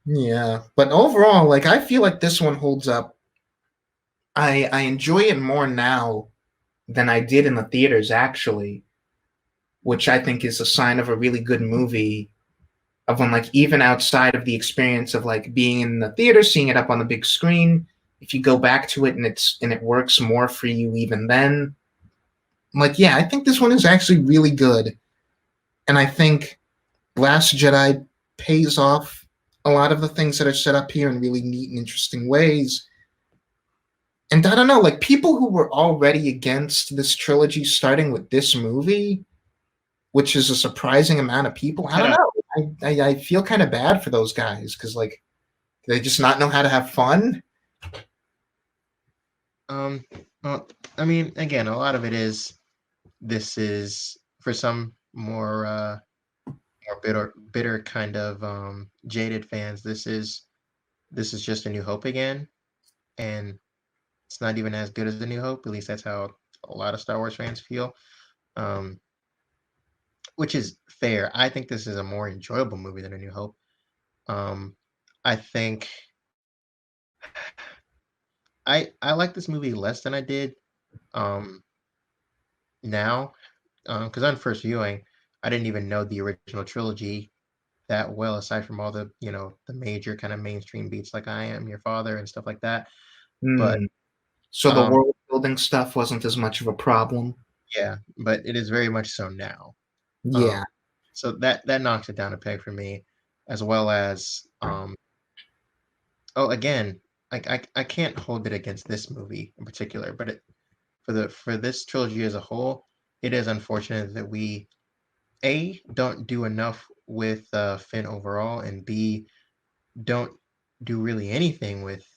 Yeah, but overall, like I feel like this one holds up. I enjoy it more now than I did in the theaters actually, which I think is a sign of a really good movie. Of when like even outside of the experience of like being in the theater, seeing it up on the big screen, if you go back to it and it works more for you even then, like yeah, I think this one is actually really good, and I think Last Jedi pays off a lot of the things that are set up here in really neat and interesting ways. And I don't know, like people who were already against this trilogy starting with this movie, which is a surprising amount of people. I don't know. I feel kind of bad for those guys because like do they just not know how to have fun. Um, well, I mean, again, a lot of it is this is for some more bitter kind of jaded fans. This is just A New Hope again, and it's not even as good as A New Hope. At least that's how a lot of Star Wars fans feel. Um, which is fair. I think this is a more enjoyable movie than A New Hope. Um, I think I like this movie less than I did um, now, because on first viewing, I didn't even know the original trilogy that well, aside from all the the major kind of mainstream beats like I Am Your Father and stuff like that. But Hmm. So the um, world building stuff wasn't as much of a problem. yeah, but it is very much so now. Um, Yeah. so that knocks it down a peg for me, as well as oh, again, I can't hold it against this movie in particular, but for this trilogy as a whole, it is unfortunate that we A don't do enough with Finn overall, and B don't do really anything with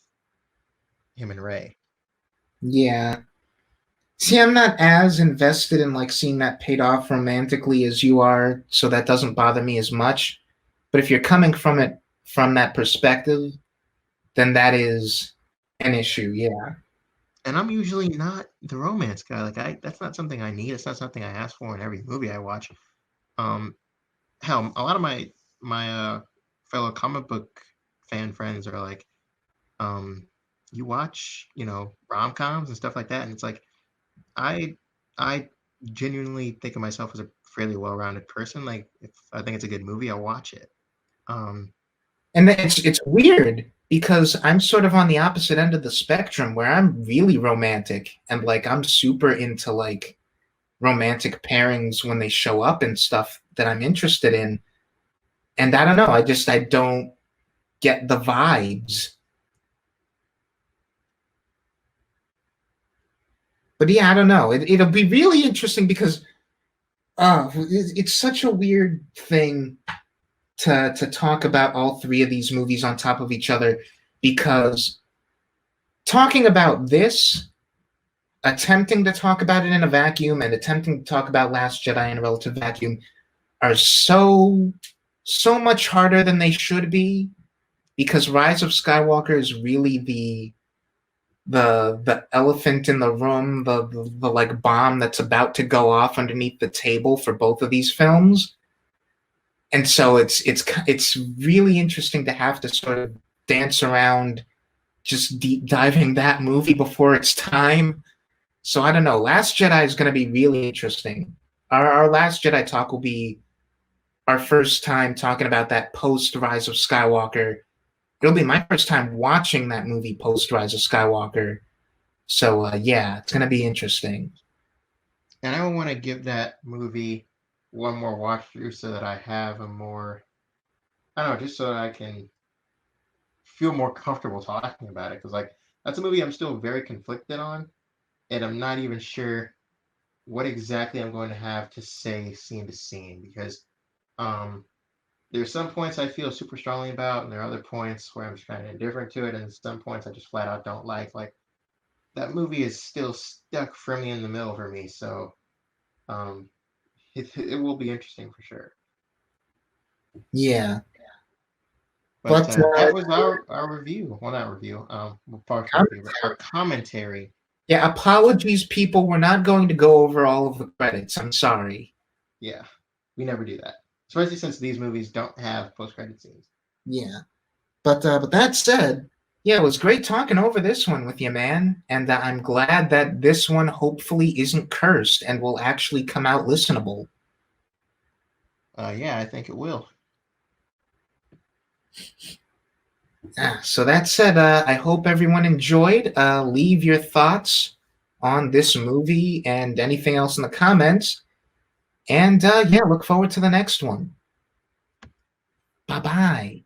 him and Ray. Yeah. See, I'm not as invested in like seeing that paid off romantically as you are, so that doesn't bother me as much. But if you're coming from it from that perspective, then that is an issue. Yeah. And I'm usually not the romance guy. Like that's not something I need. It's not something I ask for in every movie I watch. Um, hell, a lot of my fellow comic book fan friends are like, um, you watch, rom coms and stuff like that, and it's like I I genuinely think of myself as a fairly well rounded person. Like if I think it's a good movie, I'll watch it. Um, And it's weird because I'm sort of on the opposite end of the spectrum where I'm really romantic and like I'm super into like romantic pairings when they show up and stuff that I'm interested in. And I don't know, I don't get the vibes. But yeah, I don't know. It'll be really interesting because it's such a weird thing to talk about all three of these movies on top of each other because talking about this, attempting to talk about it in a vacuum, and attempting to talk about Last Jedi in a relative vacuum are so much harder than they should be because Rise of Skywalker is really the elephant in the room, the like bomb that's about to go off underneath the table for both of these films. And so it's really interesting to have to sort of dance around just deep diving that movie before it's time. So I don't know. Last Jedi is going to be really interesting. Our Last Jedi talk will be our first time talking about that post Rise of Skywalker. It'll be my first time watching that movie post Rise of Skywalker. So yeah, it's going to be interesting. and I want to give that movie one more watch through so that I have a more, I don't know, just so that I can feel more comfortable talking about it. Because like that's a movie I'm still very conflicted on, and I'm not even sure what exactly I'm going to have to say scene to scene because um, there's some points I feel super strongly about, and there are other points where I'm just kind of indifferent to it, and some points I just flat out don't like. Like that movie is still stuck firmly in the middle for me, so um, it will be interesting for sure. Yeah, But but that was our review. Well, not review. Partial review, but our commentary. yeah, apologies, people. We're not going to go over all of the credits. I'm sorry. Yeah, we never do that, especially since these movies don't have post-credit scenes. Yeah. But that said, yeah, it was great talking over this one with you, man. And I'm glad that this one hopefully isn't cursed and will actually come out listenable. Yeah, I think it will. So that said, I hope everyone enjoyed. Leave your thoughts on this movie and anything else in the comments. And yeah, look forward to the next one. Bye bye.